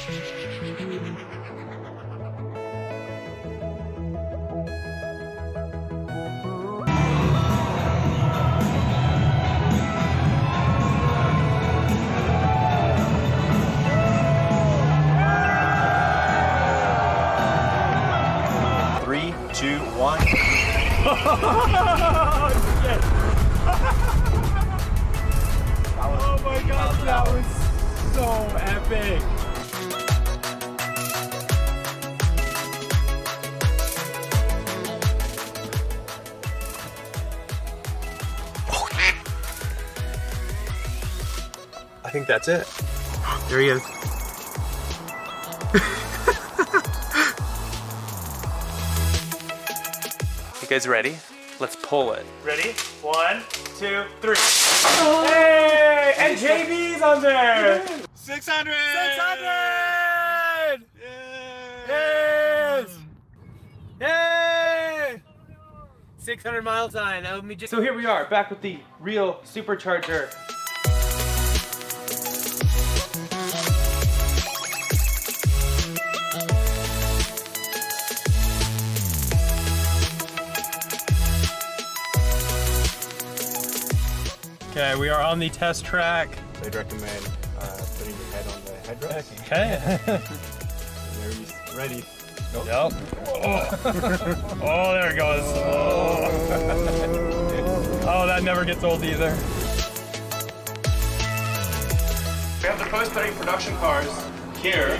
Three, two, one. Oh my gosh, that was so epic. I think that's it. There he is. You guys ready? Let's pull it. Ready? 1, 2, 3. Oh. Hey! And JB's on there! 600! 600! Yes! Yay! 600 mile time. That would be just. So here we are, back with the real supercharger. Okay, we are on the test track. I'd recommend putting your head on the headrest. Okay. There he's ready. Nope. Yep. Oh, there it goes. Oh, that never gets old either. We have the post-study production cars here.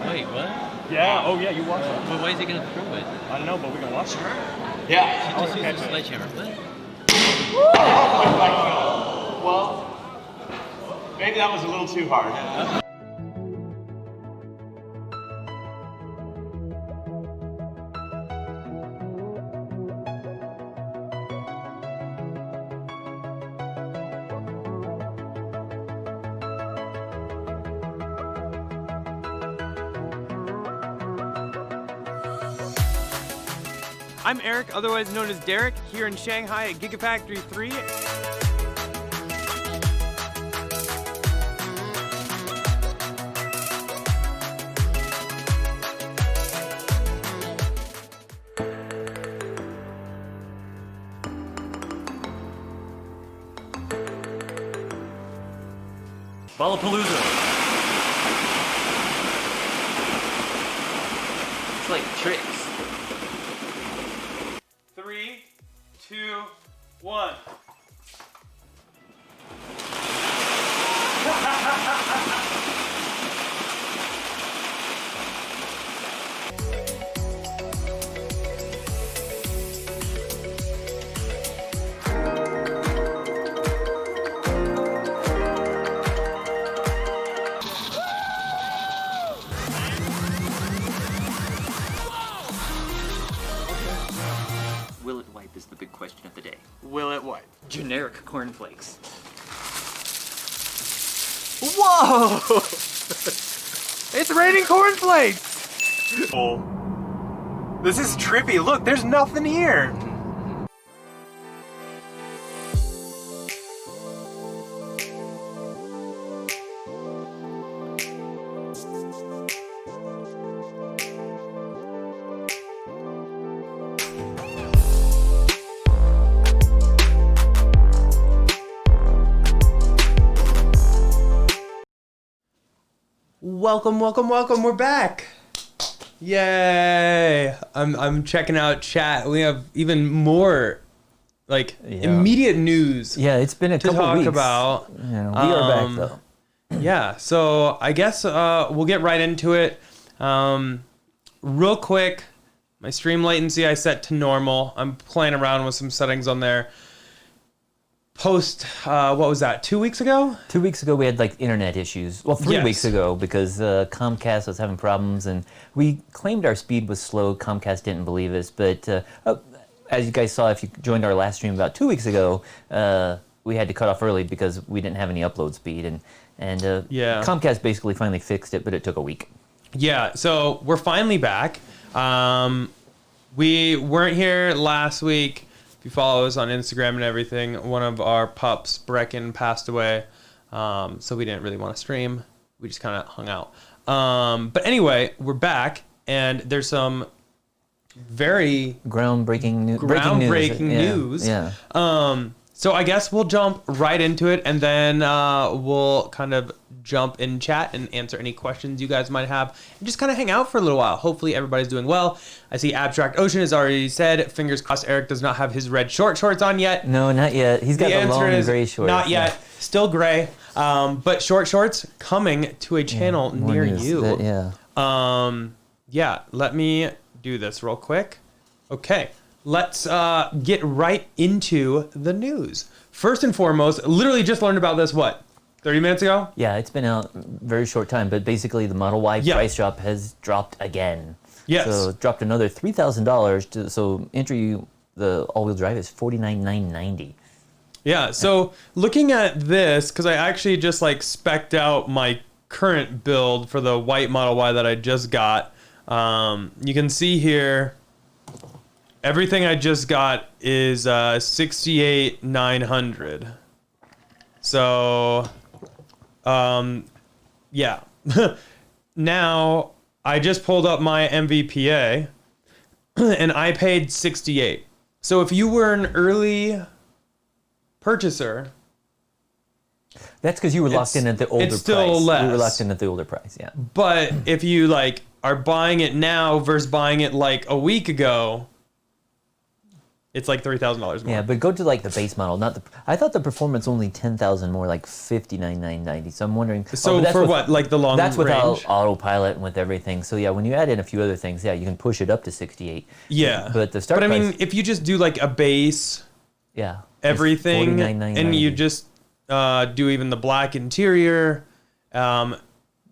Wait, what? Yeah, oh yeah, you watch it. Well, why is he gonna throw it? I don't know, but we can watch it. Yeah. Just use a sledgehammer. What? Well, maybe that was a little too hard. I'm Eric, otherwise known as Derek, here in Shanghai at Gigafactory 3. Ballapalooza. It's like tricks. 3, 2, 1. Will it wipe is the big question of the day. Will it wipe? Generic cornflakes. Whoa! It's raining cornflakes! Oh. This is trippy. Look, there's nothing here. Welcome, welcome, welcome. We're back. Yay! I'm checking out chat. We have even more immediate news. Yeah, it's been a to couple talk weeks. about. Yeah, we are back though. Yeah, so I guess we'll get right into it. Real quick, my stream latency I set to normal. I'm playing around with some settings on there. Post, what was that, 2 weeks ago? 2 weeks ago we had internet issues. Well, 3 weeks ago because Comcast was having problems and we claimed our speed was slow. Comcast didn't believe us, but as you guys saw if you joined our last stream about 2 weeks ago, we had to cut off early because we didn't have any upload speed and Comcast basically finally fixed it, but it took a week. Yeah, so we're finally back. We weren't here last week. If you follow us on Instagram and everything, one of our pups, Brecken, passed away. So we didn't really want to stream. We just kind of hung out. But anyway, we're back, and there's some very Groundbreaking news. Yeah. So I guess we'll jump right into it, and then we'll kind of jump in chat and answer any questions you guys might have, and just kind of hang out for a little while. Hopefully everybody's doing well. I see Abstract Ocean has already said, fingers crossed Eric does not have his red shorts on yet. No, not yet. He's got the answer long is gray shorts. not yet. Still gray. But shorts coming to a channel near you. Yeah, let me do this real quick. Okay. Let's get right into the news. First and foremost, literally just learned about this, 30 minutes ago? Yeah, it's been out very short time, but basically the Model Y price drop has dropped again. Yes. So it dropped another $3,000. So entry, the all-wheel drive is $49,990. Yeah, so looking at this, because I actually just spec'd out my current build for the white Model Y that I just got. You can see here, everything I just got is 68,900. So, yeah. Now, I just pulled up my MVPA, and I paid 68. So if you were an early purchaser, that's because you were locked in at the older price. It's still less. You were locked in at the older price, yeah. But if you are buying it now versus buying it a week ago, it's $3,000 more. Yeah, but go to the base model, not the. I thought the performance only 10,000 more, $59,990. So I'm wondering. So for what, the long range? That's without autopilot and with everything. So yeah, when you add in a few other things, yeah, you can push it up to 68. Yeah. But the start. But I price, mean, if you just do a base. Yeah. Everything, and you just do even the black interior,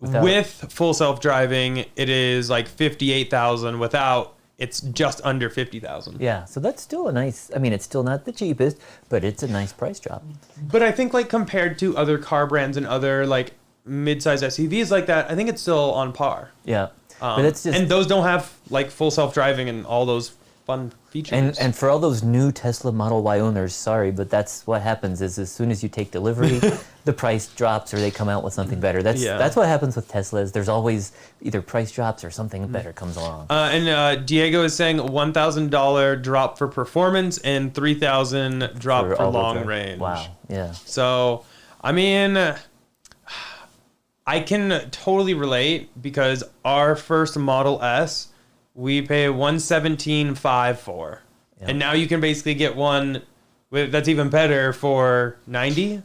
with full self-driving, it is 58,000. Without, it's just under 50,000. Yeah, so that's still a nice. I mean, it's still not the cheapest, but it's a nice price drop. But I think compared to other car brands and other mid-size SUVs like that, I think it's still on par. Yeah, but it's just, and those don't have full self-driving and all those fun features. And for all those new Tesla Model Y owners, sorry, but that's what happens is as soon as you take delivery, the price drops or they come out with something better. That's what happens with Teslas. There's always either price drops or something better comes along. And Diego is saying $1,000 drop for performance and $3,000 drop for long range. Wow, yeah. So, I mean, I can totally relate because our first Model S, we pay $117,500 for, and now you can basically get one that's even better for $90.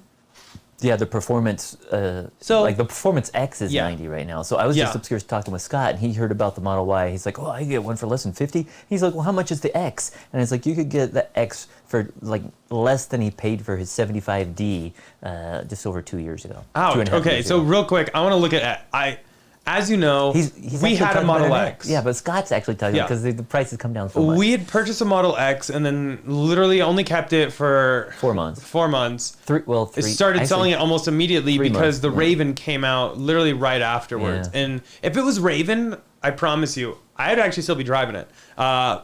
Yeah, the performance. The performance X is 90 right now. So I was just upstairs talking with Scott, and he heard about the Model Y. He's like, "Oh, I can get one for less than 50." He's like, "Well, how much is the X?" And it's like you could get the X for less than he paid for his 75D just over 2 years ago. Ouch. Okay, so real quick, I want to look at As you know, we had a Model X. Yeah, but Scott's actually talking because the price has come down so much. We had purchased a Model X and then literally only kept it for 4 months. 4 months. Three. It started selling it almost immediately because the Raven came out literally right afterwards. Yeah. And if it was Raven, I promise you, I'd actually still be driving it.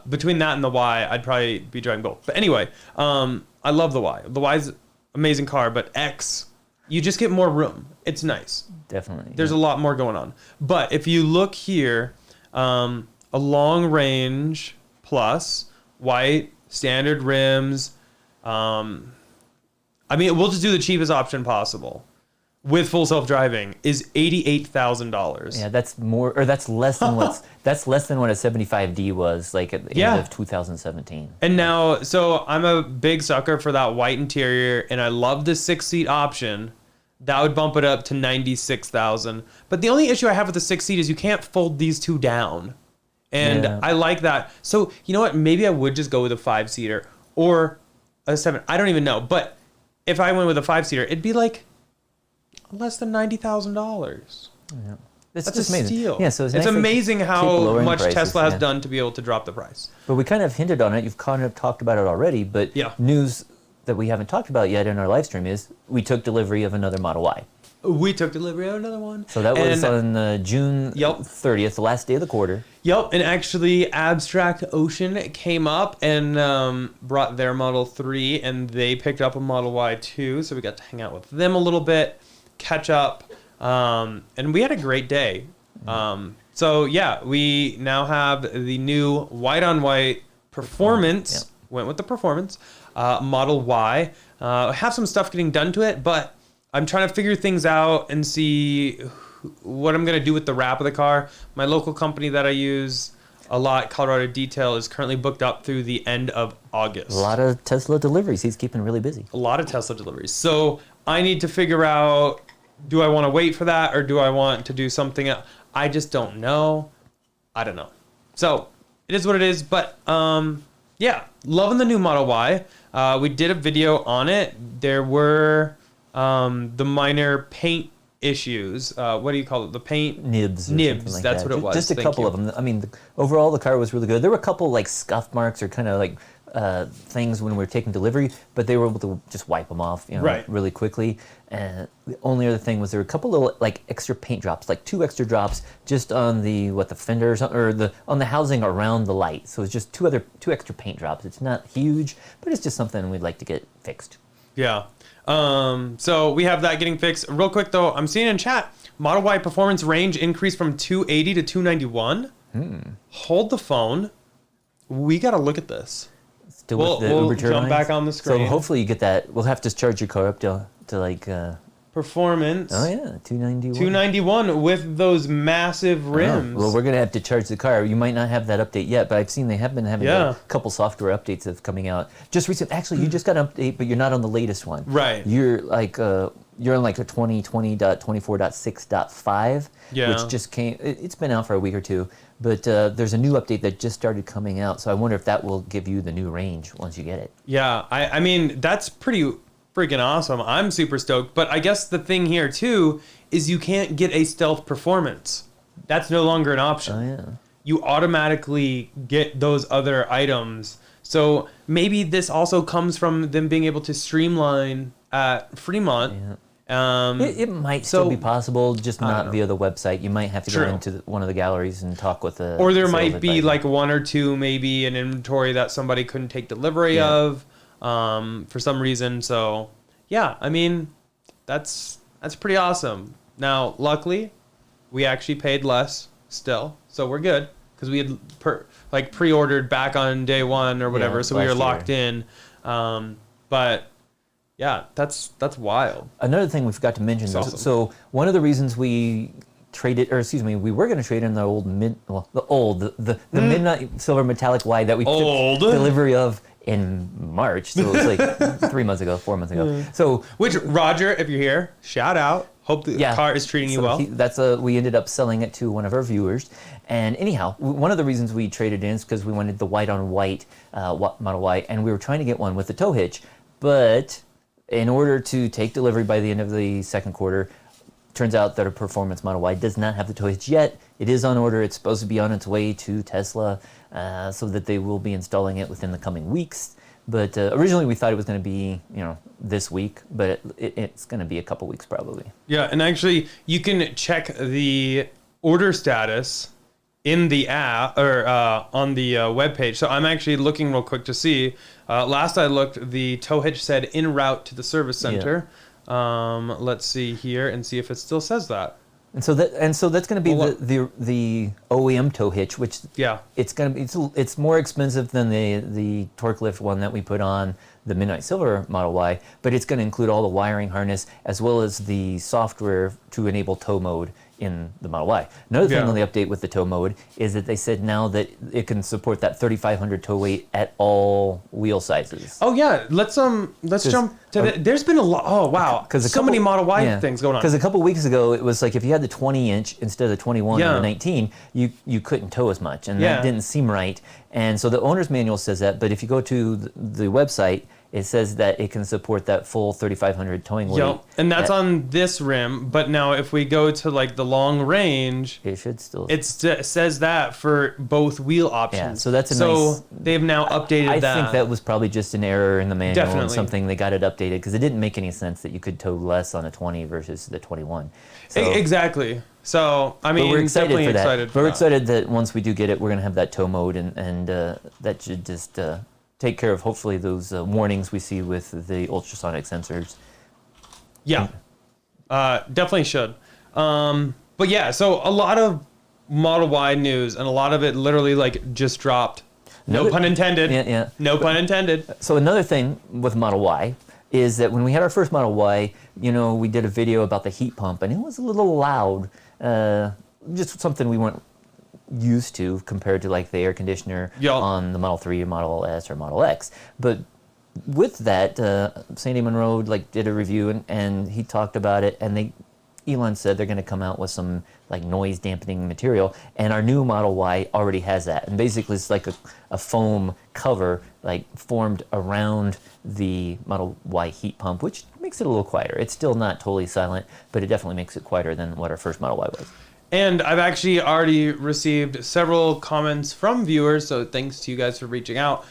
Between that and the Y, I'd probably be driving both. But anyway, I love the Y. The Y's an amazing car, but X, you just get more room. It's nice. Definitely. There's a lot more going on. But if you look here, a long range plus, white, standard rims. I mean, we'll just do the cheapest option possible with full self-driving is $88,000. Yeah, that's more, or that's less than what a 75D was at the end of 2017. And now, so I'm a big sucker for that white interior, and I love the 6-seat option. That would bump it up to $96,000. But the only issue I have with the 6-seat is you can't fold these two down. And I like that. So, you know what? Maybe I would just go with a 5-seater or a 7. I don't even know. But if I went with a 5-seater, it'd be less than $90,000. Yeah. That's a steal. Yeah, so it's nice amazing how much prices, Tesla has done to be able to drop the price. But we kind of hinted on it. You've kind of talked about it already. But news that we haven't talked about yet in our live stream is we took delivery of another Model Y. We took delivery of another one. So that was And- on June Yep. 30th, the last day of the quarter. Yep, and actually Abstract Ocean came up and brought their Model 3, and they picked up a Model Y too, so we got to hang out with them a little bit, catch up, and we had a great day. So yeah, we now have the new white-on-white Performance, went with the Performance, Model Y. Have some stuff getting done to it, but I'm trying to figure things out and see what I'm going to do with the wrap of the car. My local company that I use a lot, Colorado Detail, is currently booked up through the end of August. A lot of Tesla deliveries. He's keeping really busy. A lot of Tesla deliveries. So I need to figure out, do I want to wait for that or do I want to do something else? I just don't know. I don't know. So it is what it is. But yeah, loving the new Model Y. We did a video on it. There were the minor paint issues. What do you call it? The paint Nibs. Nibs. Like That's that. what it was. Just a Thank couple you. of them. I mean, overall the car was really good. There were a couple like scuff marks or kind of like things when we were taking delivery, but they were able to just wipe them off, Right. really quickly. And the only other thing was there were a couple little like extra paint drops, like 2 extra drops just on the fenders or on the housing around the light. So it's just 2 extra paint drops. It's not huge, but it's just something we'd like to get fixed. Yeah. So we have that getting fixed. Real quick though, I'm seeing in chat, Model Y performance range increased from 280 to 291. Hold the phone. We got to look at this. Still We'll- with the we'll Uber jump turbines. back on the So screen. hopefully you get that. We'll have to charge your car up to like. Performance. Oh yeah, 291. 291 with those massive rims. Well, we're gonna have to charge the car. You might not have that update yet, but I've seen they have been having a couple software updates that's coming out just recently. Actually, you just got an update, but you're not on the latest one. Right. You're like you're on like a 2020.24.6.5, which just came. It's been out for a week or two, but there's a new update that just started coming out. So I wonder if that will give you the new range once you get it. Yeah, I mean, that's pretty freaking awesome. I'm super stoked. But I guess the thing here, too, is you can't get a stealth performance. That's no longer an option. Oh yeah. You automatically get those other items. So maybe this also comes from them being able to streamline at Fremont. Yeah. It might still so- be possible, just I don't not know. via the website. You might have to True. go into one of the galleries and talk with the. Or there sales might be advisor. like 1 or 2, maybe an inventory that somebody couldn't take delivery Yeah. of for some reason. So yeah, I mean, that's pretty awesome. Now, luckily, we actually paid less still, so we're good because we had pre-ordered back on day 1 or whatever, Yeah, so we were last year. locked in. But yeah, that's wild. Another thing we forgot to mention. It's awesome. So one of the reasons we traded, or excuse me, we were going to trade in the the midnight silver metallic Y that we Old. took delivery of in March. So it was like 4 months ago. So Which, Roger, if you're here, shout out. Hope the car is treating you well. We ended up selling it to one of our viewers. And anyhow, one of the reasons we traded in is because we wanted the white on white Model Y, and we were trying to get one with the tow hitch. But in order to take delivery by the end of the second quarter, turns out that a performance Model Y does not have the tow hitch yet. It is on order. It's supposed to be on its way to Tesla, so that they will be installing it within the coming weeks. But originally we thought it was going to be, this week, but it's going to be a couple weeks probably. Yeah, and actually, you can check the order status in the app or on the webpage. So I'm actually looking real quick to see. Last I looked, the tow hitch said en route to the service center. Let's see here and see if it still says that. And so that's going to be Well, the OEM tow hitch, which it's more expensive than the torque lift one that we put on the Midnight Silver Model Y, but it's going to include all the wiring harness as well as the software to enable tow mode in the Model Y. Another thing on the update with the tow mode is that they said now that it can support that 3,500 tow weight at all wheel sizes. Oh yeah, let's jump to that. There's been a lot. Oh wow, so many Model Y things going on. Because a couple weeks ago it was like if you had the 20-inch instead of the 21 or the 19, you couldn't tow as much, and that didn't seem right. And so the owner's manual says that, but if you go to the website, it says that it can support that full 3,500 towing weight. Yep. And that's on this rim. But now if we go to like the long range, It should still. it says that for both wheel options. Yeah, so that's a so nice- they've now updated I that. think that was probably just an error in the manual and Definitely. something they got it updated because it didn't make any sense that you could tow less on a 20 versus the 21. So, Exactly. So I but mean, we're excited definitely for that. excited. But For we're that. excited that once we do get it, we're going to have that tow mode, and that should just take care of hopefully those warnings we see with the ultrasonic sensors. Yeah, definitely should. But yeah, so a lot of Model Y news, and a lot of it literally like just dropped. No Another- pun intended. Yeah. No pun intended. So another thing with Model Y is that when we had our first Model Y, we did a video about the heat pump, and it was a little loud. Just something we weren't used to compared to like the air conditioner Yeah. on the Model 3 or Model S or Model X. But with that, Sandy Monroe did a review and he talked about it, and Elon said they're going to come out with some like noise dampening material, and our new Model Y already has that. And basically, it's like a foam cover like formed around the Model Y heat pump, which makes it a little quieter. It's still not totally silent, but it definitely makes it quieter than what our first Model Y was. And I've actually already received several comments from viewers, so thanks to you guys for reaching out,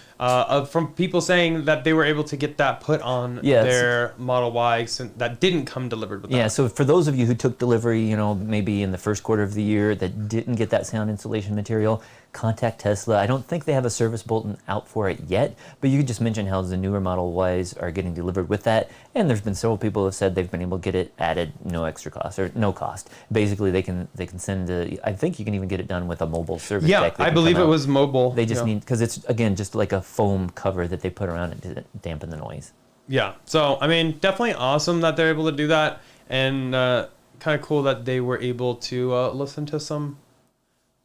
from people saying that they were able to get that put on their Model Y that didn't come delivered with that. Yeah, so for those of you who took delivery, maybe in the first quarter of the year that didn't get that sound insulation material, contact Tesla. I don't think they have a service bulletin out for it yet, but you could just mention how the newer Model Ys are getting delivered with that. And there's been several people who have said they've been able to get it added no extra cost or no cost. Basically, they can send I think you can even get it done with a mobile service tech. I believe it was mobile. They just need, because it's, again, just like a foam cover that they put around it to dampen the noise. Yeah. So, I mean, definitely awesome that they're able to do that, and kind of cool that they were able to listen to some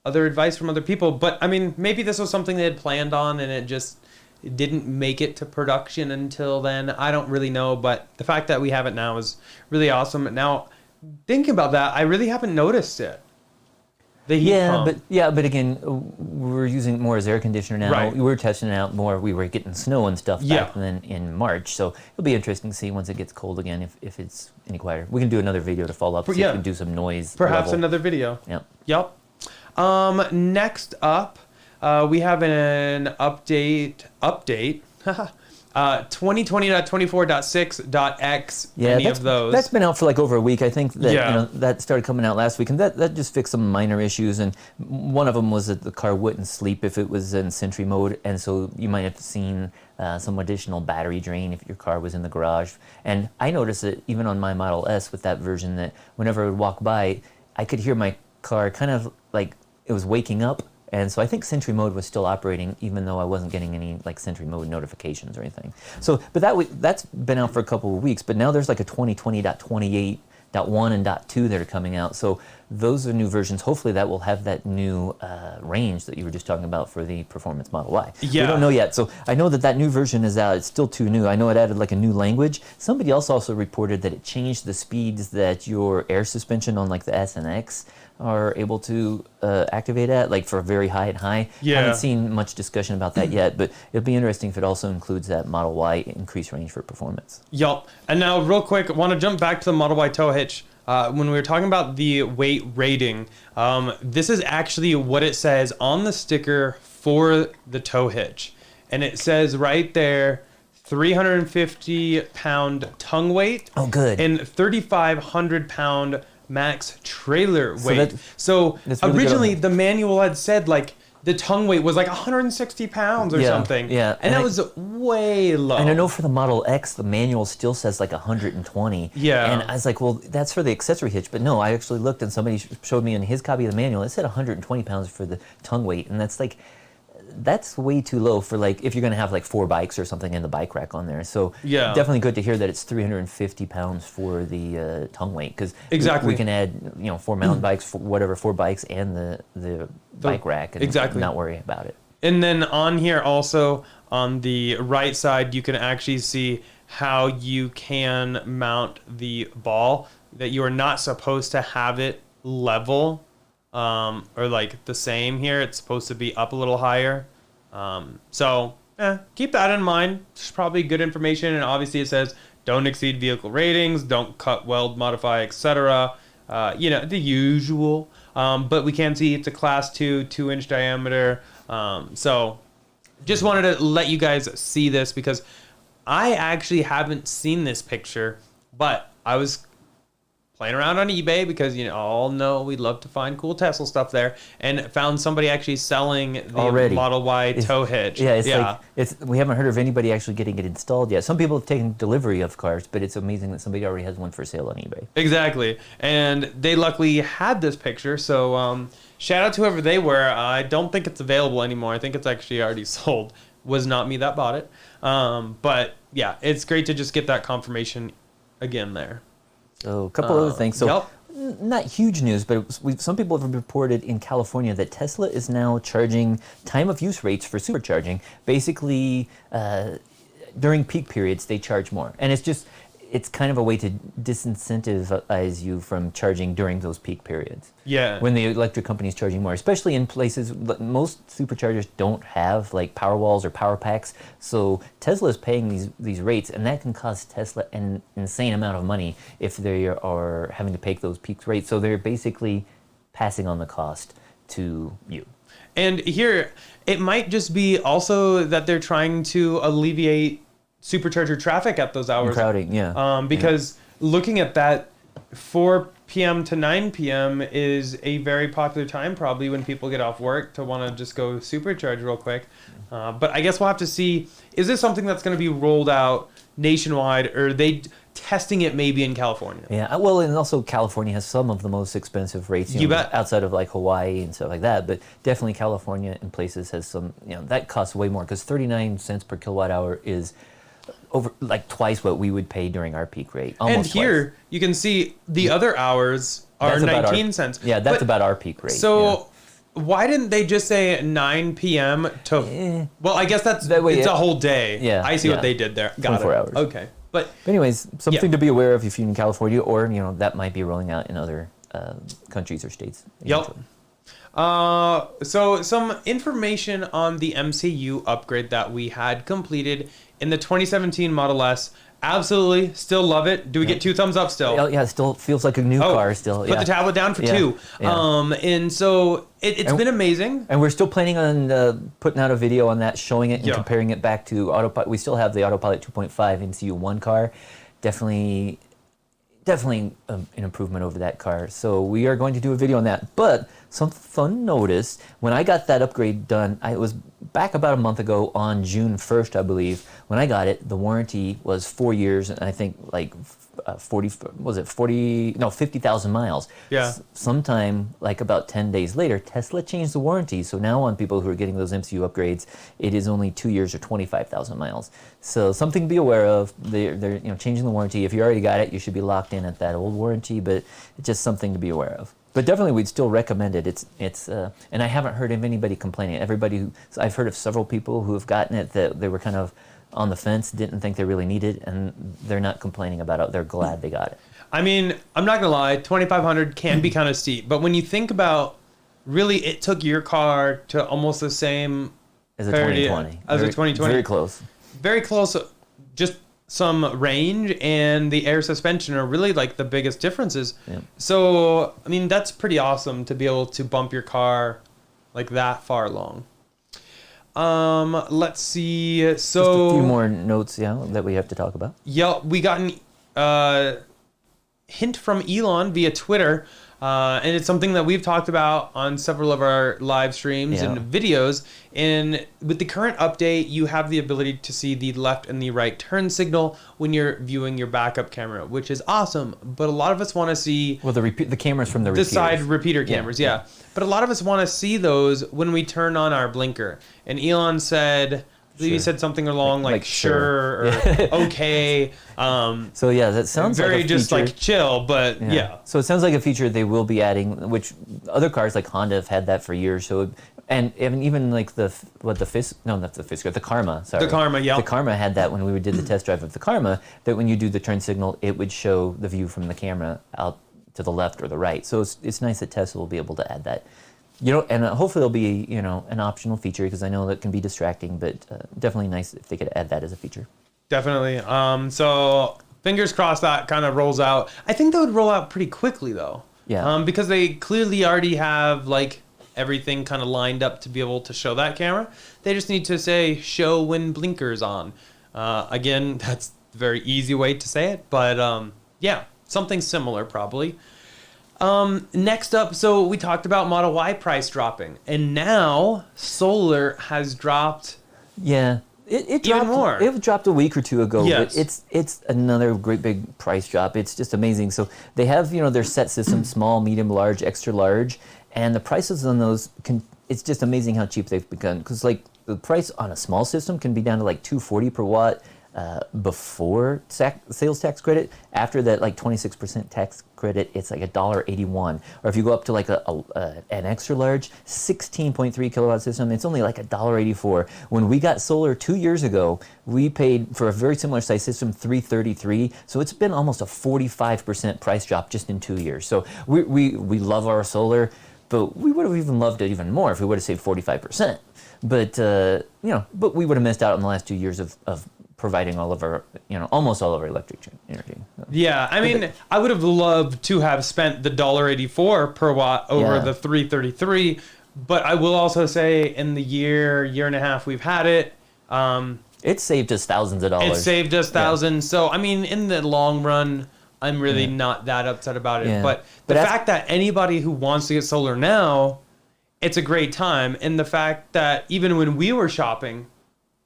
other advice from other people. But, I mean, maybe this was something they had planned on, and it didn't make it to production until then. I don't really know, but the fact that we have it now is really awesome. Now, thinking about that, I really haven't noticed it. The heat pump. But again, we're using it more as air conditioner now. Right. We were testing it out more. We were getting snow and stuff back then in March, so it'll be interesting to see once it gets cold again if it's any quieter. We can do another video to follow up. See if we can do some noise. Perhaps level. another video. Yep. Next up, we have an update. 2020.24.6.x. Any of those. That's been out for like over a week. I think that that started coming out last week, and that just fixed some minor issues. And one of them was that the car wouldn't sleep if it was in Sentry mode, and so you might have seen some additional battery drain if your car was in the garage. And I noticed it even on my Model S with that version, that whenever I would walk by, I could hear my car kind of like it was waking up. And so I think Sentry mode was still operating, even though I wasn't getting any like Sentry mode notifications or anything. So, but that's been out for a couple of weeks. But now there's like a 2020.28.1 and .2 that are coming out. So those are new versions. Hopefully that will have that new range that you were just talking about for the Performance Model Y. Yeah. We don't know yet. So I know that new version is out. It's still too new. I know it added like a new language. Somebody else also reported that it changed the speeds that your air suspension on like the S and X are able to activate at, like for very high and high. Yeah. Haven't seen much discussion about that yet, but it'll be interesting if it also includes that Model Y increased range for performance. Yup. And now, real quick, I want to jump back to the Model Y Tow Hitch. When we were talking about the weight rating, this is actually what it says on the sticker for the tow hitch. And it says right there, 350-pound tongue weight. Oh, good. And 3,500-pound max trailer weight. So that's really originally good. the manual had said like the tongue weight was like 160 pounds or something. Yeah. And that was way low. And I know for the Model X, the manual still says like 120. Yeah. And I was like, well, that's for the accessory hitch. But no, I actually looked and somebody showed me in his copy of the manual, it said 120 pounds for the tongue weight. And that's way too low for like if you're going to have like 4 bikes or something in the bike rack on there. So definitely good to hear that it's 350 pounds for the tongue weight, because we can add 4 mountain bikes, 4 bikes and the bike rack and not worry about it. And then on here also on the right side you can actually see how you can mount the ball, that you are not supposed to have it level or like the same here. It's supposed to be up a little higher. So keep that in mind. It's probably good information, and obviously it says don't exceed vehicle ratings, don't cut, weld, modify, etc. The usual. But we can see it's a class 2, 2-inch diameter. So just wanted to let you guys see this because I actually haven't seen this picture, but I was playing around on eBay because all know we love to find cool Tesla stuff there, and found somebody actually selling the Already. Model Y tow hitch. Like we haven't heard of anybody actually getting it installed yet. Some people have taken delivery of cars, but it's amazing that somebody already has one for sale on eBay. Exactly, and they luckily had this picture, so shout out to whoever they were. I don't think it's available anymore. I think it's actually already sold. Was not me that bought it, but yeah, it's great to just get that confirmation again there. So a couple other things. So Yep. not huge news, but some people have reported in California that Tesla is now charging time of use rates for supercharging. Basically, during peak periods, they charge more. And it's kind of a way to disincentivize you from charging during those peak periods. Yeah. When the electric company is charging more, especially in places, most superchargers don't have like power walls or power packs. So Tesla is paying these rates, and that can cost Tesla an insane amount of money if they are having to pay those peak rates. So they're basically passing on the cost to you. And here, it might just be also that they're trying to alleviate supercharger traffic at those hours. Crowding, yeah. Because looking at that, 4 p.m. to 9 p.m. is a very popular time probably when people get off work to want to just go supercharge real quick. But I guess we'll have to see, is this something that's going to be rolled out nationwide, or are they testing it maybe in California? Yeah, well, and also California has some of the most expensive rates, You bet. outside of like Hawaii and stuff like that. But definitely California in places has some, that costs way more, because 39 cents per kilowatt hour is over like twice what we would pay during our peak rate. Almost And here twice. you can see the other hours are That's about 19 cents. Yeah, that's But- about our peak rate. So why didn't they just say 9 p.m. to? Well, I guess it's a whole day. Yeah, I see yeah. what they did there. Got 24 it. hours. Okay, but anyways, something to be aware of if you're in California, or that might be rolling out in other countries or states. Yep. eventually. So some information on the MCU upgrade that we had completed in the 2017 Model S. Absolutely, still love it. Do we get 2 thumbs up still? Yeah, it still feels like a new car still. Put the tablet down for 2. Yeah. And so it's been amazing. And we're still planning on putting out a video on that, showing it and comparing it back to Autopilot. We still have the Autopilot 2.5 MCU 1 car. Definitely an improvement over that car. So we are going to do a video on that. But some fun notice, when I got that upgrade done, it was back about a month ago on June 1st, I believe. When I got it, the warranty was 4 years, and I think like 50,000 miles. Yeah. Sometime like about 10 days later, Tesla changed the warranty. So now on people who are getting those MCU upgrades, it is only 2 years or 25,000 miles. So something to be aware of. They're changing the warranty. If you already got it, you should be locked in at that old warranty, but it's just something to be aware of. But definitely, we'd still recommend it. It's and I haven't heard of anybody complaining. I've heard of several people who have gotten it that they were kind of on the fence, didn't think they really needed it, and they're not complaining about it. They're glad they got it. I mean, I'm not gonna lie, 2,500 can be kind of steep, but when you think about, really, it took your car to almost the same As a parity 2020. As a 2020. Very close. Very close. Just some range and the air suspension are really like the biggest differences. Yeah. So, I mean, that's pretty awesome to be able to bump your car like that far along. Let's see. So Just a few more notes, that we have to talk about. Yeah, we got an hint from Elon via Twitter, and it's something that we've talked about on several of our live streams and videos. And with the current update, you have the ability to see the left and the right turn signal when you're viewing your backup camera, which is awesome. But a lot of us want to see the cameras from the side repeater cameras, yeah. But a lot of us want to see those when we turn on our blinker. And Elon said, I believe he said something along like sure or okay. So yeah, that sounds very like a just feature. like chill, but yeah. So it sounds like a feature they will be adding, which other cars like Honda have had that for years. So and even like the Karma. Sorry, The Karma, yeah. The Karma had that when we did the test drive of the Karma. That when you do the turn signal, it would show the view from the camera out to the left or the right. So it's nice that Tesla will be able to add that and hopefully it'll be, an optional feature because I know that can be distracting, but definitely nice if they could add that as a feature. Definitely. So fingers crossed that kind of rolls out. I think that would roll out pretty quickly though. Yeah. Because they clearly already have like everything kind of lined up to be able to show that camera. They just need to say show when blinker's on. Again, that's a very easy way to say it, but yeah, something similar probably. Next up, so we talked about Model Y price dropping, and now solar has dropped. Yeah. It dropped even more. It dropped a week or two ago, Yes. but it's another great big price drop. It's just amazing. So they have, their set system, small, medium, large, extra large, and the prices on those it's just amazing how cheap they've become. Because like the price on a small system can be down to like $240 per watt before sales tax credit. After that, like 26% tax credit, it's like $1.81. Or if you go up to like an extra large 16.3 kilowatt system, it's only like $1.84. When we got solar 2 years ago, we paid for a very similar size system $333. So it's been almost a 45% price drop just in 2 years. So we love our solar, but we would have even loved it even more if we would have saved 45%. But but we would have missed out on the last 2 years of providing all of our, almost all of our electric energy. So. Yeah, I mean, I would have loved to have spent the $1.84 per watt over Yeah. the $333, but I will also say in the year and a half we've had it, It saved us thousands of dollars. it saved us thousands. So, I mean, in the long run, I'm really not that upset about it. Yeah. But the fact that anybody who wants to get solar now, it's a great time. And the fact that even when we were shopping,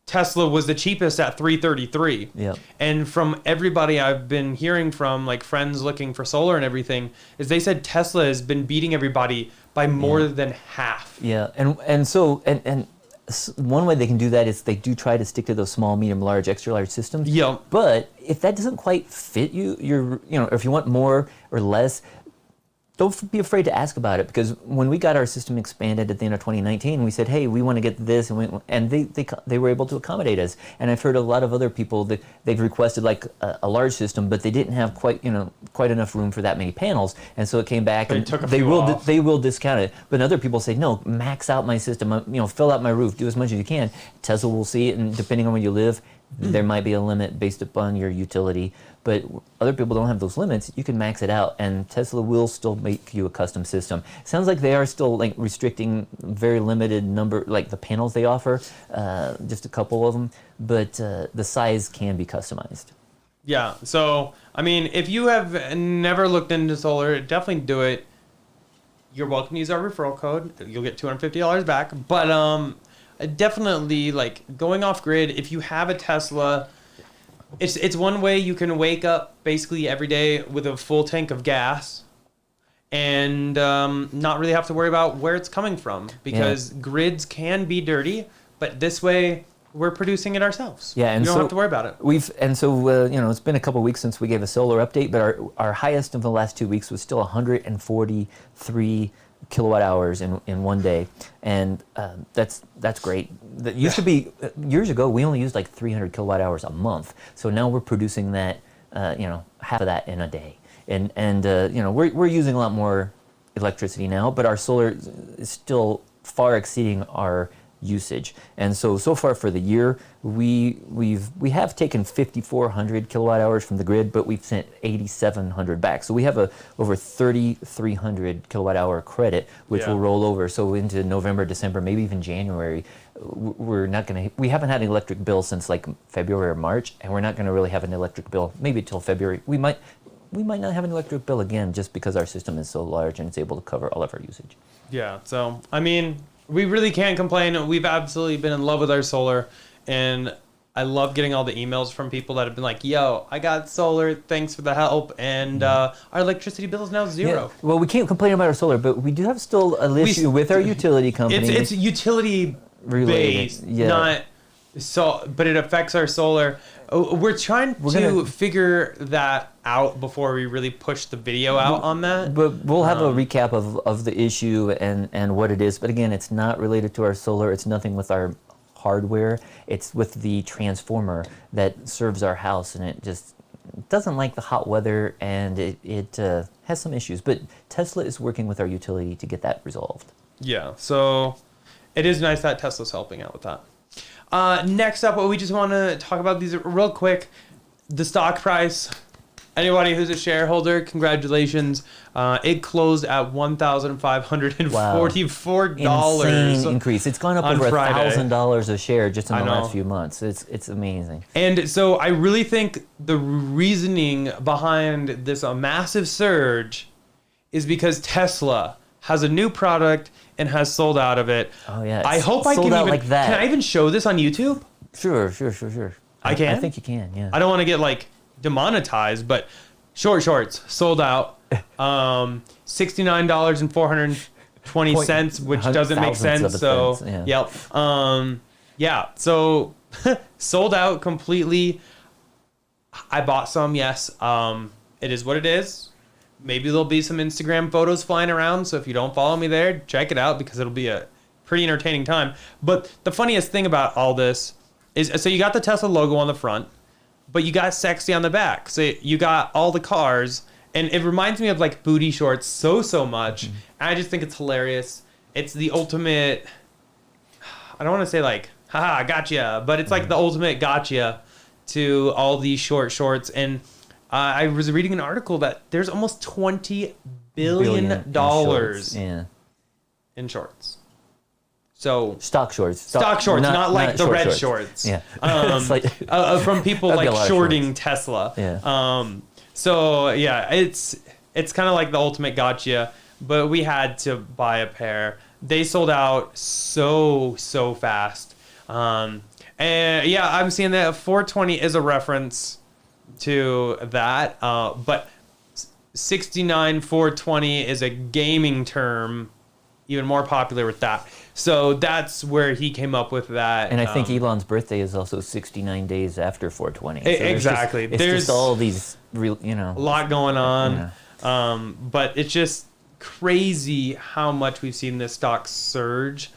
Tesla was the cheapest at $333. Yep. And from everybody I've been hearing from, like friends looking for solar and everything, is they said Tesla has been beating everybody by more than half. Yeah, and one way they can do that is they do try to stick to those small, medium, large, extra large systems. Yeah. But if that doesn't quite fit you, if you want more or less, don't be afraid to ask about it, because when we got our system expanded at the end of 2019, we said, hey, we want to get this, and they were able to accommodate us. And I've heard a lot of other people that they've requested like a large system, but they didn't have quite enough room for that many panels, and so it came back They and took a few off. they will discount it. But other people say, no, max out my system, fill out my roof, do as much as you can. Tesla will see it, and depending on where you live, there might be a limit based upon your utility. But other people don't have those limits. You can max it out, and Tesla will still make you a custom system. Sounds like they are still like restricting very limited number, like the panels they offer, just a couple of them. But the size can be customized. Yeah. So, I mean, if you have never looked into solar, definitely do it. You're welcome to use our referral code. You'll get $250 back. But definitely, like, going off grid, if you have a Tesla, it's one way you can wake up basically every day with a full tank of gas and not really have to worry about where it's coming from, because grids can be dirty, but this way we're producing it ourselves. Yeah, and you don't so have to worry about it. It's been a couple weeks since we gave a solar update, but our highest of the last 2 weeks was still 143 kilowatt hours in one day, and that's great. That used to be years ago. We only used like 300 kilowatt hours a month, so now we're producing that half of that in a day, and we're using a lot more electricity now, but our solar is still far exceeding our usage. And so far for the year, we have taken 5,400 kilowatt hours from the grid, but we've sent 8,700 back. So we have over 3,300 kilowatt hour credit, which will roll over. So into November, December, maybe even January, we haven't had an electric bill since like February or March, and we're not going to really have an electric bill maybe till February. We might not have an electric bill again, just because our system is so large and it's able to cover all of our usage. Yeah. So, I mean, we really can't complain. We've absolutely been in love with our solar, and I love getting all the emails from people that have been like, yo, I got solar, thanks for the help, and our electricity bill is now zero. Yeah. Well, we can't complain about our solar, but we do have still an issue with our utility company. It's utility based, not so, but it affects our solar. We're trying to figure that out before we really push the video out on that. But we'll have a recap of the issue and what it is. But again, it's not related to our solar. It's nothing with our hardware. It's with the transformer that serves our house, and it just doesn't like the hot weather, and it has some issues. But Tesla is working with our utility to get that resolved. Yeah, so it is nice that Tesla's helping out with that. Next up, we just want to talk about these real quick. The stock price. Anybody who's a shareholder, congratulations. It closed at $1,544. Insane increase. It's gone up on over Friday. $1,000 a share just in the know. last few months. It's amazing. And so I really think the reasoning behind this massive surge is because Tesla has a new product and has sold out of it. Oh yeah. I hope I sold can out even. like that. Can I even show this on YouTube? Sure. I can? I think you can. Yeah. I don't want to get like demonetized, but shorts sold out. $69.420, which doesn't make sense. So yeah. yep. So sold out completely. I bought some. Yes. It is what it is. Maybe there'll be some Instagram photos flying around. So if you don't follow me there, check it out because it'll be a pretty entertaining time. But the funniest thing about all this is, so you got the Tesla logo on the front, but you got sexy on the back. So you got all the cars, and it reminds me of like booty shorts so much. And I just think it's hilarious. It's the ultimate, I don't want to say like, haha, gotcha, but it's like the ultimate gotcha to all these shorts. And I was reading an article that there's almost $20 billion in shorts. So stock shorts. Stock shorts, not like the red shorts. Yeah. From people like shorting shorts. Tesla. Yeah. So yeah, it's kind of like the ultimate gotcha, but we had to buy a pair. They sold out so fast. And yeah, I'm seeing that 420 is a reference to that, but 69-420 is a gaming term, even more popular with that. So that's where he came up with that. And I think Elon's birthday is also 69 days after 420. So exactly. There's just all these real, a lot going on. But it's just crazy how much we've seen this stock surge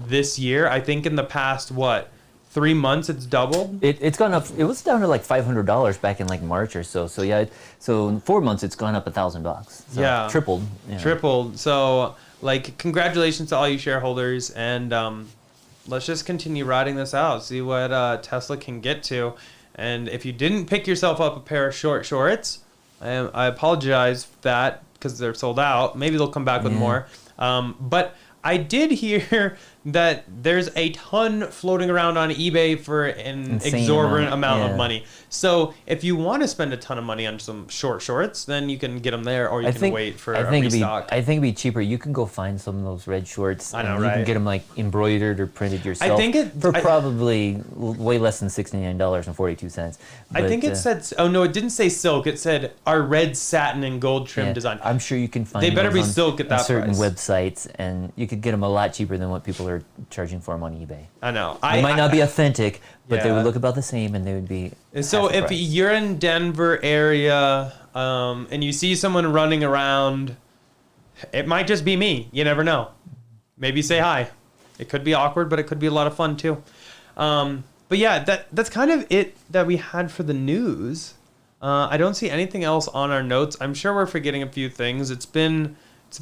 this year. I think in the past, 3 months it's doubled? It's gone up. It was down to like $500 back in like March or so. So yeah, so in 4 months it's gone up $1,000. So yeah, tripled. Tripled. So like, congratulations to all you shareholders, and let's just continue riding this out. See what Tesla can get to. And if you didn't pick yourself up a pair of shorts, I apologize for that because they're sold out. Maybe they'll come back with more. But I did hear that there's a ton floating around on eBay for an exorbitant amount of money. So if you want to spend a ton of money on some shorts, then you can get them there, or you can wait for a restock. I think it'd be cheaper. You can go find some of those red shorts. I know, and right? You can get them like embroidered or printed yourself. I think probably way less than $69.42. I think it said. Oh no, it didn't say silk. It said our red satin and gold trim design. I'm sure you can find. They better be on silk at that certain price. websites, and you could get them a lot cheaper than what people are charging for them on eBay. I know. They might not be authentic, but they Yeah. would look about the same, and they would be. So if you're in Denver area and you see someone running around, it might just be me. You never know. Maybe say hi. It could be awkward, but it could be a lot of fun too. But yeah, that's kind of it that we had for the news. I don't see anything else on our notes. I'm sure we're forgetting a few things. It's been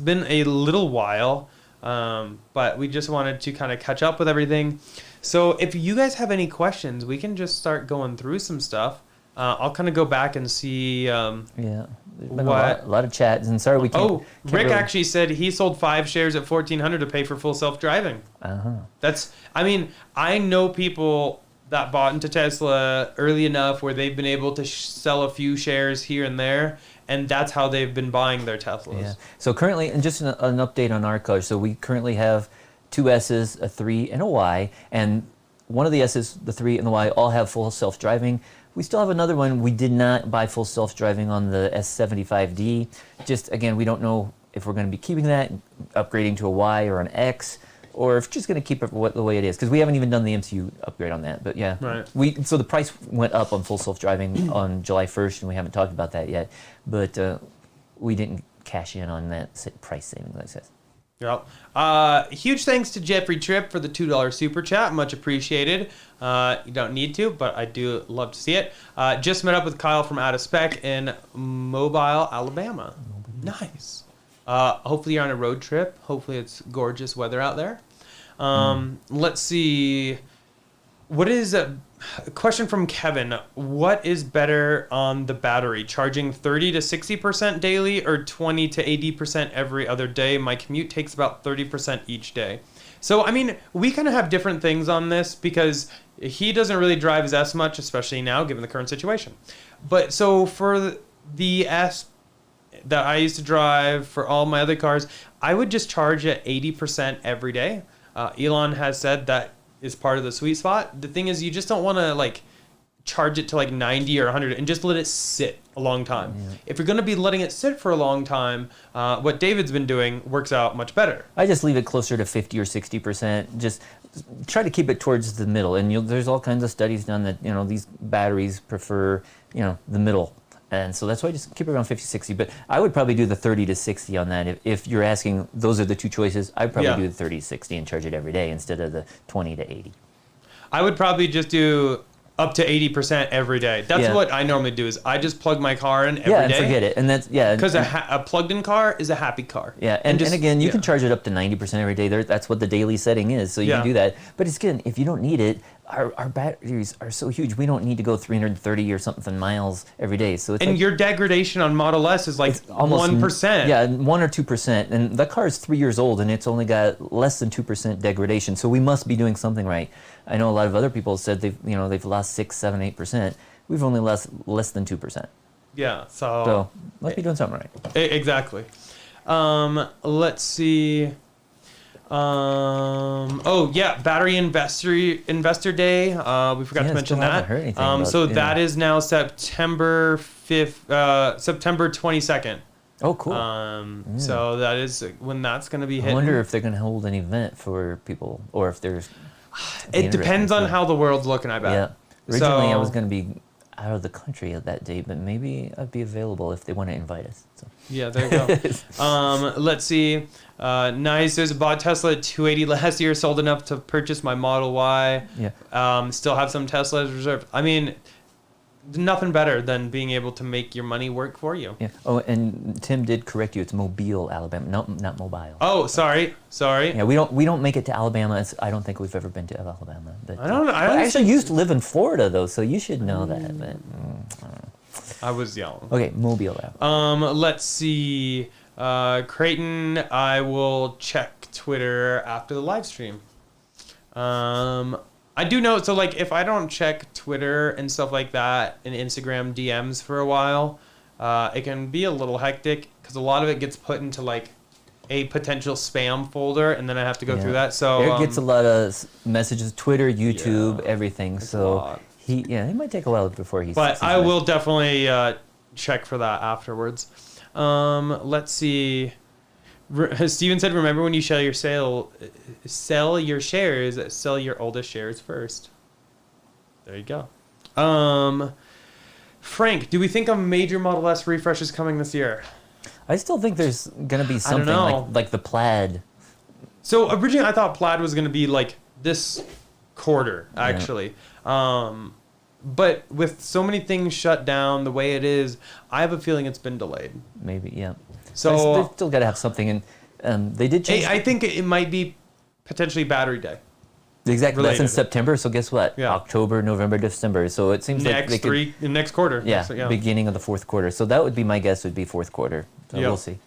a little while. But we just wanted to kind of catch up with everything. So if you guys have any questions, we can just start going through some stuff. I'll kind of go back and see. There's been a lot of chats, and sorry we can't. Oh, Rick actually said he sold 5 shares at $1,400 to pay for full self-driving. I know people that bought into Tesla early enough where they've been able to sell a few shares here and there. And that's how they've been buying their Teslas. Yeah. So currently, and just an update on our cars. So we currently have 2 S's, a 3, and a Y. And one of the S's, the 3, and the Y all have full self-driving. We still have another one. We did not buy full self-driving on the S75D. Just, again, we don't know if we're going to be keeping that, upgrading to a Y or an X, or if just going to keep it the way it is. Because we haven't even done the MCU upgrade on that. But yeah, right. So the price went up on full self-driving on July 1st, and we haven't talked about that yet. But we didn't cash in on that price saving, like I said. Yep. Huge thanks to Jeffrey Tripp for the $2 super chat. Much appreciated. You don't need to, but I do love to see it. Just met up with Kyle from Out of Spec in Mobile, Alabama. Nice. Hopefully you're on a road trip. Hopefully it's gorgeous weather out there. Let's see. What is a question from Kevin? What is better on the battery? Charging 30 to 60% daily or 20 to 80% every other day? My commute takes about 30% each day. So, I mean, we kind of have different things on this because he doesn't really drive his S much, especially now, given the current situation. But so for the S that I used to drive for all my other cars, I would just charge at 80% every day. Elon has said that is part of the sweet spot. The thing is, you just don't want to like charge it to like 90 or 100 and just let it sit a long time. Yeah. If you're going to be letting it sit for a long time, what David's been doing works out much better. I just leave it closer to 50 or 60%. Just try to keep it towards the middle. And there's all kinds of studies done that, these batteries prefer, the middle. And so that's why I just keep it around 50, 60. But I would probably do the 30 to 60 on that. If you're asking, those are the two choices, I'd probably do the 30 to 60 and charge it every day instead of the 20 to 80. I would probably just do up to 80% every day. That's what I normally do is I just plug my car in every day. Yeah, and forget it. And that's, because a plugged-in car is a happy car. Yeah, and again, you can charge it up to 90% every day. That's what the daily setting is, so you can do that. But it's again, if you don't need it, our batteries are so huge, we don't need to go 330 or something miles every day. So it's your degradation on Model S is like almost 1%. Yeah, 1 or 2%. And that car is 3 years old, and it's only got less than 2% degradation. So we must be doing something right. I know a lot of other people said they've lost 6, 7, 8%. We've only lost less than 2%. Yeah, so must be doing something right. Exactly. Let's see. Battery Investor Day. We forgot to mention that. Heard anything so that is now September 5th, September 22nd. Oh, cool. So that is when that's going to be hitting. I wonder if they're going to hold an event for people, or if there's. It depends on how the world's looking, I bet. Yeah. Originally, I was going to be out of the country at that date, but maybe I'd be available if they want to invite us. So. Yeah, there you go. Let's see. Nice. There's a bought Tesla at 280 last year, sold enough to purchase my Model Y. Yeah. Still have some Teslas reserved. I mean, nothing better than being able to make your money work for you. Yeah. Oh, and Tim did correct you. It's Mobile, Alabama, not Mobile. Oh, sorry. Yeah, we don't make it to Alabama. I don't think we've ever been to Alabama. But, I don't know. I actually used to live in Florida though, so you should know that. But I was young. Okay, Mobile, Alabama. Let's see. Creighton, I will check Twitter after the live stream. I do know, so like if I don't check Twitter and stuff like that and Instagram DMs for a while, it can be a little hectic because a lot of it gets put into like a potential spam folder and then I have to go through that. So Eric gets a lot of messages, Twitter, YouTube, everything. So he might take a while before he's. But I will definitely check for that afterwards. Let's see. Steven said, remember when you sell your shares, sell your oldest shares first. There you go. Frank, do we think a major Model S refresh is coming this year? I still think there's going to be something like the Plaid. So originally I thought Plaid was going to be like this quarter, actually. But with so many things shut down the way it is, I have a feeling it's been delayed. Maybe, yeah. So they've still got to have something, and they did change. I think it might be potentially Battery Day. Exactly. Related. That's in September. So guess what? Yeah. October, November, December. So it seems like they could, next quarter. Yeah, beginning of the fourth quarter. So that would be my guess. Would be fourth quarter. So we'll see.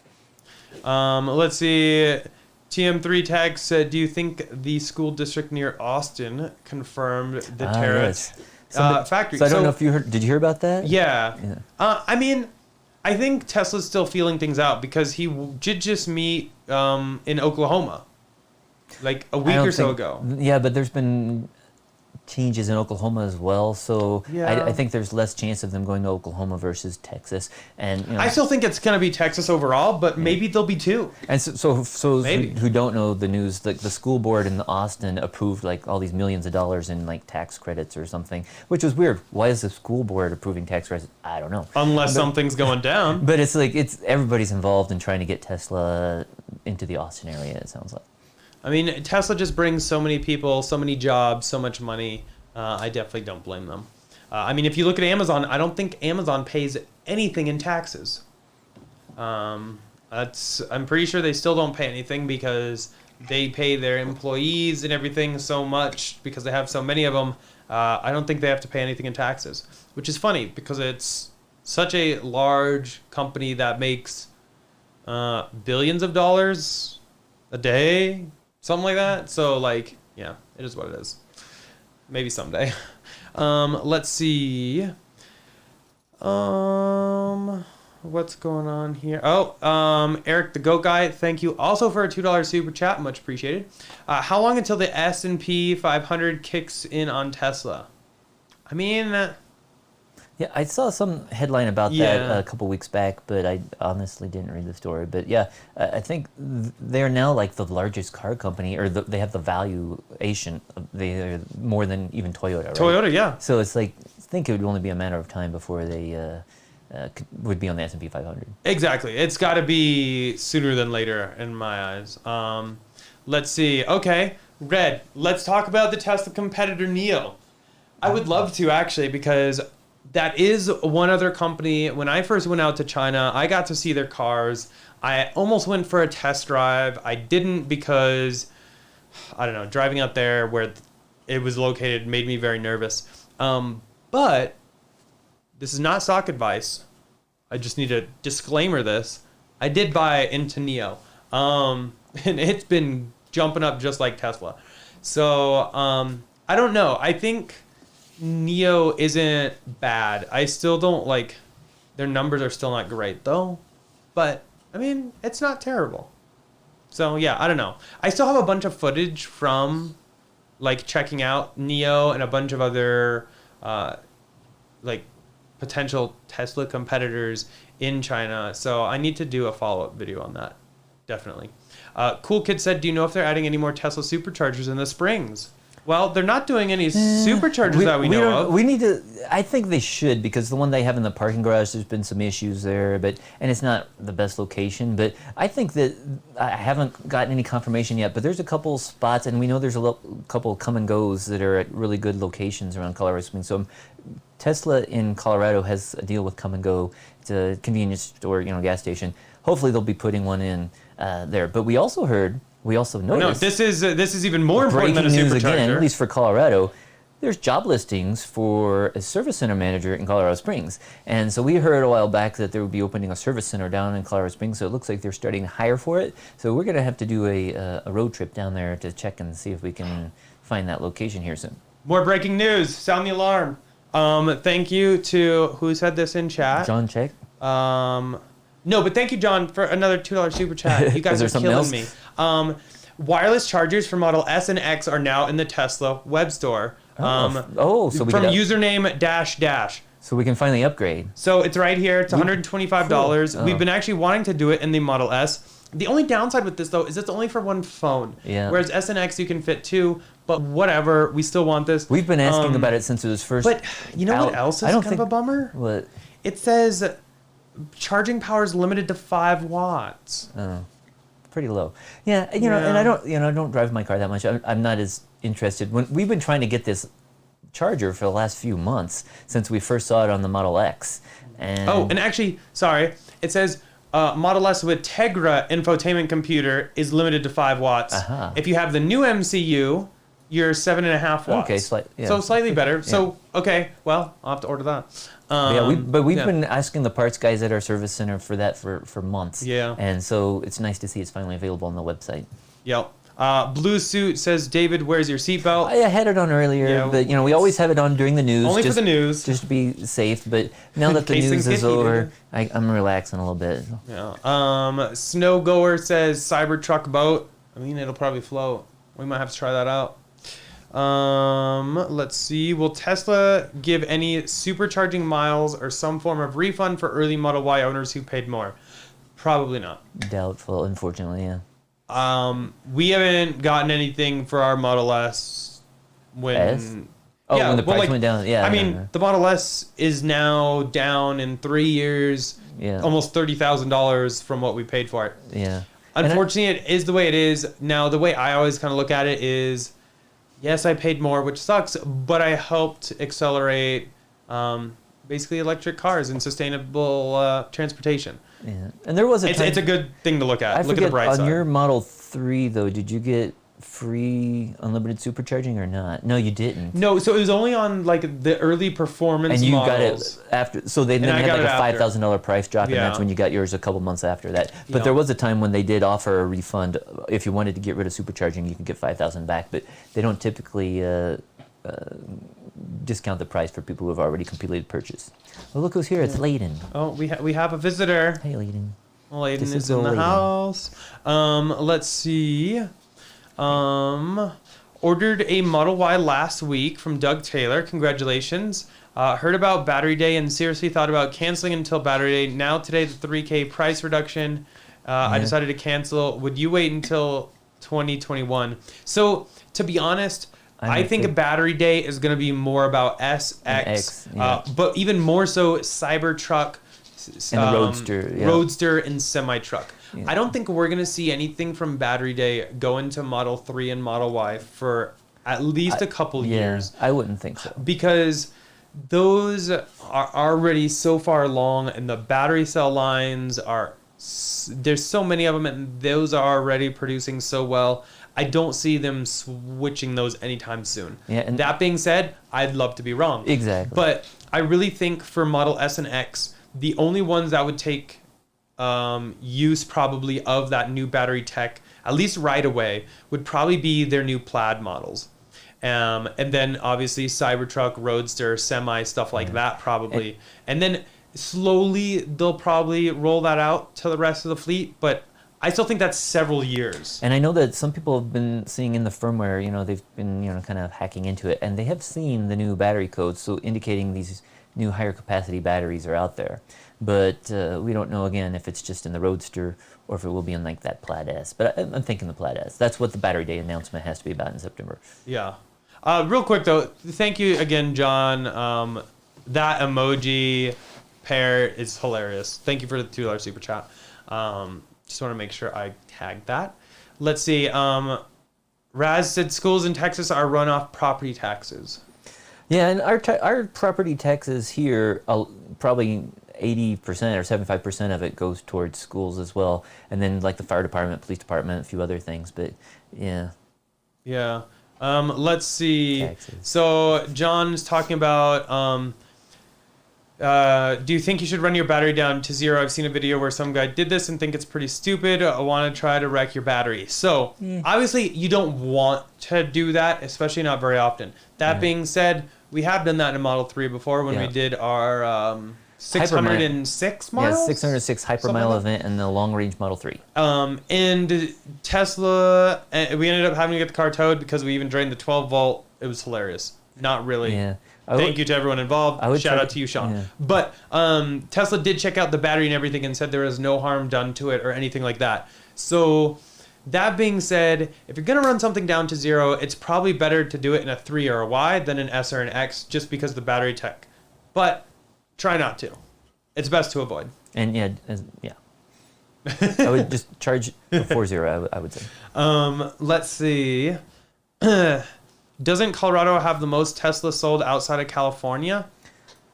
Let's see. TM3 Tag said, "Do you think the school district near Austin confirmed the tariffs factory?" So I don't know if you heard. Did you hear about that? Yeah. I mean, I think Tesla's still feeling things out because he did just meet in Oklahoma, like a week or so ago. Yeah, but there's been changes in Oklahoma as well, so I think there's less chance of them going to Oklahoma versus Texas. And I still think it's going to be Texas overall, but maybe there'll be two. And so who don't know the news, the school board in Austin approved like all these millions of dollars in like tax credits or something, which was weird. Why is the school board approving tax credits? I don't know. Unless something's going down. But it's like everybody's involved in trying to get Tesla into the Austin area, it sounds like. I mean, Tesla just brings so many people, so many jobs, so much money. I definitely don't blame them. I mean, if you look at Amazon, I don't think Amazon pays anything in taxes. I'm pretty sure they still don't pay anything because they pay their employees and everything so much because they have so many of them. I don't think they have to pay anything in taxes, which is funny because it's such a large company that makes billions of dollars a day, something like that. So like, yeah, it is what it is. Maybe someday. Let's see. What's going on here? Oh, Eric the Goat Guy, thank you also for a $2 super chat, much appreciated. How long until the S&P 500 kicks in on Tesla? I mean, Yeah, I saw some headline about that a couple weeks back, but I honestly didn't read the story. But yeah, I think they're now like the largest car company, or they have the valuation. They're more than even Toyota, right? Toyota, yeah. So it's like, I think it would only be a matter of time before they would be on the S&P 500. Exactly. It's got to be sooner than later in my eyes. Let's see. Okay, Red, let's talk about the Tesla competitor NIO. I would love to, actually, because that is one other company. When I first went out to China, I got to see their cars. I almost went for a test drive. I didn't because, I don't know, driving out there where it was located made me very nervous. But this is not stock advice. I just need to disclaimer this. I did buy into NIO. And it's been jumping up just like Tesla. So, I don't know. I think NIO isn't bad. I still don't like, their numbers are still not great though. But, I mean, it's not terrible. So, yeah, I don't know. I still have a bunch of footage from, like, checking out NIO and a bunch of other, like, potential Tesla competitors in China. So I need to do a follow-up video on that. Definitely. Cool Kid said, do you know if they're adding any more Tesla superchargers in the Springs? Well, they're not doing any superchargers that we know of. We need to, I think they should, because the one they have in the parking garage, there's been some issues there, and it's not the best location, but I think that, I haven't gotten any confirmation yet, but there's a couple spots, and we know there's a couple come and goes that are at really good locations around Colorado Springs. So Tesla in Colorado has a deal with Come and Go. It's a convenience store, gas station. Hopefully they'll be putting one in there. But we also noticed. No, this is even more important than a breaking supercharger. news again, at least for Colorado. There's job listings for a service center manager in Colorado Springs. And so we heard a while back that they would be opening a service center down in Colorado Springs. So it looks like they're starting to hire for it. So we're going to have to do a road trip down there to check and see if we can find that location here soon. More breaking news. Sound the alarm. Thank you to, who said this in chat? John Check? No, but thank you, John, for another $2 super chat. You guys are killing me. Wireless chargers for Model S and X are now in the Tesla web store. So we from could username .. So we can finally upgrade. So it's right here. It's $125. Cool. Oh. We've been actually wanting to do it in the Model S. The only downside with this, though, is it's only for one phone. Yeah. Whereas S and X, you can fit two. But whatever, we still want this. We've been asking about it since it was first. But you know what else is kind of a bummer? What? It says charging power is limited to 5 watts. Oh, pretty low. Yeah, and I don't drive my car that much. I'm not as interested. We've been trying to get this charger for the last few months since we first saw it on the Model X. And actually, sorry, it says Model S with Tegra infotainment computer is limited to 5 watts. Uh-huh. If you have the new MCU, you're 7.5 watts. Okay, so slightly better. Yeah. So okay, well, I'll have to order that. We've been asking the parts guys at our service center for that for months. Yeah. And so it's nice to see it's finally available on the website. Yep. Blue Suit says, David, where's your seatbelt? I had it on earlier, but we always have it on during the news. Only for the news. Just to be safe. But now that the news is over, I'm relaxing a little bit. Yeah. Snowgoer says, Cybertruck boat. I mean, it'll probably float. We might have to try that out. Let's see. Will Tesla give any supercharging miles or some form of refund for early Model Y owners who paid more? Probably not. Doubtful, unfortunately, yeah. We haven't gotten anything for our Model S when... Oh, when the price went down, yeah. I mean, the Model S is now down in 3 years, almost $30,000 from what we paid for it. Yeah. Unfortunately, it is the way it is. Now, the way I always kind of look at it is, yes, I paid more, which sucks, but I helped accelerate basically electric cars and sustainable transportation. Yeah. And there was a time, It's a good thing to look at. I Look at the forget, bright on side. your Model 3, though, did you get free unlimited supercharging or not? No, you didn't. No, so it was only on like the early performance And you models. got it after, so they then I had got like it a after. $5,000 price drop, and Yeah. that's when you got yours a couple months after that. But Yeah. there was a time when they did offer a refund. If you wanted to get rid of supercharging, you could get $5,000 back, but they don't typically discount the price for people who have already completed purchase. Well, look who's here. It's Layden. Oh, we have a visitor. Hey, Layden. Layden This is is in the Layden. house. Let's see. Ordered a Model Y last week from Doug Taylor. Congratulations. Heard about Battery Day and seriously thought about canceling until Battery Day. Now today the 3K price reduction. I decided to cancel. Would you wait until 2021? So to be honest, I think a Battery Day is going to be more about SX, X, yeah. but even more so Cybertruck, And the Roadster, yeah. Roadster and semi-truck. Yeah. I don't think we're going to see anything from Battery Day go into Model 3 and Model Y for at least a couple years. I wouldn't think so. Because those are already so far along and the battery cell lines are, there's so many of them and those are already producing so well. I don't see them switching those anytime soon. Yeah, and that being said, I'd love to be wrong. Exactly. But I really think for Model S and X, the only ones that would take use probably of that new battery tech, at least right away, would probably be their new Plaid models. And then obviously Cybertruck, Roadster, Semi, stuff like that probably. And then slowly they'll probably roll that out to the rest of the fleet. But I still think that's several years. And I know that some people have been seeing in the firmware, they've been, kind of hacking into it, and they have seen the new battery codes, so indicating these new higher capacity batteries are out there. But we don't know, again, if it's just in the Roadster or if it will be in like that Plaid S. But I'm thinking the Plaid S. That's what the Battery Day announcement has to be about in September. Yeah. Real quick, though, thank you again, John. That emoji pair is hilarious. Thank you for the $2 super chat. Just want to make sure I tagged that. Let's see. Raz said schools in Texas are run off property taxes. Yeah, and our property taxes here, probably 80% or 75% of it goes towards schools as well. And then like the fire department, police department, a few other things. But yeah. Yeah. Let's see. Taxes. So John's talking about, do you think you should run your battery down to 0? I've seen a video where some guy did this and think it's pretty stupid. I want to try to wreck your battery. So obviously you don't want to do that, especially not very often. That being said, we have done that in a Model 3 before when we did our 606 miles? Yeah, 606 hypermile like event and the long range Model 3. And Tesla, we ended up having to get the car towed because we even drained the 12 volt. It was hilarious. Not really. Yeah. Thank you to everyone involved. Shout out to you, Sean. Yeah. But Tesla did check out the battery and everything and said there was no harm done to it or anything like that. So that being said, if you're going to run something down to 0, it's probably better to do it in a 3 or a Y than an S or an X just because of the battery tech. But try not to. It's best to avoid. And yeah. I would just charge a 40, I would say. Let's see. Doesn't Colorado have the most Tesla sold outside of California?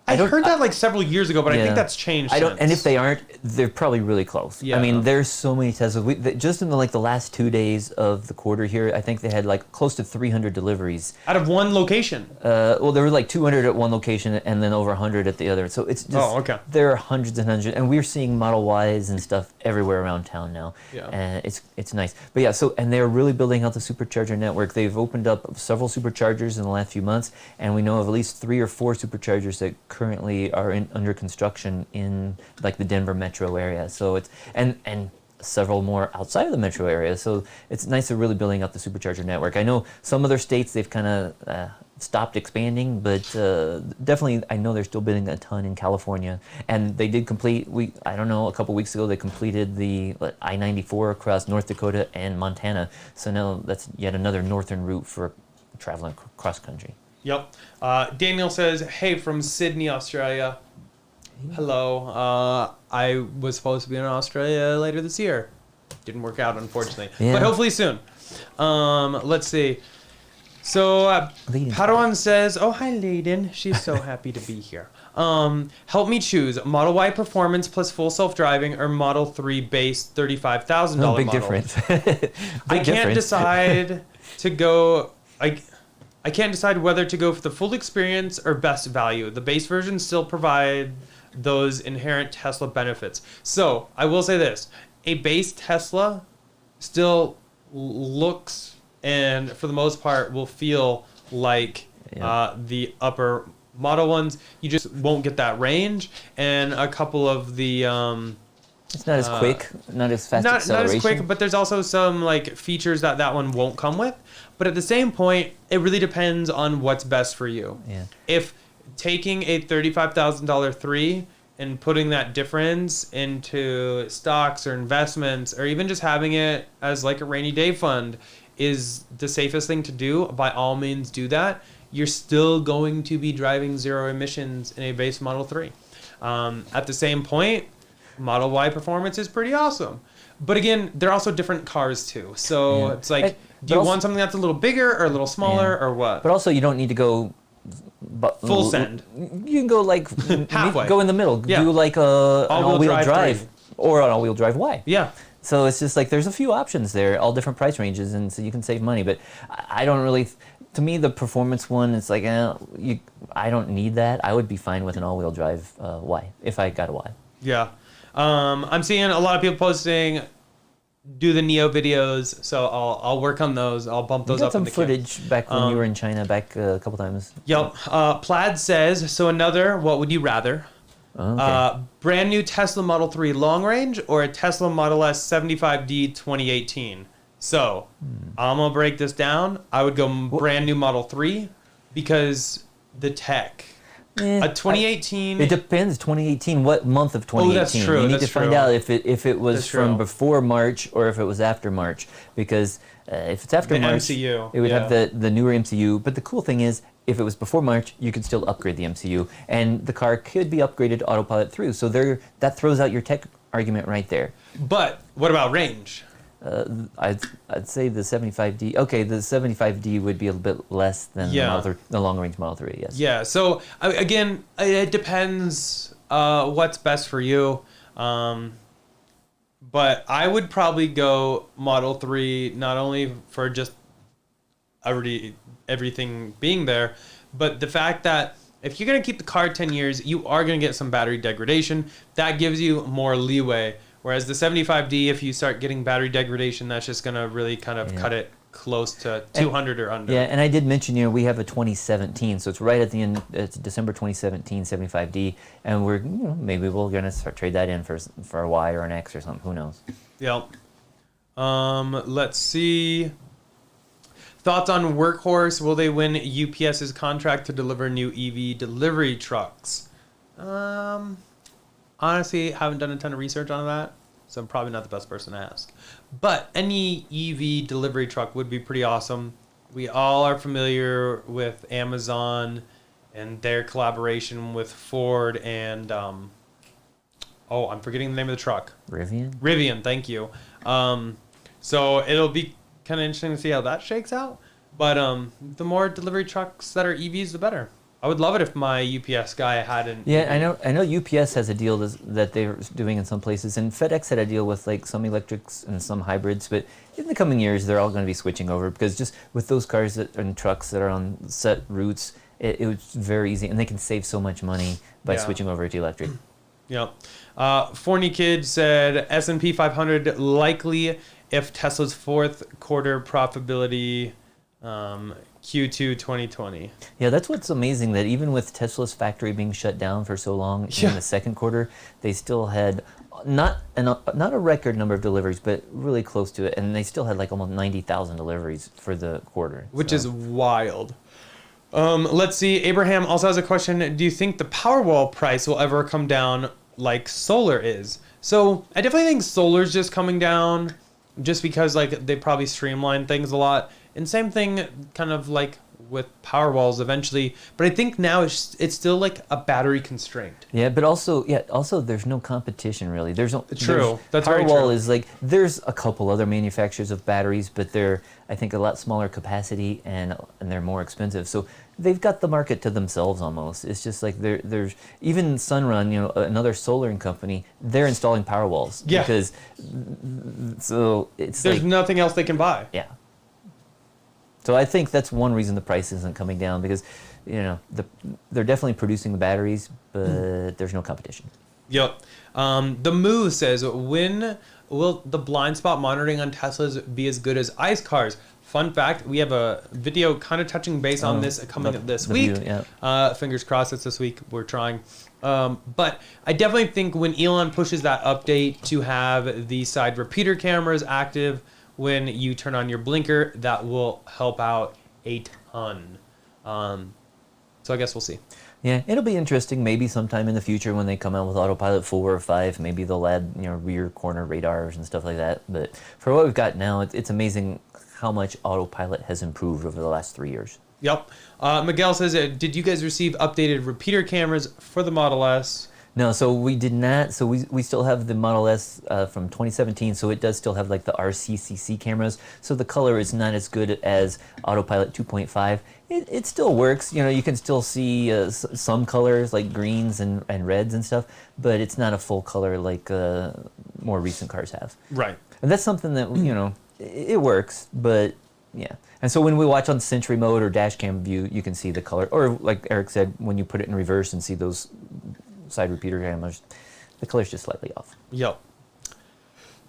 I heard that like several years ago, but I think that's changed. And if they aren't, they're probably really close. Yeah. I mean, there's so many Teslas. Just in the last 2 days of the quarter here, I think they had like close to 300 deliveries. Out of one location. Well, there were like 200 at one location and then over 100 at the other. So it's just, there are hundreds and hundreds, and we're seeing Model Ys and stuff everywhere around town now. Yeah. And it's nice. But yeah, and they're really building out the supercharger network. They've opened up several superchargers in the last few months, and we know of at least 3 or 4 superchargers that currently are under construction in like the Denver metro area. So it's and several more outside of the metro area. So it's nice to really building out the supercharger network. I know some other states they've kind of stopped expanding, but definitely I know they're still building a ton in California. And they did complete, I don't know, a couple weeks ago they completed the I-94 across North Dakota and Montana. So now that's yet another northern route for traveling cross country. Yep. Daniel says, hey, from Sydney, Australia. Hello. I was supposed to be in Australia later this year. Didn't work out, unfortunately. Yeah. But hopefully soon. Let's see. So Leighton. Padawan says, "Oh, hi, Layden. She's so happy to be here. Help me choose Model Y Performance plus full self-driving or Model 3 base $35,000 No, big model. difference. I can't decide to go. I can't decide whether to go for the full experience or best value. The base version still provide those inherent Tesla benefits. So I will say this: a base Tesla still looks and for the most part will feel like the upper model ones. You just won't get that range, and a couple of the it's not as quick, not as fast not acceleration. as quick, but there's also some like features that one won't come with. But at the same point, it really depends on what's best for you. Yeah. If taking a $35,000 3 and putting that difference into stocks or investments, or even just having it as like a rainy day fund, is the safest thing to do, by all means do that. You're still going to be driving zero emissions in a base Model 3. At the same point, Model Y Performance is pretty awesome. But again, they're also different cars too. So it's like, do you want something that's a little bigger or a little smaller or what? But also, you don't need to go Full send. You can go like halfway. Go in the middle. Yeah. Do like an all-wheel drive 3. or an all-wheel drive Y. Yeah. So it's just like there's a few options there, all different price ranges, and so you can save money. But I don't really, to me, the performance one, it's like, I don't need that. I would be fine with an all-wheel drive Y if I got a Y. Yeah. I'm seeing a lot of people posting, do the Neo videos, so I'll work on those. I'll bump those You got up some in the footage back when you were in China, back a couple times. Yep. Plaid says, so another, what would you rather? Oh, okay. Brand new Tesla Model 3 long range or a Tesla Model S 75D 2018? So, I'm going to break this down. I would go brand new Model 3 because the tech. A 2018... It depends. 2018. What month of 2018? Oh, that's true. You need That's to find true. out if it was That's from true. before March or if it was after March. Because if it's after The March, MCU, it would yeah. have the newer MCU. But the cool thing is, if it was before March, you could still upgrade the MCU, and the car could be upgraded to autopilot through. So that throws out your tech argument right there. But what about range? I'd say the 75D. Okay, the 75D would be a little bit less than the long range Model 3. Yes. Yeah. So again, it depends what's best for you. But I would probably go Model 3 not only for just already everything being there, but the fact that if you're going to keep the car 10 years, you are going to get some battery degradation. That gives you more leeway. Whereas the 75D, if you start getting battery degradation, that's just going to really kind of cut it close to 200 or under. Yeah, and I did mention, we have a 2017, so it's right at the end. It's December 2017 75D, and we're maybe we're gonna trade that in for a Y or an X or something. Who knows? Yep. Let's see. Thoughts on Workhorse? Will they win UPS's contract to deliver new EV delivery trucks? Honestly, haven't done a ton of research on that, so I'm probably not the best person to ask. But any EV delivery truck would be pretty awesome. We all are familiar with Amazon and their collaboration with Ford and I'm forgetting the name of the truck. Rivian, thank you. So it'll be kind of interesting to see how that shakes out. But the more delivery trucks that are EVs, the better. I would love it if my UPS guy had an Yeah, I know UPS has a deal that they're doing in some places, and FedEx had a deal with like some electrics and some hybrids, but in the coming years they're all going to be switching over, because just with those cars and trucks that are on set routes, it was very easy, and they can save so much money by switching over to electric. Yep. Forney Kid said S&P 500 likely if Tesla's fourth quarter profitability Q2 2020. Yeah, that's what's amazing, that even with Tesla's factory being shut down for so long in the second quarter, they still had not a record number of deliveries, but really close to it, and they still had like almost 90,000 deliveries for the quarter. Which is wild. Let's see. Abraham also has a question. Do you think the Powerwall price will ever come down like solar is? So I definitely think solar's just coming down just because like they probably streamline things a lot. And same thing kind of like with Powerwalls eventually, but I think now it's still like a battery constraint. Yeah, but also there's no competition really. There's no True. That's very true. Powerwall is like there's a couple other manufacturers of batteries, but they're I think a lot smaller capacity and they're more expensive. So they've got the market to themselves almost. It's just like there's even Sunrun, another solar company, they're installing Powerwalls. Yeah. Because so it's There's like, nothing else they can buy. yeah. So I think that's one reason the price isn't coming down because, they're definitely producing the batteries, but there's no competition. Yep. The Moo says, when will the blind spot monitoring on Teslas be as good as ICE cars? Fun fact, we have a video kind of touching base on this coming up this week. View, yeah. Fingers crossed it's this week. We're trying. But I definitely think when Elon pushes that update to have the side repeater cameras active when you turn on your blinker, that will help out a ton. So I guess we'll see. Yeah, it'll be interesting. Maybe sometime in the future when they come out with Autopilot 4 or 5, maybe they'll add rear corner radars and stuff like that. But for what we've got now, it's amazing how much Autopilot has improved over the last 3 years. Yep. Miguel says, did you guys receive updated repeater cameras for the Model S? No, so we did not. So we still have the Model S from 2017, so it does still have like the RCCC cameras. So the color is not as good as Autopilot 2.5. It still works. You can still see some colors like greens and reds and stuff, but it's not a full color like more recent cars have. Right. And that's something that, it works, but yeah. And so when we watch on Sentry mode or dash cam view, you can see the color. Or like Eric said, when you put it in reverse and see those side repeater cameras, the color's just slightly off. Yep.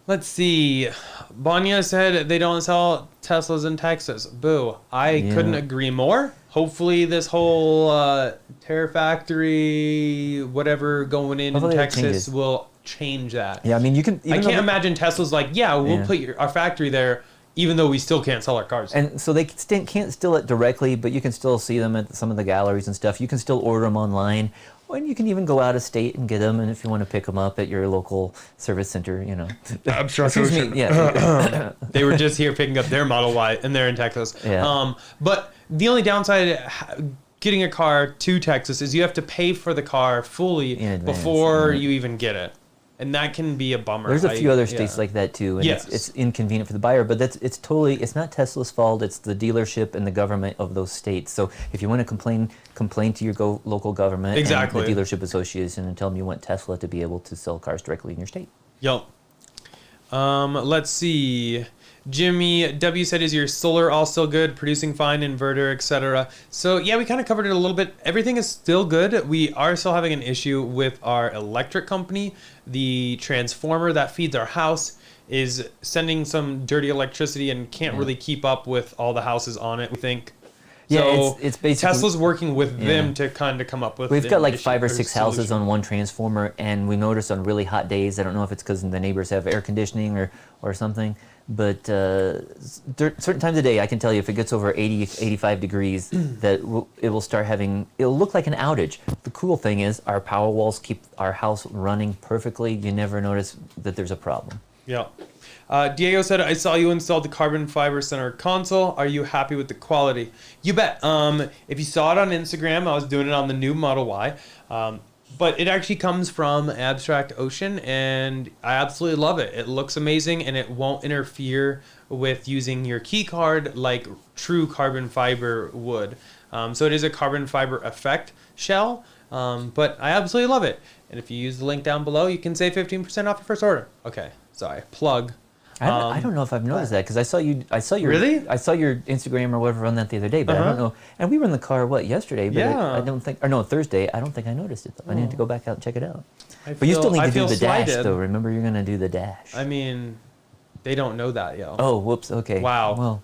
Let's see. Banya said they don't sell Teslas in Texas. Boo. I couldn't agree more. Hopefully this whole Terrafactory, whatever going in Texas will change that. Yeah, I mean, you can... I can't imagine Tesla's like, we'll put our factory there, even though we still can't sell our cars. And so they can't steal it directly, but you can still see them at some of the galleries and stuff. You can still order them online. And you can even go out of state and get them, and if you want to pick them up at your local service center, Excuse me, yeah. They were just here picking up their Model Y, and they're in Texas. Yeah. But the only downside getting a car to Texas is you have to pay for the car fully before you even get it. And that can be a bummer. There's a few other states like that too, and it's inconvenient for the buyer. But it's not Tesla's fault. It's the dealership and the government of those states. So if you want to complain to your local government and the dealership association and tell them you want Tesla to be able to sell cars directly in your state. Yep. Let's see. Jimmy W said, is your solar all still good, producing fine, inverter, etc.? So yeah, we kind of covered it a little bit. Everything is still good. We are still having an issue with our electric company. The transformer that feeds our house is sending some dirty electricity and can't really keep up with all the houses on it, we think. Yeah, so it's basically Tesla's working with them to kind of come up with. We've got like 5 or 6 houses on one transformer, and we noticed on really hot days. I don't know if it's because the neighbors have air conditioning or something, but certain times of day, I can tell you if it gets over 80, 85 degrees, that it will start having. It'll look like an outage. The cool thing is our power walls keep our house running perfectly. You never notice that there's a problem. Yeah. Diego said, I saw you installed the carbon fiber center console. Are you happy with the quality? You bet. If you saw it on Instagram, I was doing it on the new Model Y. But it actually comes from Abstract Ocean, and I absolutely love it. It looks amazing, and it won't interfere with using your key card like true carbon fiber would. So it is a carbon fiber effect shell, but I absolutely love it. And if you use the link down below, you can save 15% off your first order. Okay, sorry, plug. I don't know if I've noticed that because I saw your Really? I saw your Instagram or whatever on that the other day, but I don't know. And we were in the car yesterday, but I don't think, or no, Thursday. I don't think I noticed it though. I need to go back out and check it out. But you still need to do the dash though. Remember, you're gonna do the dash. I mean, they don't know that, yo. Oh, whoops. Okay. Wow. Well,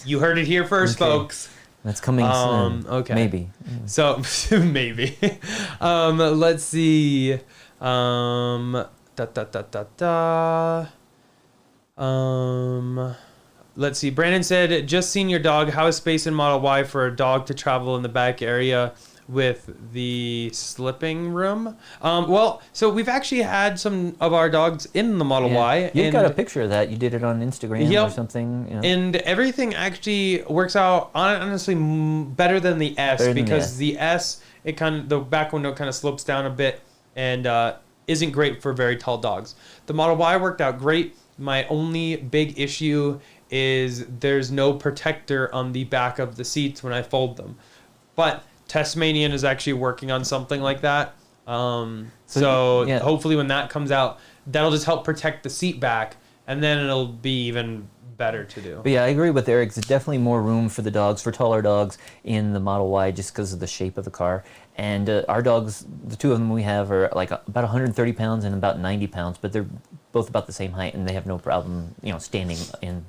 you heard it here first, folks. That's coming soon. Okay. Maybe. So maybe. Let's see. Let's see. Brandon said, just seen your dog. How is space in Model Y for a dog to travel in the back area with the slipping room. Well, so we've actually had some of our dogs in the Model Y. You've got a picture of that. You did it on Instagram or something. You know. And everything actually works out honestly better than the S because the S, the back window kind of slopes down a bit and isn't great for very tall dogs. The Model Y worked out great. My only big issue is there's no protector on the back of the seats when I fold them. But Tasmanian is actually working on something like that. So hopefully when that comes out, that'll just help protect the seat back, and then it'll be even better to do. But yeah, I agree with Eric. There's definitely more room for the dogs, for taller dogs, in the Model Y just because of the shape of the car. And our dogs, the two of them we have, are like about 130 pounds and about 90 pounds, but they're both about the same height, and they have no problem, standing in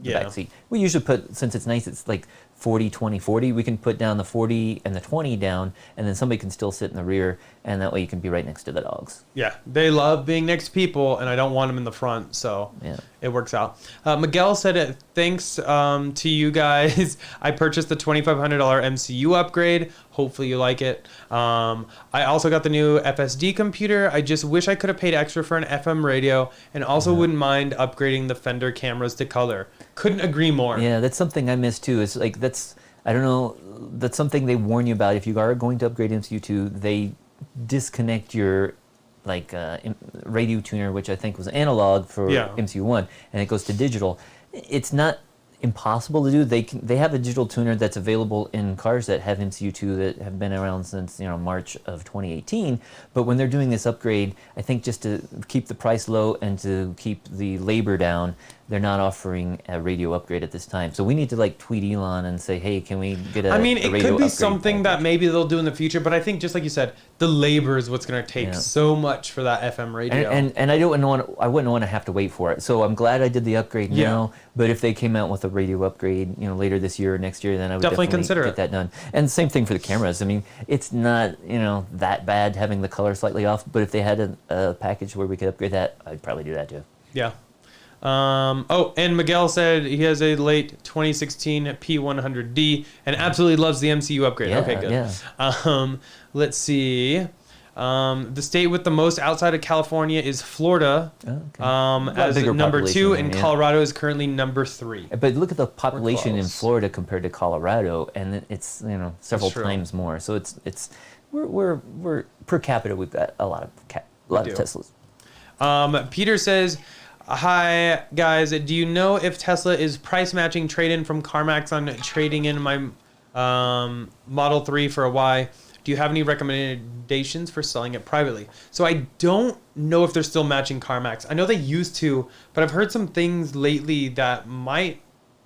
the back seat. We usually put, since it's nice, it's like 40, 20, 40. We can put down the 40 and the 20 down, and then somebody can still sit in the rear, and that way you can be right next to the dogs. Yeah, they love being next to people, and I don't want them in the front, so it works out. Miguel said, thanks to you guys, I purchased the $2,500 MCU upgrade. Hopefully you like it. I also got the new FSD computer. I just wish I could have paid extra for an FM radio, and also wouldn't mind upgrading the fender cameras to color. Couldn't agree more. Yeah, that's something I miss too. It's like, I don't know, that's something they warn you about. If you are going to upgrade MCU2, they disconnect your radio tuner, which I think was analog for MCU1, and it goes to digital. It's not impossible to do. They have a digital tuner that's available in cars that have MCU2 that have been around since March of 2018. But when they're doing this upgrade, I think just to keep the price low and to keep the labor down, they're not offering a radio upgrade at this time. So we need to tweet Elon and say, hey, can we get a it radio could be upgrade something that maybe they'll do in the future, but I think just like you said, the labor is what's going to take so much for that FM radio. And I wouldn't want to have to wait for it. So I'm glad I did the upgrade now. But if they came out with a radio upgrade, later this year or next year, then I would definitely consider get that done. And same thing for the cameras. I mean, it's not that bad having the color slightly off. But if they had a package where we could upgrade that, I'd probably do that too. Yeah. And Miguel said he has a late 2016 P100D and absolutely loves the MCU upgrade. Okay, good. Yeah. Let's see. The state with the most outside of California is Florida, as number 2, and Colorado is currently number 3. But look at the population in Florida compared to Colorado, and it's several times more. So we're per capita we've got a lot of Teslas. Peter says, hi guys, do you know if Tesla is price matching trade-in from CarMax on trading in my Model 3 for a Y? Do you have any recommendations for selling it privately? So I don't know if they're still matching CarMax. I know they used to, but I've heard some things lately that might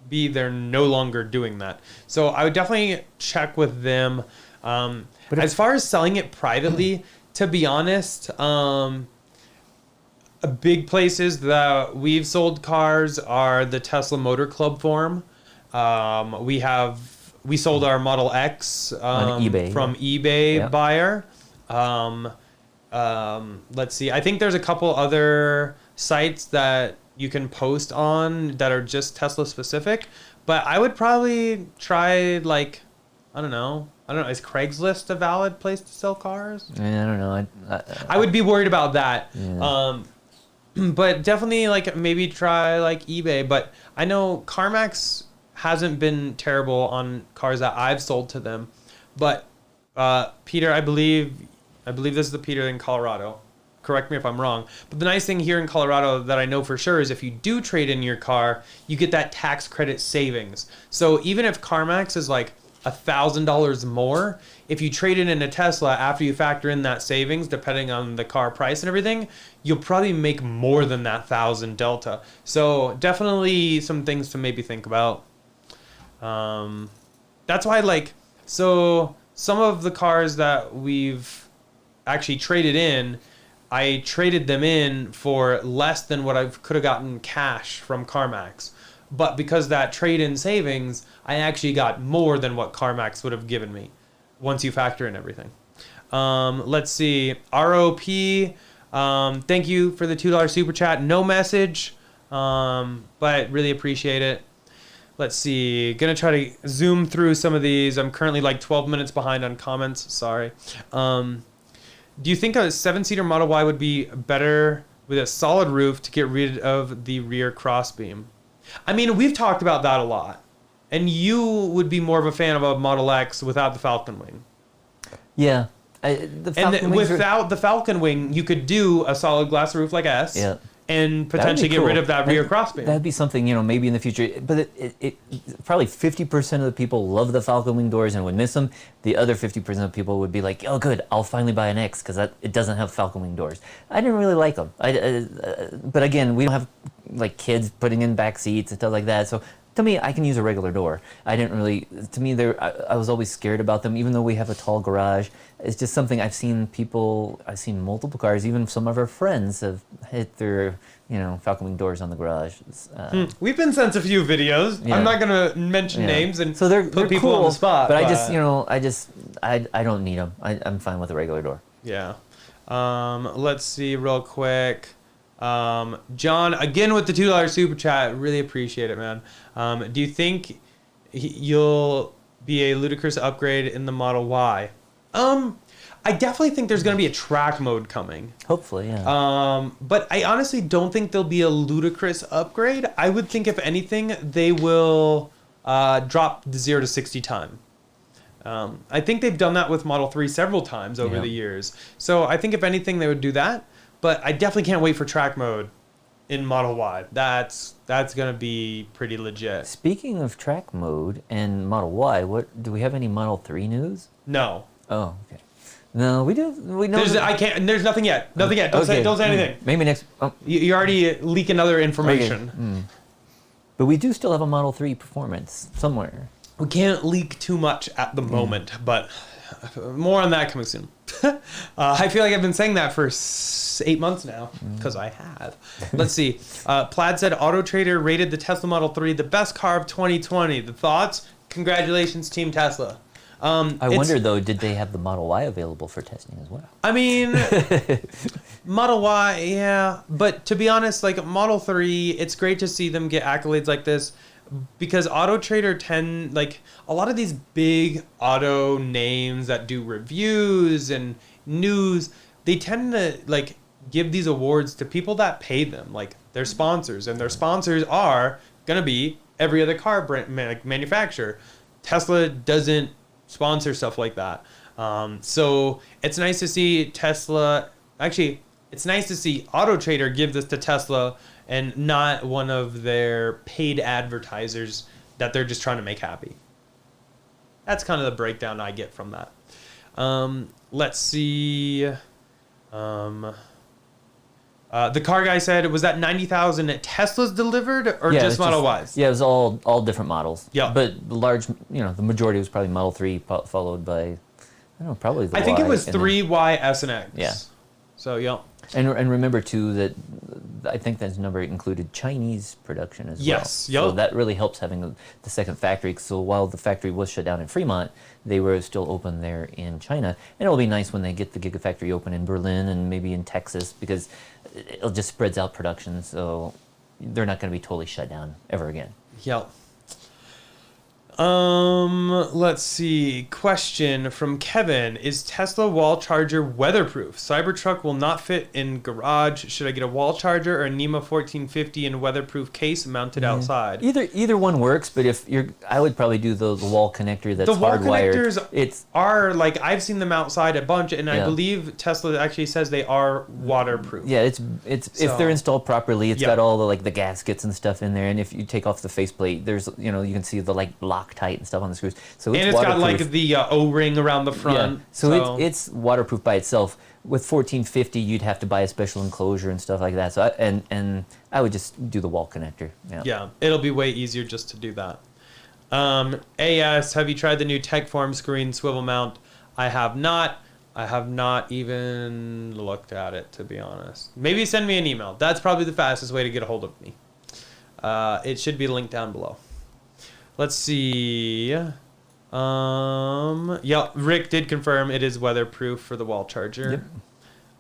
be they're no longer doing that. So I would definitely check with them. But as far as selling it privately, to be honest, big places that we've sold cars are the Tesla Motor Club forum. We sold our Model X on eBay, from eBay buyer. Let's see. I think there's a couple other sites that you can post on that are just Tesla specific. But I would probably try I don't know. Is Craigslist a valid place to sell cars? I don't know. I would be worried about that. Yeah. But definitely maybe try eBay. But I know CarMax hasn't been terrible on cars that I've sold to them. But Peter, I believe this is the Peter in Colorado. Correct me if I'm wrong. But the nice thing here in Colorado that I know for sure is if you do trade in your car, you get that tax credit savings. So even if CarMax is $1,000 more, if you trade it in a Tesla after you factor in that savings, depending on the car price and everything, you'll probably make more than that 1,000 delta. So definitely some things to maybe think about. That's why so some of the cars that we've actually traded in, I traded them in for less than what I could have gotten cash from CarMax. But because that trade-in savings, I actually got more than what CarMax would have given me once you factor in everything. Let's see. ROP, thank you for the $2 super chat. No message, but really appreciate it. Let's see. Gonna try to zoom through some of these. I'm currently like 12 minutes behind on comments. Sorry. Do you think a 7-seater Model Y would be better with a solid roof to get rid of the rear crossbeam? I mean, we've talked about that a lot. And you would be more of a fan of a Model X without the Falcon Wing. Yeah. Without the Falcon Wing, you could do a solid glass roof like S. Yeah. And potentially get rid of that rear crossbeam. That'd be something, maybe in the future. But it probably 50% of the people love the Falcon Wing doors and would miss them. The other 50% of people would be like, oh, good, I'll finally buy an X because it doesn't have Falcon Wing doors. I didn't really like them. But again, we don't have like kids putting in back seats and stuff like that. So to me, I can use a regular door. I was always scared about them, even though we have a tall garage. It's just something I've seen multiple cars, even some of our friends have hit their, Falcon Wing doors on the garage. We've been sent a few videos. Yeah. I'm not going to mention names and so they're people cool, on the spot. But I don't need them. I'm fine with a regular door. Yeah. Let's see real quick. John, again with the $2 super chat. Really appreciate it, man. Do you think you'll be a ludicrous upgrade in the Model Y? I definitely think there's going to be a track mode coming. Hopefully, yeah. But I honestly don't think there'll be a ludicrous upgrade. I would think if anything, they will drop the 0 to 60 time. I think they've done that with Model 3 several times over the years. So I think if anything, they would do that. But I definitely can't wait for track mode in Model Y. That's going to be pretty legit. Speaking of track mode and Model Y, do we have any Model 3 news? No. Oh, okay. No, we do. We know. There's nothing yet. Nothing yet. Don't say anything. Maybe next. Oh. You're already leaking other information. Okay. But we do still have a Model 3 Performance somewhere. We can't leak too much at the moment, but more on that coming soon. I feel like I've been saying that for 8 months now, because I have. Let's see. Plaid said Auto Trader rated the Tesla Model 3 the best car of 2020. The thoughts? Congratulations, Team Tesla. I wonder, though, did they have the Model Y available for testing as well? I mean, Model Y, yeah. But to be honest, like Model 3, it's great to see them get accolades like this because Auto Trader a lot of these big auto names that do reviews and news, they tend to give these awards to people that pay them, like their sponsors. And their sponsors are going to be every other car brand, manufacturer. Tesla doesn't sponsor stuff like that. So it's nice to see Tesla. Actually, it's nice to see Auto Trader give this to Tesla and not one of their paid advertisers that they're just trying to make happy. That's kind of the breakdown I get from that. Let's see. The car guy said, was that 90,000 Teslas delivered or just Model Ys? Yeah, it was all different models. Yeah. But the majority was probably Model 3 followed by, I don't know, probably the I think Y, it was 3 Y, S, and X. Yeah. So, yeah. And remember, too, that I think that number included Chinese production as well. Yes. Yep. So that really helps having the second factory. So while the factory was shut down in Fremont, they were still open there in China. And it'll be nice when they get the Gigafactory open in Berlin and maybe in Texas because it just spreads out production. So they're not going to be totally shut down ever again. Yep. Let's see. Question from Kevin. Is Tesla wall charger weatherproof? Cybertruck will not fit in garage. Should I get a wall charger or a NEMA 1450 in weatherproof case mounted outside? Either one works, but I would probably do the wall connector that's the wall hardwired. Connectors are I've seen them outside a bunch, and I believe Tesla actually says they are waterproof. Yeah, it's if they're installed properly, it's got all the gaskets and stuff in there, and if you take off the faceplate, there's you can see the Loctite and stuff on the screws. So it's got the O-ring around the front. Yeah. So it's waterproof by itself. With 1450, you'd have to buy a special enclosure and stuff like that. So I would just do the wall connector. Yeah, it'll be way easier just to do that. AS, have you tried the new Techform screen swivel mount? I have not. I have not even looked at it, to be honest. Maybe send me an email. That's probably the fastest way to get a hold of me. It should be linked down below. Let's see. Rick did confirm it is weatherproof for the wall charger.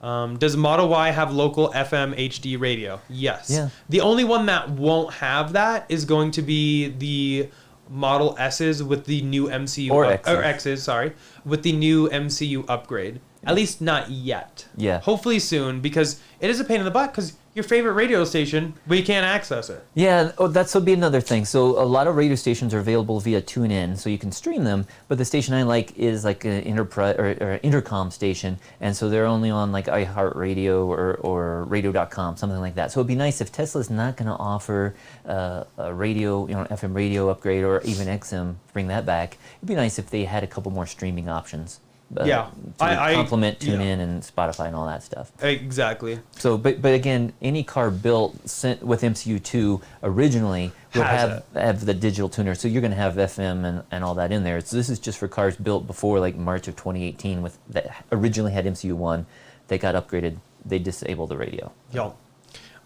Does Model Y have local FM HD radio? Yes. Yeah. The only one that won't have that is going to be the Model S's with the new MCU Or X's, sorry, with the new MCU upgrade. At least not yet. Yeah. Hopefully soon, because it is a pain in the butt because your favorite radio station, we can't access it. Yeah, that would be another thing. So a lot of radio stations are available via TuneIn, so you can stream them. But the station I like is like an enterprise or intercom station, and so they're only on like iHeartRadio or Radio.com, something like that. So it'd be nice if Tesla's not going to offer a radio, FM radio upgrade or even XM, bring that back. It'd be nice if they had a couple more streaming options. Yeah, to complement TuneIn and Spotify and all that stuff. Exactly. So, but again, any car built with MCU2 originally would have the digital tuner. So you're going to have FM and all that in there. So this is just for cars built before like March of 2018 that originally had MCU1. They got upgraded. They disabled the radio. Yo.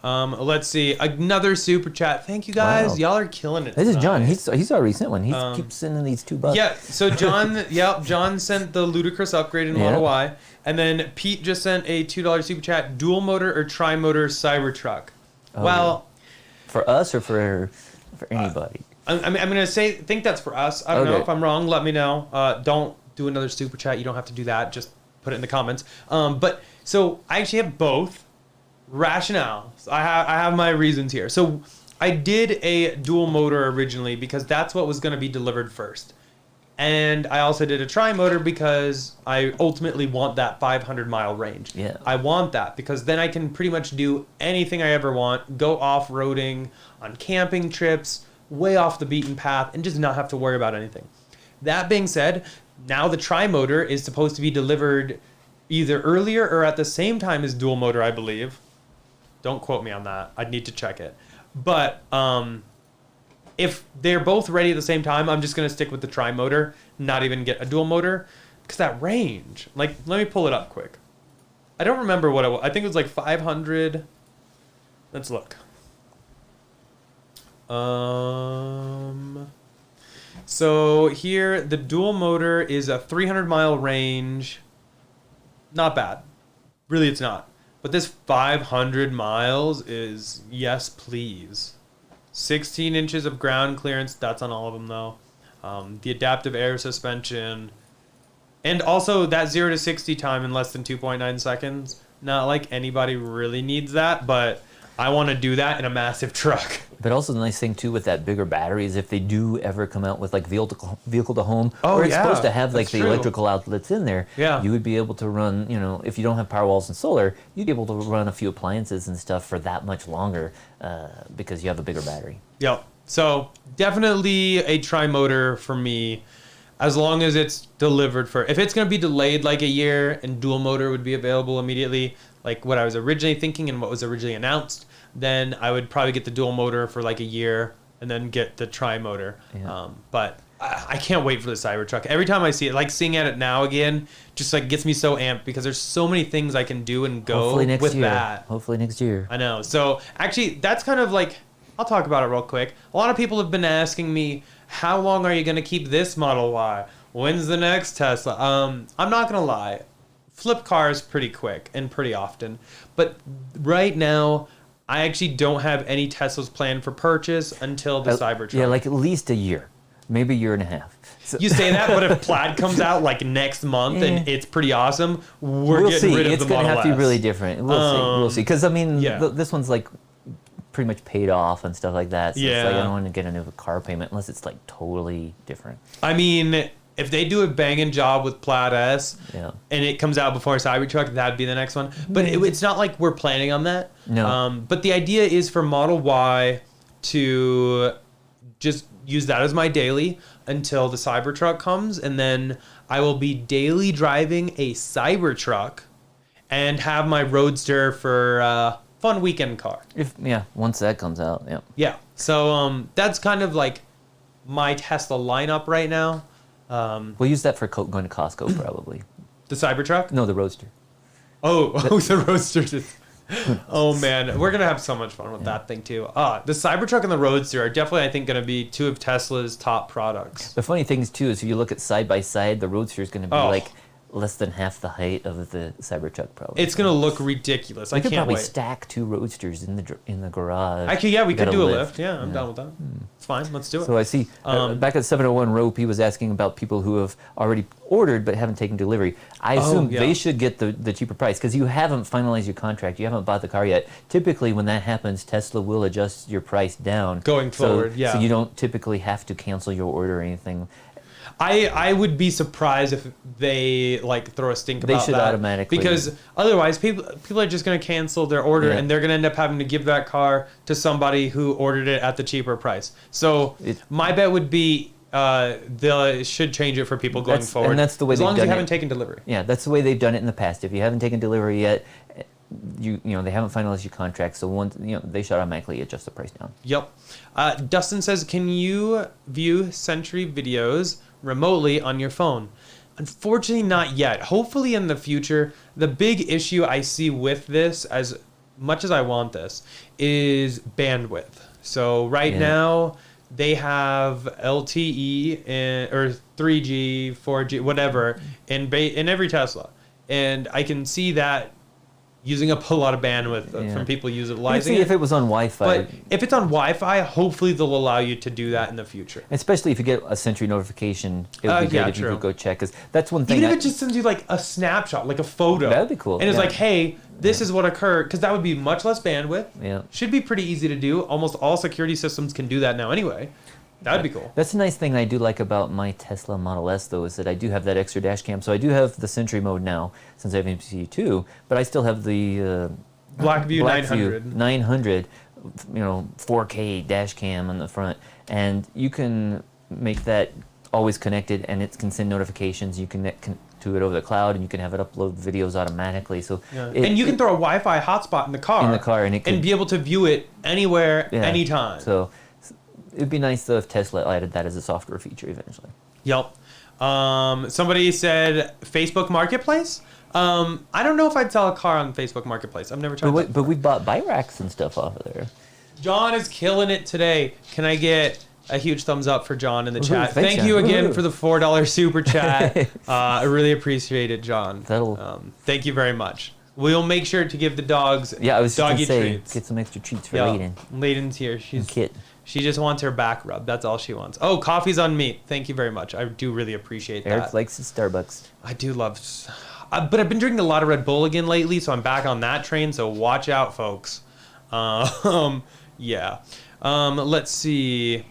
Let's see. Another super chat. Thank you guys. Wow. Y'all are killing it. This is tonight. John. He's already sent one. He keeps sending these $2. Yeah, so John, John sent the ludicrous upgrade in Model Y, and then Pete just sent a $2 super chat. Dual motor or tri-motor Cybertruck? Oh, well, for us or for anybody? I'm gonna think that's for us. I don't know if I'm wrong. Let me know. Don't do another super chat. You don't have to do that. Just put it in the comments. But so I actually have both. Rationale. I have my reasons here. So I did a dual motor originally because that's what was going to be delivered first. And I also did a tri-motor because I ultimately want that 500-mile range. Yeah. I want that because then I can pretty much do anything I ever want, go off-roading, on camping trips, way off the beaten path, and just not have to worry about anything. That being said, now the tri-motor is supposed to be delivered either earlier or at the same time as dual motor, I believe. Don't quote me on that. I'd need to check it. But if they're both ready at the same time, I'm just going to stick with the tri-motor, not even get a dual motor. Because that range, like, let me pull it up quick. I don't remember what it was. I think it was like 500. Let's look. So here, the dual motor is a 300-mile range. Not bad. Really, it's not. But this 500 miles is, yes, please. 16 inches of ground clearance. That's on all of them, though. The adaptive air suspension. And also that 0 to 60 time in less than 2.9 seconds. Not like anybody really needs that, but I want to do that in a massive truck. But also the nice thing, too, with that bigger battery is if they do ever come out with, like, vehicle to home, or it's supposed to have, like, the electrical outlets in there, you would be able to run, if you don't have power walls and solar, you'd be able to run a few appliances and stuff for that much longer because you have a bigger battery. Yep. So definitely a tri-motor for me, as long as it's delivered for... If it's going to be delayed like a year and dual motor would be available immediately, like what I was originally thinking and what was originally announced, then I would probably get the dual motor for like a year and then get the tri-motor. Yeah. But I can't wait for the Cybertruck. Every time I see it, like seeing at it now again, just like gets me so amped because there's so many things I can do and go with that. Hopefully next year. I know. So actually, that's kind of like, I'll talk about it real quick. A lot of people have been asking me, how long are you going to keep this Model Y? When's the next Tesla? I'm not going to lie. Flip cars pretty quick and pretty often. But right now, I actually don't have any Teslas planned for purchase until the Cybertruck. Yeah, like at least a year. Maybe a year and a half. So. You say that, but if Plaid comes out like next month and it's pretty awesome, we'll getting rid of the Model S. It's going to have to be really different. We'll see. Because, I mean, this one's like pretty much paid off and stuff like that. So it's like I don't want to get a new car payment unless it's like totally different. I mean... If they do a banging job with Plaid S and it comes out before Cybertruck, that'd be the next one. But it's not like we're planning on that. No. But the idea is for Model Y to just use that as my daily until the Cybertruck comes. And then I will be daily driving a Cybertruck and have my Roadster for a fun weekend car. Once that comes out, Yeah. So that's kind of like my Tesla lineup right now. We'll use that for going to Costco probably. The Cybertruck? No, the Roadster. The Roadster. Oh man, we're gonna have so much fun with that thing too. The Cybertruck and the Roadster are definitely, I think, gonna be two of Tesla's top products. The funny thing is too is if you look at side by side, the Roadster is gonna be less than half the height of the Cybertruck, probably. It's gonna look ridiculous. We I could can't probably wait. stack 2 Roadsters in the garage. Actually, yeah, we could Got do a lift. Yeah, I'm down with that. It's fine. Let's do it. So I see back at 701 Rope, he was asking about people who have already ordered but haven't taken delivery. I assume yeah. they should get the cheaper price because you haven't finalized your contract. You haven't bought the car yet. Typically, when that happens, Tesla will adjust your price down. Going forward, yeah. So you don't typically have to cancel your order or anything. I would be surprised if they like throw a stink about that. They should automatically. Because otherwise people are just going to cancel their order Yeah. and they're going to end up having to give that car to somebody who ordered it at the cheaper price. So my bet would be they should change it for people going forward. And that's the way as long they've as you done haven't it. taken delivery. Yeah, that's the way they've done it in the past. If you haven't taken delivery yet, you know they haven't finalized your contract, so once they should automatically adjust the price down. Yep. Dustin says, can you view Sentry videos remotely on your phone? Unfortunately, not yet. Hopefully in the future. The big issue I see with this, as much as I want this, is bandwidth. So right now, they have LTE or 3G, 4G, whatever, in every Tesla. And I can see that using up a lot of bandwidth from people utilizing See if it was on Wi-Fi. But if it's on Wi-Fi, hopefully they'll allow you to do that in the future. Especially if you get a Sentry notification, it would be great if you could go check. Because that's one thing. Even if it just sends you like a snapshot, like a photo. That'd be cool. And it's like, hey, this is what occurred. Because that would be much less bandwidth. Yeah. Should be pretty easy to do. Almost all security systems can do that now anyway. That'd be cool. That's a nice thing I do like about my Tesla Model S, though, is that I do have that extra dash cam. So I do have the Sentry mode now, since I have MCU 2, but I still have the Blackview 900. 900, 4K dash cam on the front. And you can make that always connected, and it can send notifications. You can connect to it over the cloud, and you can have it upload videos automatically. So and you can throw a Wi-Fi hotspot in the car. And be able to view it anywhere, anytime. So it'd be nice though if Tesla added that as a software feature eventually. Yep. Somebody said Facebook Marketplace. I don't know if I'd sell a car on Facebook Marketplace. I've never tried that. But we bought buy racks and stuff off of there. John is killing it today. Can I get a huge thumbs up for John in the chat? Thanks, Thank you John. again for the $4 super chat. I really appreciate it, John. Thank you very much. We'll make sure to give the dogs I was doggy just gonna say, treats. get some extra treats for Layden. Layden's here. She just wants her back rubbed. That's all she wants. Oh, coffee's on me. Thank you very much. I do really appreciate that. Eric likes his Starbucks. I do love... but I've been drinking a lot of Red Bull again lately, so I'm back on that train, so watch out, folks. Let's see.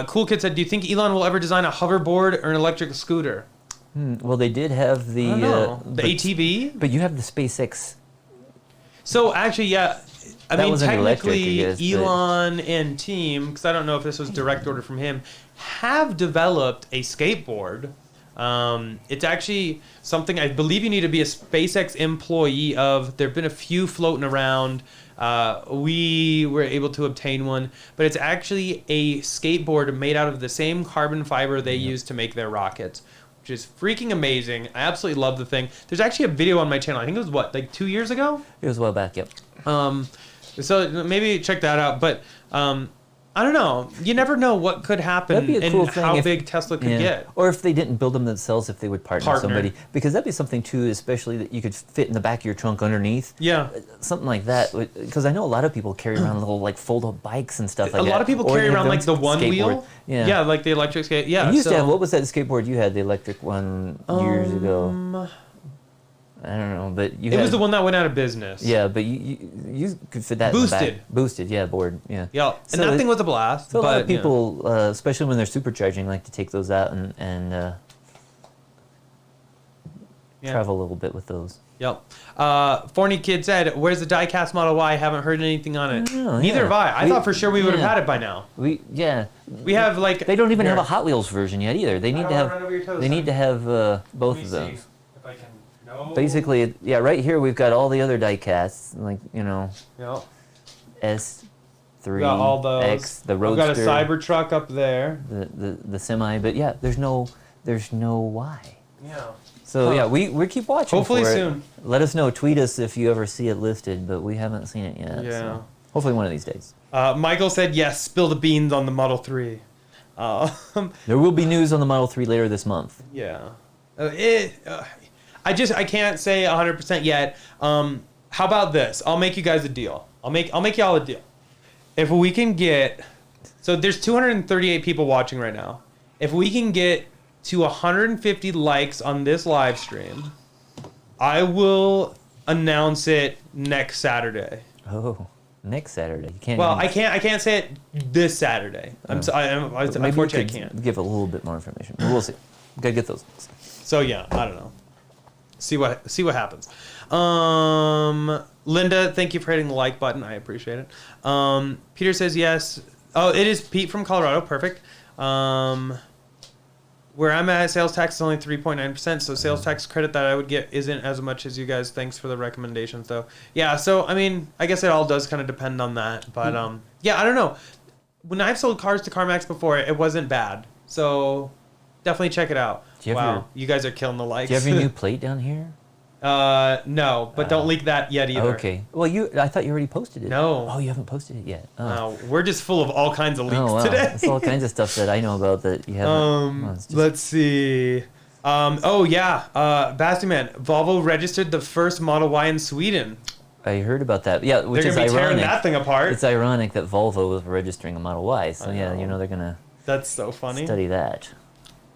Cool Kid said, do you think Elon will ever design a hoverboard or an electric scooter? Well, they did have the... the ATV? But you have the SpaceX... So, actually, I mean, technically, electric, Elon and team, because I don't know if this was direct order from him, have developed a skateboard. It's actually something I believe you need to be a SpaceX employee of. There have been a few floating around. We were able to obtain one, but it's actually a skateboard made out of the same carbon fiber they use to make their rockets, which is freaking amazing. I absolutely love the thing. There's actually a video on my channel. I think it was, like 2 years ago? It was a while back, yep. So maybe check that out. But I don't know. You never know what could happen and how big Tesla could get. Or if they didn't build them themselves, if they would partner with somebody. Because that'd be something, too, especially that you could fit in the back of your trunk underneath. Yeah. Something like that. Because I know a lot of people carry around little, like, fold-up bikes and stuff like that. A lot of people carry around, like, the one wheel. Yeah, like the electric skate. Yeah. You used to have, what was that skateboard you had, the electric one, years ago? I don't know, but it was the one that went out of business. Yeah, but you could fit that Boosted. in the back. Boosted, yeah, board, yeah. Yeah, and that thing was a blast. So a lot of people, especially when they're supercharging, like to take those out and travel a little bit with those. Yep. Forney Kid said, "Where's the diecast Model Y? I haven't heard anything on it." Neither have I. I thought for sure we would have had it by now. We have like they don't even have a Hot Wheels version yet either. They need to have. They need to have both of those. Basically, right here we've got all the other die casts, like, S3, got all those. X, the Roadster. We've got a Cybertruck up there. The semi, but there's no Y. Yeah. So we keep watching. Hopefully for soon. It. Let us know. Tweet us if you ever see it listed, but we haven't seen it yet. Yeah. So hopefully one of these days. Michael said yes. Spill the beans on the Model 3. There will be news on the Model 3 later this month. Yeah. I can't say 100% yet. How about this? I'll make you guys a deal. I'll make y'all a deal. If we can get, so there's 238 people watching right now. If we can get to 150 likes on this live stream, I will announce it next Saturday. Oh, next Saturday. You can't. Well, even... I can't say it this Saturday. Unfortunately, I can't. Give a little bit more information. We'll see. Gotta get those. So yeah, I don't know. See what happens. Linda, thank you for hitting the like button. I appreciate it. Peter says yes. Oh, it is Pete from Colorado. Perfect. Where I'm at, sales tax is only 3.9%, so sales tax credit that I would get isn't as much as you guys. Thanks for the recommendations, though. Yeah, so, I mean, I guess it all does kind of depend on that. But, yeah, I don't know. When I've sold cars to CarMax before, it wasn't bad. So, definitely check it out. Wow, you guys are killing the likes. Do you have your new plate down here? No, but don't leak that yet either. Okay. Well, I thought you already posted it. No. Oh, you haven't posted it yet. Oh. No, we're just full of all kinds of leaks today. It's all kinds of stuff that I know about that you haven't. Let's see. Bastiman, Volvo registered the first Model Y in Sweden. I heard about that. Yeah, which they're is gonna be ironic. Tearing that thing apart. It's ironic that Volvo was registering a Model Y. So yeah, they're gonna. That's so funny. Study that.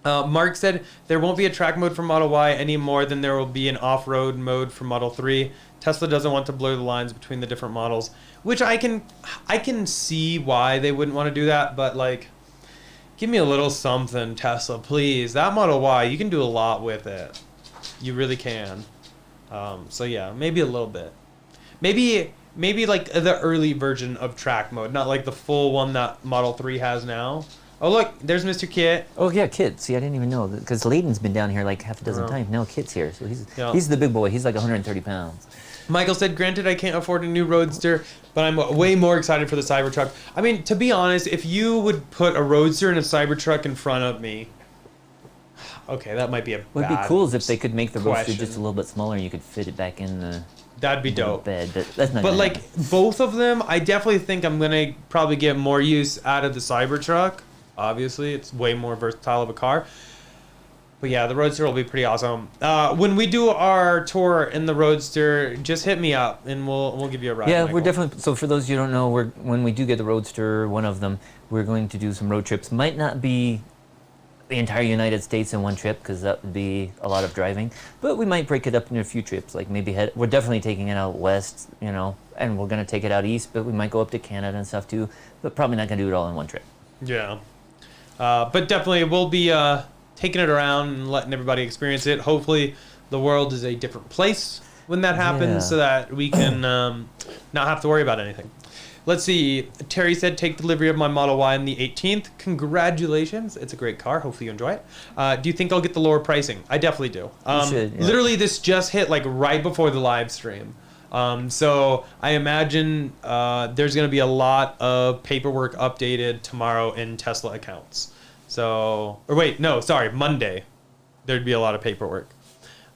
Mark said there won't be a track mode for Model Y any more than there will be an off-road mode for Model 3. Tesla doesn't want to blur the lines between the different models, which I can see why they wouldn't want to do that, but like, give me a little something, Tesla, please. That Model Y, you can do a lot with it. You really can. So yeah, maybe a little bit. Maybe like the early version of track mode, not like the full one that Model 3 has now. Oh, look, there's Mr. Kit. Oh, yeah, Kit. See, I didn't even know. Because Layden's been down here like half a dozen times. Now Kit's here. So he's the big boy. He's like 130 pounds. Michael said, granted, I can't afford a new Roadster, but I'm way more excited for the Cybertruck. I mean, to be honest, if you would put a Roadster and a Cybertruck in front of me, okay, that might be a What'd be cool is if they could make the Roadster question. just a little bit smaller and you could fit it back in the... That'd be dope. Bed. That's not but like, happen. Both of them, I definitely think I'm going to probably get more use out of the Cybertruck. Obviously, it's way more versatile of a car. But yeah, the Roadster will be pretty awesome. When we do our tour in the Roadster, just hit me up and we'll give you a ride. Yeah, Michael. we're definitely. So for those of you who don't know, when we do get the Roadster, one of them, we're going to do some road trips. Might not be the entire United States in one trip because that would be a lot of driving. But we might break it up into a few trips. Like maybe we're definitely taking it out west, and we're going to take it out east. But we might go up to Canada and stuff too. But probably not going to do it all in one trip. Yeah. But definitely we'll be taking it around and letting everybody experience it. Hopefully the world is a different place when that happens so that we can not have to worry about anything. Let's see. Terry said, take delivery of my Model Y on the 18th. Congratulations. It's a great car. Hopefully you enjoy it. Do you think I'll get the lower pricing? I definitely do. You should, yeah. Literally, this just hit like right before the live stream. So I imagine there's going to be a lot of paperwork updated tomorrow in Tesla accounts. Monday. There'd be a lot of paperwork.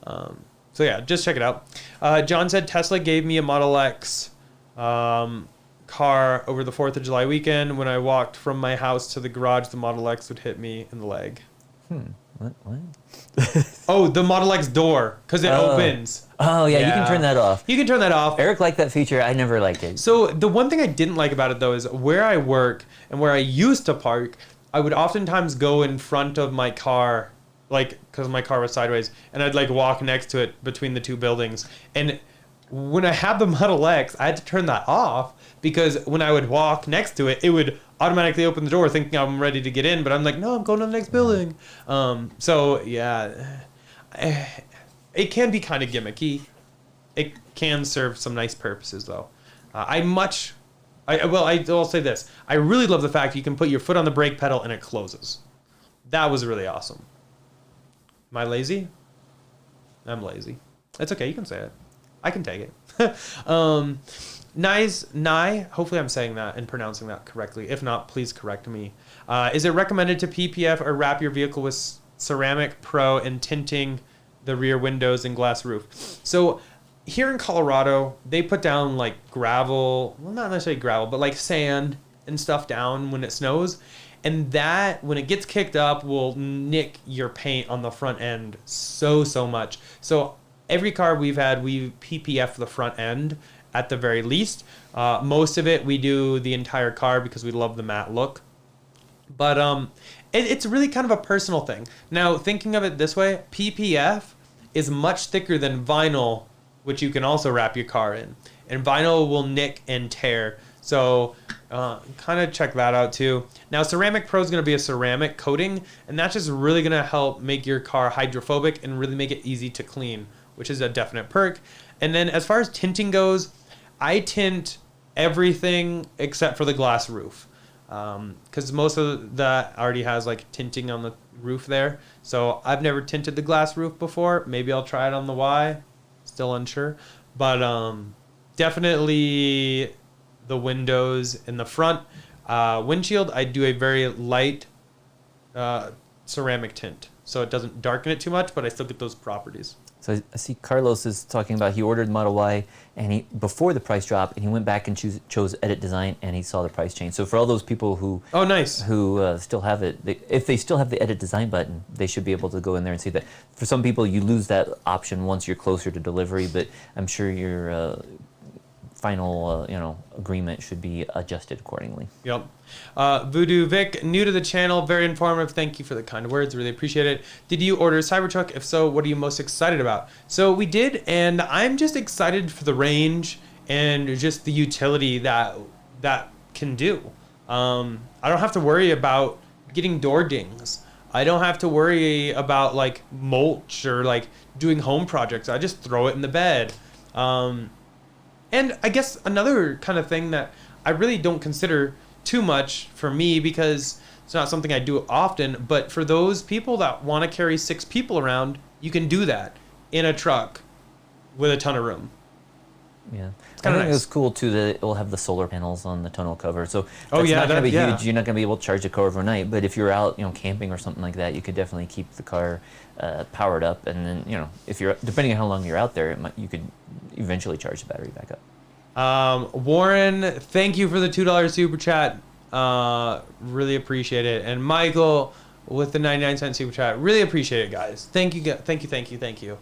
So yeah, just check it out. John said Tesla gave me a Model X car over the 4th of July weekend. When I walked from my house to the garage, the Model X would hit me in the leg. What? Oh, the Model X door, because it opens. Oh, yeah, you can turn that off. You can turn that off. Eric liked that feature. I never liked it. So the one thing I didn't like about it, though, is where I work and where I used to park, I would oftentimes go in front of my car, like, because my car was sideways, and I'd, like, walk next to it between the two buildings. And when I had the Model X, I had to turn that off because when I would walk next to it, it would automatically open the door thinking I'm ready to get in, but I'm like, no, I'm going to the next building. So, yeah, it can be kind of gimmicky. It can serve some nice purposes, though. I'll say this. I really love the fact you can put your foot on the brake pedal and it closes. That was really awesome. Am I lazy? I'm lazy. It's okay. You can say it. I can take it. Nye, hopefully I'm saying that and pronouncing that correctly. If not, please correct me. Is it recommended to PPF or wrap your vehicle with ceramic pro and tinting the rear windows and glass roof? So here in Colorado, they put down like gravel, well, not necessarily gravel, but like sand and stuff down when it snows. And that, when it gets kicked up, will nick your paint on the front end so much. So every car we've had, we PPF the front end at the very least. Most of it, we do the entire car because we love the matte look. But it's really kind of a personal thing. Now, thinking of it this way, PPF is much thicker than vinyl, which you can also wrap your car in. And vinyl will nick and tear. So kind of check that out too. Now, Ceramic Pro is going to be a ceramic coating, and that's just really going to help make your car hydrophobic and really make it easy to clean, which is a definite perk. And then as far as tinting goes, I tint everything except for the glass roof. Because most of that already has like tinting on the roof there. So I've never tinted the glass roof before. Maybe I'll try it on the Y. Still unsure. But definitely the windows in the front. Windshield, I do a very light ceramic tint. So it doesn't darken it too much, but I still get those properties. So I see Carlos is talking about he ordered Model Y and he before the price drop, and he went back and chose Edit Design, and he saw the price change. So for all those people who still have it, if they still have the Edit Design button, they should be able to go in there and see that. For some people, you lose that option once you're closer to delivery, but I'm sure your final agreement should be adjusted accordingly. Yep. Voodoo Vic, new to the channel, very informative. Thank you for the kind words. Really appreciate it. Did you order a Cybertruck? If so, what are you most excited about? So we did, and I'm just excited for the range and just the utility that can do. I don't have to worry about getting door dings. I don't have to worry about like mulch or like doing home projects. I just throw it in the bed. And I guess another kind of thing that I really don't consider too much for me, because it's not something I do often, but for those people that want to carry 6 people around, you can do that in a truck with a ton of room. Yeah, it's kind of nice. It was cool too that it will have the solar panels on the tonneau cover. So that's not going to be huge. You're not going to be able to charge the car overnight, but if you're out, camping or something like that, you could definitely keep the car powered up, and then if you're depending on how long you're out there, you could eventually charge the battery back up. Warren, thank you for the $2 super chat. Really appreciate it. And Michael with the 99-cent super chat. Really appreciate it, guys. Thank you.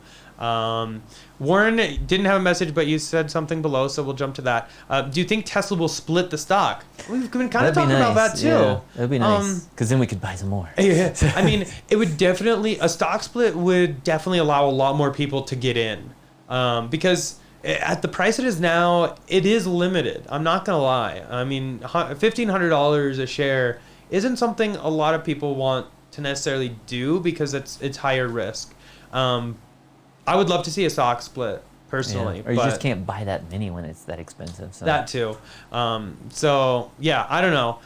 Warren didn't have a message, but you said something below, so we'll jump to that. Do you think Tesla will split the stock? We've been kind of talking about that too. Yeah, that'd be nice, because then we could buy some more. Yeah. I mean, a stock split would definitely allow a lot more people to get in, because at the price it is now, it is limited. I'm not gonna lie. I mean, $1,500 a share isn't something a lot of people want to necessarily do, because it's higher risk. I would love to see a stock split personally, or you just can't buy that many when it's that expensive. So. That too. So yeah, I don't know.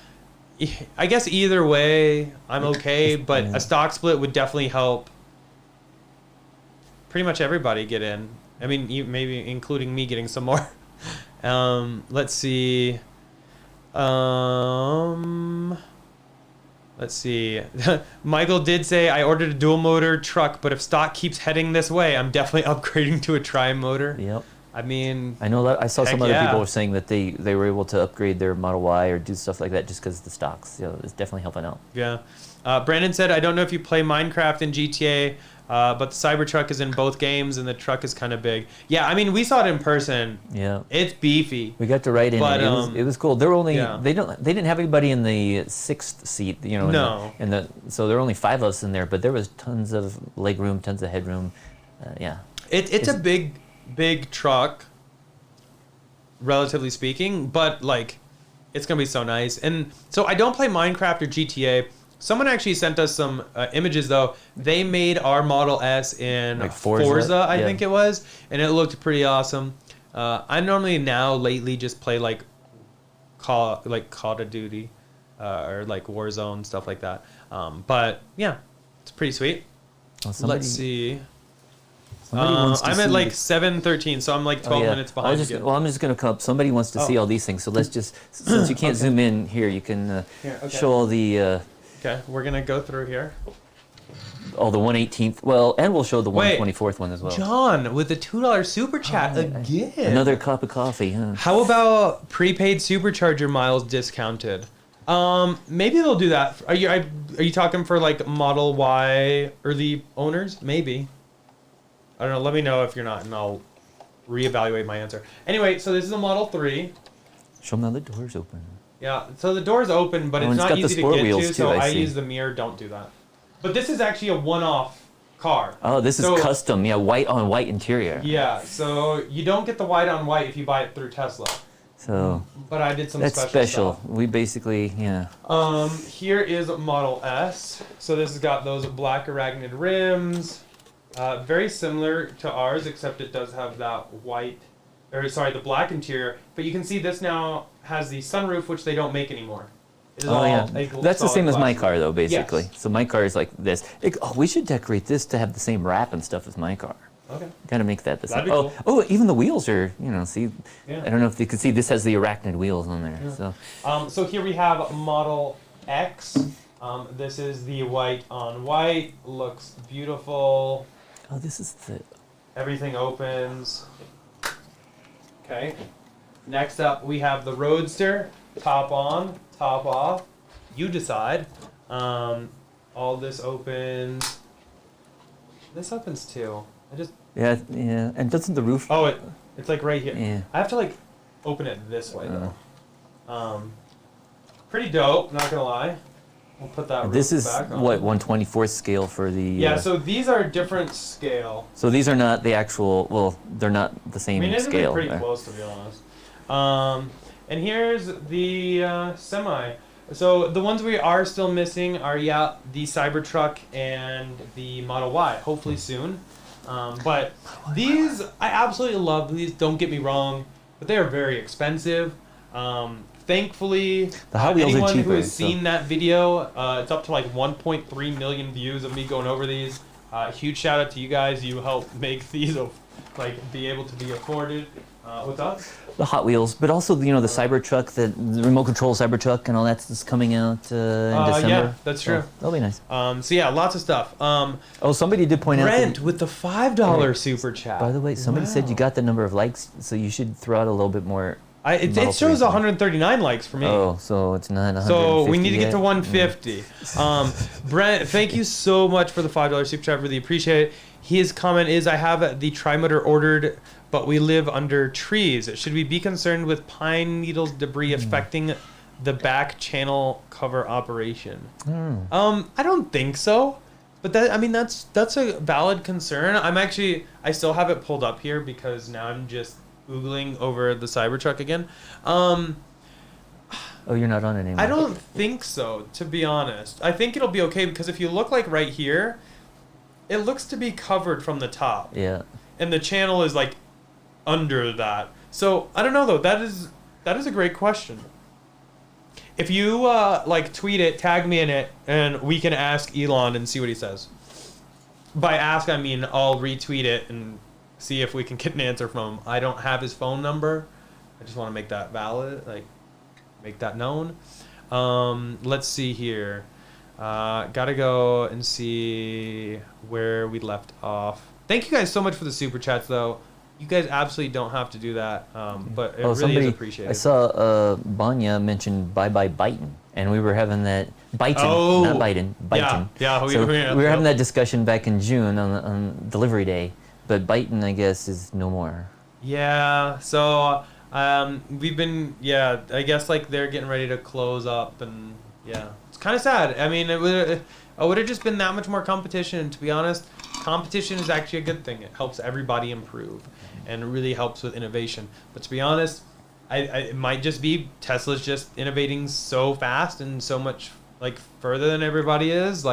I guess either way, I'm okay, but a stock split would definitely help pretty much everybody get in. I mean, maybe including me getting some more. Let's see. Let's see. Michael did say, I ordered a dual motor truck, but if stock keeps heading this way, I'm definitely upgrading to a tri-motor. Yep. I mean, I know that I saw some other people were saying that they were able to upgrade their Model Y or do stuff like that just because of the stocks. It's definitely helping out. Yeah. Brandon said, I don't know if you play Minecraft in GTA, but the Cybertruck is in both games, and the truck is kind of big. Yeah, I mean, we saw it in person. Yeah, it's beefy. We got to ride in it. It was cool. There were only they didn't have anybody in the 6th seat. No. So there were only 5 of us in there, but there was tons of leg room, tons of headroom. Yeah. It's a big truck, relatively speaking, but like, it's gonna be so nice. And so I don't play Minecraft or GTA. Someone actually sent us some images, though. They made our Model S in like Forza, I think it was, and it looked pretty awesome. I normally lately just play like Call of Duty or like Warzone, stuff like that. But yeah, it's pretty sweet. Well, let's see. I'm at like 7:13, so I'm like 12 minutes behind. I'm just going to come up. Somebody wants to see all these things, so let's just, since you can't zoom in here, you can show all the... Okay, we're going to go through here. Oh, the 1/18th. Well, and we'll show the 1/24th one as well. John, with the $2 super chat again. Another cup of coffee, huh? How about prepaid supercharger miles discounted? Maybe they'll do that. Are you talking for like Model Y early owners? Maybe. I don't know. Let me know if you're not, and I'll reevaluate my answer. Anyway, so this is a Model 3. Show them how the door's open. Yeah, so the door's open, but Oh, it's and it's not got the easy to sport get wheels to, too, so I I see. use the mirror. Don't do that. But this is actually a one-off car. Oh, this is So- custom. Yeah, white on white interior. Yeah, so you don't get the white on white if you buy it through Tesla. So But I did some that's special special. stuff. We basically, yeah. Here is Model S. So this has got those black arachnid rims. Very similar to ours, except it does have that white, or sorry, the black interior. But you can see this now has the sunroof, which they don't make anymore. It is Oh yeah, a that's the solid same as my glass car roof. though, basically. Yes. So my car is like this. We should decorate this to have the same wrap and stuff as my car. Okay. Gotta make that the same. That'd be cool. Oh, even the wheels are, see. Yeah. I don't know if you can see. This has the arachnid wheels on there. So So here we have Model X. This is the white on white. Looks beautiful. oh, this is the. Everything opens. Okay. Next up, we have the Roadster. Top on, top off. You decide. All this opens. This opens too. Yeah, and doesn't the roof? Oh, it's like right here. Yeah. I have to like open it this way though. Pretty dope. Not gonna lie. We'll put that. This roof is back on. what 1/24th scale for the. Yeah. So these are different scale. So these are not the actual. Well, they're not the I same mean, it's scale. pretty close to be honest. And here's the semi. So the ones we are still missing are the Cybertruck and the Model Y. Hopefully soon. But these I absolutely love. These, don't get me wrong, but they are very expensive. Thankfully, The Hot Wheels are anyone who cheaper, has so- seen that video, it's up to like 1.3 million views of me going over these. Huge shout out to you guys. You helped make these be able to be afforded. What's up? The Hot Wheels, but also the Cybertruck, the remote control Cybertruck, and all that's coming out in December. Yeah, that's true. So that'll be nice. So yeah, lots of stuff. Oh, somebody did point out. Brent with the $5 super chat. By the way, somebody said you got the number of likes, so you should throw out a little bit more. It Model shows 3. 139 likes for me. Oh, so it's not 150 So we need to get to yet? 150. Brent, thank you so much for the $5 super chat. Really appreciate it. His comment is, I have the tri-motor ordered, but we live under trees. Should we be concerned with pine needles debris affecting the back channel cover operation? I don't think so. But that's a valid concern. I still have it pulled up here because now I'm just Googling over the Cybertruck again. Oh, you're not on it anymore. I don't think so, to be honest. I think it'll be okay because if you look like right here, it looks to be covered from the top. Yeah. And the channel is like under that. So I don't know though. That is a great question. If you tweet it, tag me in it, and we can ask Elon and see what he says. By ask, I mean I'll retweet it and see if we can get an answer from him. I don't have his phone number. I just want to make that valid, make that known. Let's see here. Gotta go and see where we left off. Thank you guys so much for the super chats, though. You guys absolutely don't have to do that, but it really is appreciated. I saw Banya mention Bye Bye Byton, and we were having that Byton, not Biden, Byton. Yeah, we were having that discussion back in June on delivery day, but Byton, I guess, is no more. Yeah, so we've been, I guess they're getting ready to close up, and it's kind of sad. I mean, it would have just been that much more competition. And to be honest, competition is actually a good thing. It helps everybody improve, and it really helps with innovation. But to be honest, it might just be Tesla's just innovating so fast and so much further than everybody is.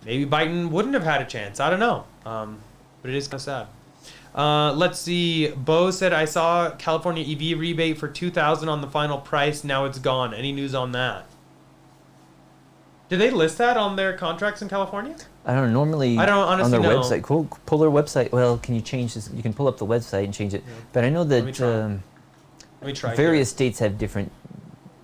Maybe Biden wouldn't have had a chance. I don't know. But it is kind of sad. Let's see. Bo said, I saw California EV rebate for $2,000 on the final price. Now it's gone. Any news on that? Did they list that on their contracts in California? I don't know. Normally, I don't honestly on their know. website, pull their website. Well, can you change this? You can pull up the website and change it. But I know that Let me try various states have different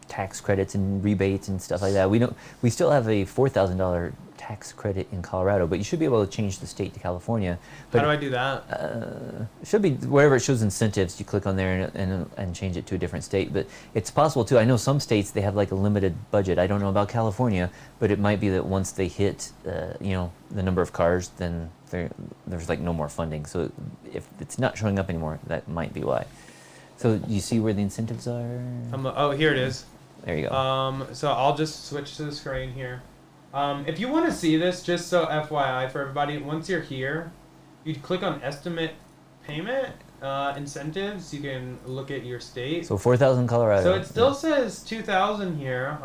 tax credits and rebates and stuff like that. We still have a $4,000 tax credit in Colorado, but you should be able to change the state to California. But How do I do that? it should be wherever it shows incentives, you click on there and change it to a different state. But it's possible too. I know some states they have like a limited budget. I don't know about California, but it might be that once they hit the number of cars, then there's like no more funding. So if it's not showing up anymore, that might be why. So you see where the incentives are? Oh, here it is. There you go. So I'll just switch to the screen here. If you want to see this, just so FYI for everybody, once you're here, you click on estimate payment incentives. You can look at your state. So 4,000 Colorado. So it still says 2,000 here.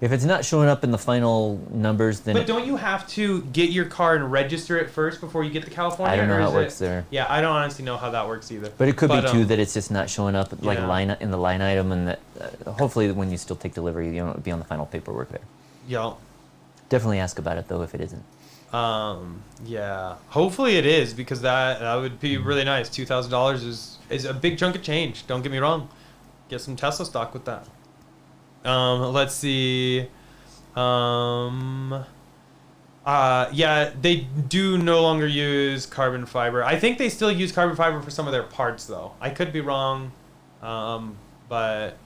If it's not showing up in the final numbers, then But don't you have to get your car and register it first before you get to California? I don't know or how is it works there. Yeah, I don't honestly know how that works either. But it could be too that it's just not showing up like Yeah. in the line item, and that hopefully when you still take delivery, you know, it'll be on the final paperwork there. Yeah. Definitely ask about it though if it isn't. Yeah. Hopefully it is, because that would be really nice. $2,000 is a big chunk of change. Don't get me wrong. Get some Tesla stock with that. Let's see. Yeah, they do no longer use carbon fiber. I think they still use carbon fiber for some of their parts, though. I could be wrong, but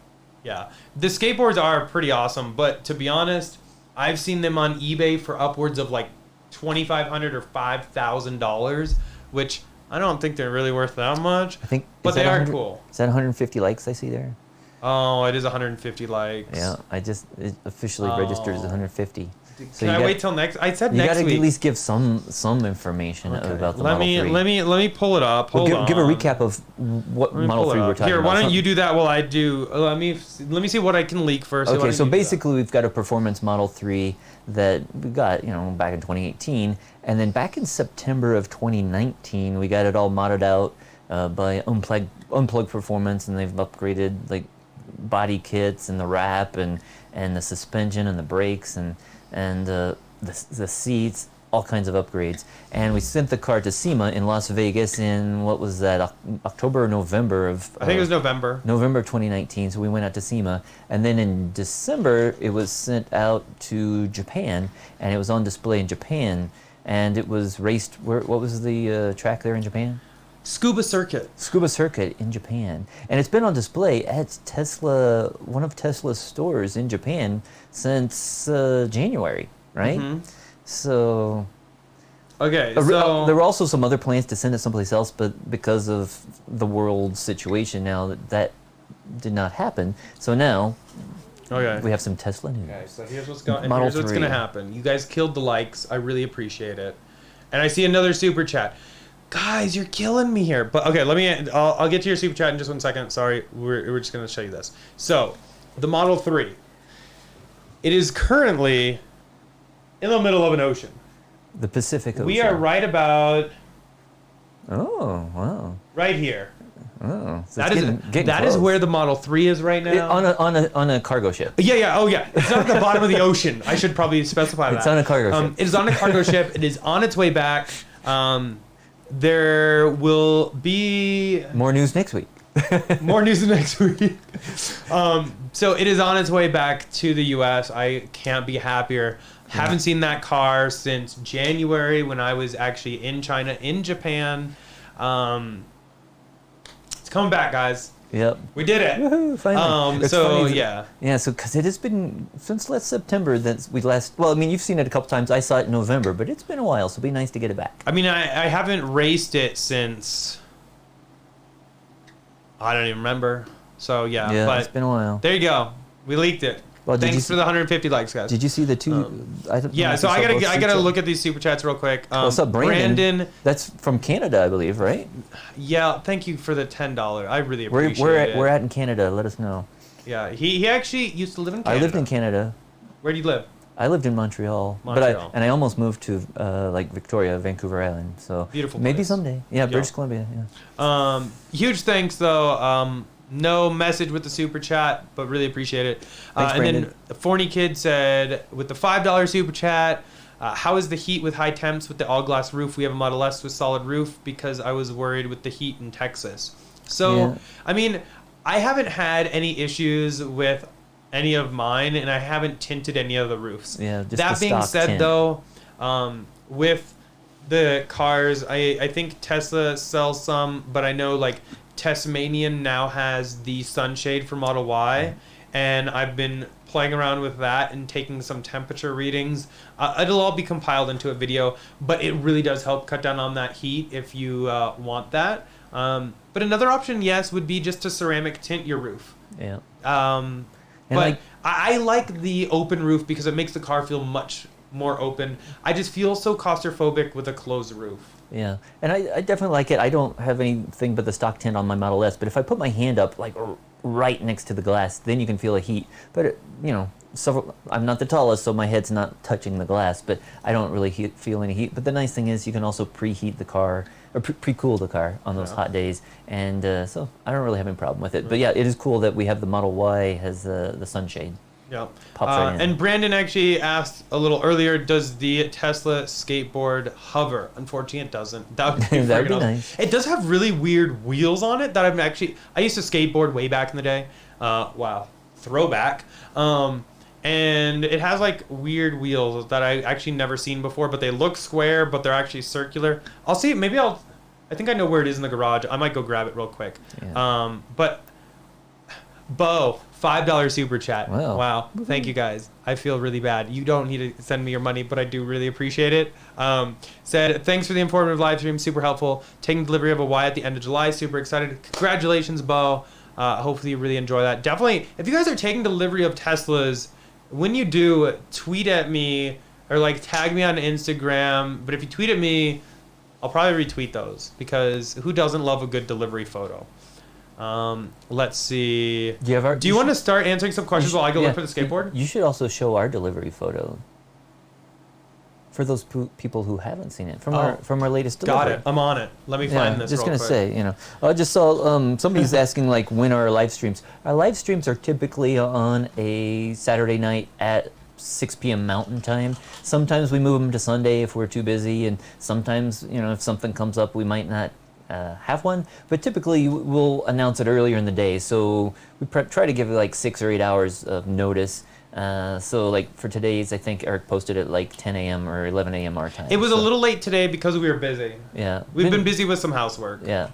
yeah, the skateboards are pretty awesome. But to be honest, I've seen them on eBay for upwards of like $2,500 or $5,000, which I don't think they're really worth that much. I think, but they are cool. Is that 150 likes I see there? Oh, it is 150 likes. Yeah, it officially registers as 150. So Can I wait till next? I said you next gotta week. at least give some information about the Model 3. Let me pull it up. Hold on. Give a recap of what Model 3 we're talking Here, about. why don't you do that while I do? Let me see what I can leak first. Okay, so basically we've got a performance Model 3 that we got, back in 2018, and then back in September of 2019, we got it all modded out by Unplug Performance, and they've upgraded like body kits and the wrap and the suspension and the brakes and the seats, all kinds of upgrades. And we sent the car to SEMA in Las Vegas in, what was that, October or November of... I think it was November. November 2019, so we went out to SEMA. And then in December, it was sent out to Japan, and it was on display in Japan. And it was raced, what was the track there in Japan? Scuba Circuit in Japan, and it's been on display at one of Tesla's stores in Japan since January, right? Mm-hmm. So, okay. there So were also some other plans to send it someplace else, but because of the world situation now, that did not happen. So now, we have some Tesla news. Okay, so here's what's going. Model Here's what's 3. going to happen. You guys killed the likes. I really appreciate it. And I see another super chat. Guys, you're killing me here. But okay, I'll get to your super chat in just 1 second. Sorry, we're just gonna show you this. So, the Model 3. It is currently in the middle of an ocean. The Pacific Ocean. We are right about. Oh wow! Right here. Oh, so that getting that close. is where the Model 3 is right now. On a cargo ship. Yeah. Oh yeah. It's not at the bottom of the ocean. I should probably specify that. It's on a cargo ship. It is on a cargo ship. It is on its way back. There will be more news next week. More news next week. So it is on its way back to the U.S. I can't be happier. Yeah. Haven't seen that car since January when I was actually in China, in Japan. It's coming back, guys. Yep. We did it. Woohoo, finally. So, funny, yeah. Yeah, so because it has been since last September that we last... Well, I mean, you've seen it a couple times. I saw it in November, but it's been a while, so it'd be nice to get it back. I mean, I haven't raced it since... I don't even remember. So, yeah. But it's been a while. There you go. We leaked it. Well, Thanks for the 150 likes, guys. Did you see the two? Yeah, so I gotta look at these super chats real quick. What's up, Brandon? That's from Canada, I believe, right? Yeah, thank you for the $10. I really appreciate it. We're at in Canada. Let us know. Yeah, he actually used to live in Canada. I lived in Canada. Where do you live? I lived in Montreal. But I almost moved to like Victoria, Vancouver Island. So beautiful. Maybe someday. Yeah, British Columbia. Yeah. Huge thanks though. No message with the super chat, but really appreciate it. Thanks, and then the Forney Kid said, with the $5 super chat, how is the heat with high temps with the all-glass roof? We have a Model S with solid roof because I was worried with the heat in Texas. So, I mean, I haven't had any issues with any of mine, and I haven't tinted any of the roofs. Yeah, just that the being stock said, tint. though, with the cars, I think Tesla sells some, but I know like Tasmanian now has the sunshade for Model Y, and I've been playing around with that and taking some temperature readings. It'll all be compiled into a video, but it really does help cut down on that heat if you want that. But another option, yes, would be just to ceramic tint your roof. Yeah. But like- I like the open roof because it makes the car feel much more open. I just feel so claustrophobic with a closed roof. Yeah, and I definitely like it. I don't have anything but the stock tint on my Model S, but if I put my hand up like right next to the glass, then you can feel the heat. But I'm not the tallest, so my head's not touching the glass, but I don't really feel any heat. But the nice thing is you can also preheat the car or pre-cool the car on those hot days, and so I don't really have any problem with it. But yeah, it is cool that we have the Model Y has the sunshade. Yeah. Pops right in. And Brandon actually asked a little earlier, does the Tesla skateboard hover? Unfortunately, it doesn't. That would be, That would be freaking awesome. nice. It does have really weird wheels on it that I used to skateboard way back in the day. Wow. Throwback. And it has like weird wheels that I actually never seen before, but they look square, but they're actually circular. I'll see. I think I know where it is in the garage. I might go grab it real quick. Yeah. But Bo, $5 super chat. Wow. Wow. Thank you guys. I feel really bad. You don't need to send me your money, but I do really appreciate it. Said, thanks for the informative live stream. Super helpful. Taking delivery of a Y at the end of July. Super excited. Congratulations, Bo. Hopefully you really enjoy that. Definitely, if you guys are taking delivery of Teslas, when you do, tweet at me or like tag me on Instagram. But if you tweet at me, I'll probably retweet those because who doesn't love a good delivery photo? Let's see. Do you want to start answering some questions while I go look for the skateboard? You should also show our delivery photo for those people who haven't seen it from our latest delivery. Got it. I'm on it. Let me find this. Just real gonna quick. say, I just saw somebody's asking like when are our live streams. Our live streams are typically on a Saturday night at 6 p.m. Mountain Time. Sometimes we move them to Sunday if we're too busy, and sometimes if something comes up, we might not have one. But typically, we'll announce it earlier in the day, so we try to give it like 6 or 8 hours of notice. So like for today's, I think Eric posted at like 10 a.m. or 11 a.m. our time. It was a little late today because we were busy. Yeah, We've been busy with some housework. Yeah,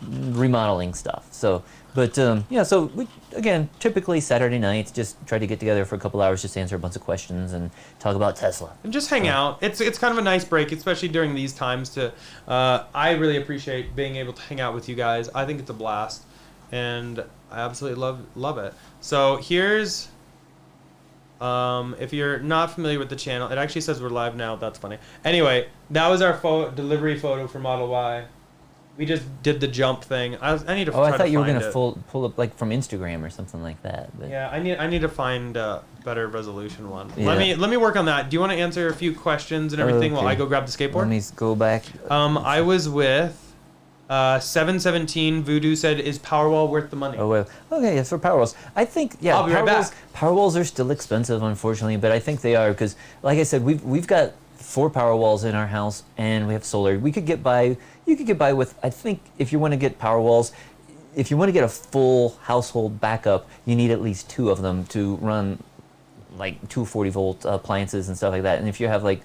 remodeling stuff. So, but so we again typically Saturday nights just try to get together for a couple hours, just answer a bunch of questions and talk about Tesla. And just hang out. It's kind of a nice break, especially during these times. I really appreciate being able to hang out with you guys. I think it's a blast, and I absolutely love it. So here's, if you're not familiar with the channel, it actually says we're live now. That's funny. Anyway, that was our delivery photo for Model Y. We just did the jump thing. I need to. Oh, I thought you were gonna pull up like from Instagram or something like that. But. Yeah, I need to find a better resolution one. Yeah. Let me work on that. Do you want to answer a few questions and everything while I go grab the skateboard? Let me go back. I was with 717. Voodoo said, "Is Powerwall worth the money?" Oh well. Okay, yeah, for Powerwalls, I think I'll be right back. Powerwalls are still expensive, unfortunately, but I think they are because, like I said, we've got 4 Powerwalls in our house and we have solar. You could get by with, I think, if you want to get Powerwalls, if you want to get a full household backup, you need at least 2 of them to run like 240-volt appliances and stuff like that. And if you have like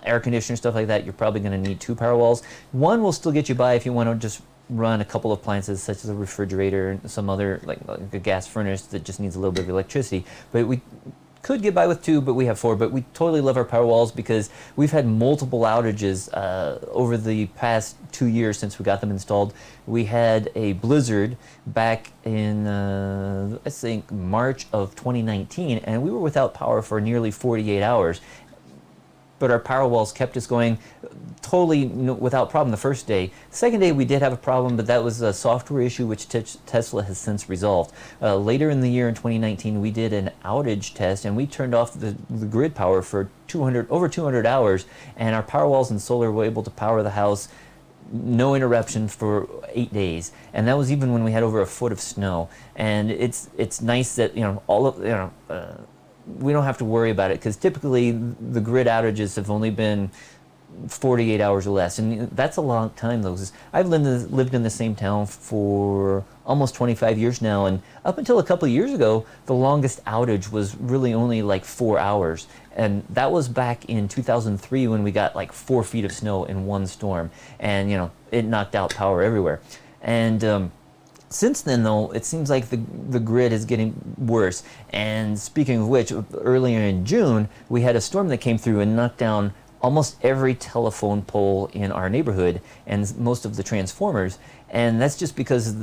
air conditioner, stuff like that, you're probably going to need 2 Powerwalls. One will still get you by if you want to just run a couple of appliances such as a refrigerator and some other like a gas furnace that just needs a little bit of electricity. But we could get by with 2, but we have 4. But we totally love our Powerwalls because we've had multiple outages over the past 2 years since we got them installed. We had a blizzard back in, I think, March of 2019, and we were without power for nearly 48 hours. But our Powerwalls kept us going totally without problem the first day. The second day we did have a problem, but that was a software issue which Tesla has since resolved. Later in the year in 2019, we did an outage test and we turned off the grid power for over 200 hours, and our Powerwalls and solar were able to power the house no interruption for 8 days, and that was even when we had over a foot of snow. And it's nice that we don't have to worry about it because typically the grid outages have only been 48 hours or less, and that's a long time though. 'Cause I've lived in the same town for almost 25 years now, and up until a couple of years ago, the longest outage was really only like 4 hours, and that was back in 2003 when we got like 4 feet of snow in one storm, and it knocked out power everywhere. And since then, though, it seems like the grid is getting worse. And speaking of which, earlier in June, we had a storm that came through and knocked down almost every telephone pole in our neighborhood and most of the transformers. And that's just because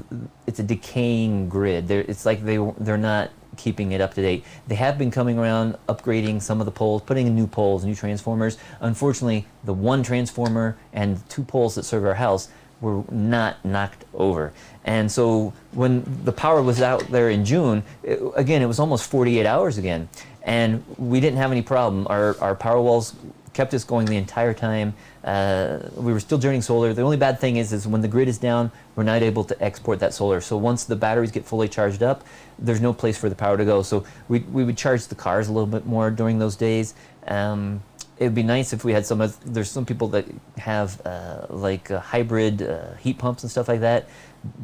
it's a decaying grid. It's like they're not keeping it up to date. They have been coming around, upgrading some of the poles, putting in new poles, new transformers. Unfortunately, the one transformer and 2 poles that serve our house were not knocked over. And so when the power was out there in June, it was almost 48 hours again. And we didn't have any problem. Our Powerwalls kept us going the entire time. We were still generating solar. The only bad thing is when the grid is down, we're not able to export that solar. So once the batteries get fully charged up, there's no place for the power to go. So we would charge the cars a little bit more during those days. It would be nice if we had there's some people that have hybrid heat pumps and stuff like that.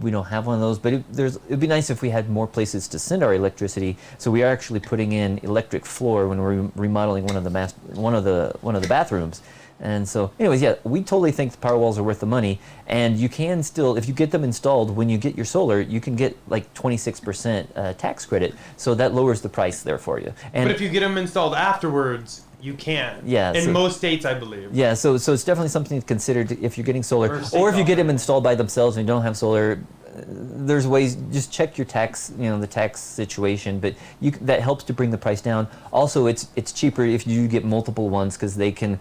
We don't have one of those, but it'd be nice if we had more places to send our electricity. So we are actually putting in electric floor when we're remodeling one of the bathrooms. And so, anyways, yeah, we totally think the Powerwalls are worth the money. And you can still, if you get them installed, when you get your solar, you can get like 26% tax credit. So that lowers the price there for you. But if you get them installed afterwards, you can. Yeah. In most states, I believe. Yeah, so it's definitely something to consider if you're getting solar, or if you get them installed by themselves and you don't have solar. There's ways. Just check your tax, the tax situation. But that helps to bring the price down. Also, it's cheaper if you get multiple ones because they can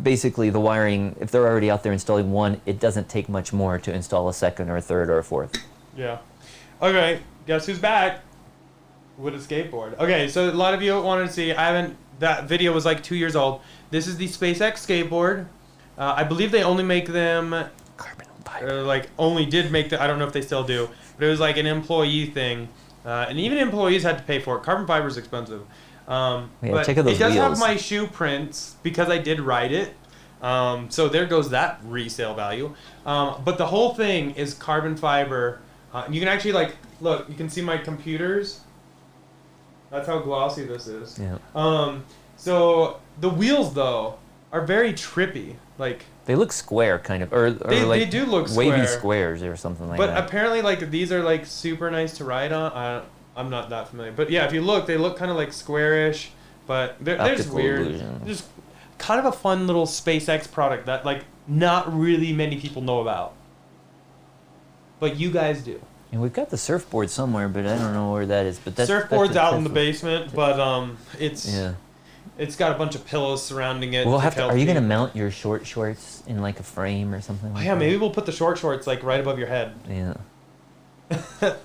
basically the wiring. If they're already out there installing one, it doesn't take much more to install a second or a third or a fourth. Yeah. Okay. Guess who's back with a skateboard? Okay. So a lot of you wanted to see. That video was like 2 years old. This is the SpaceX skateboard. I believe they only make them Carbon fiber. Only did make I don't know if they still do, but it was like an employee thing, and even employees had to pay for it. Carbon fiber is expensive. But check out those it does have wheels. my shoe prints because I did ride it. So there goes that resale value. But the whole thing is carbon fiber. You can actually look. You can see my computers. That's how glossy this is. Yeah. So the wheels though are very trippy. They look square, kind of, or they do look wavy square. Squares or something like But that. apparently, these are super nice to ride on. I'm not that familiar, but yeah, if you look, they look kind of squarish, but they're just Optical weird. illusion. Just kind of a fun little SpaceX product that not really many people know about, but you guys do. And we've got the surfboard somewhere, but I don't know where that is. But Surfboard's out in the basement, but Yeah. it's got a bunch of pillows surrounding it. We'll have to. Are you gonna mount your short shorts in a frame or something? Oh yeah, maybe we'll put the short shorts right above your head. Yeah.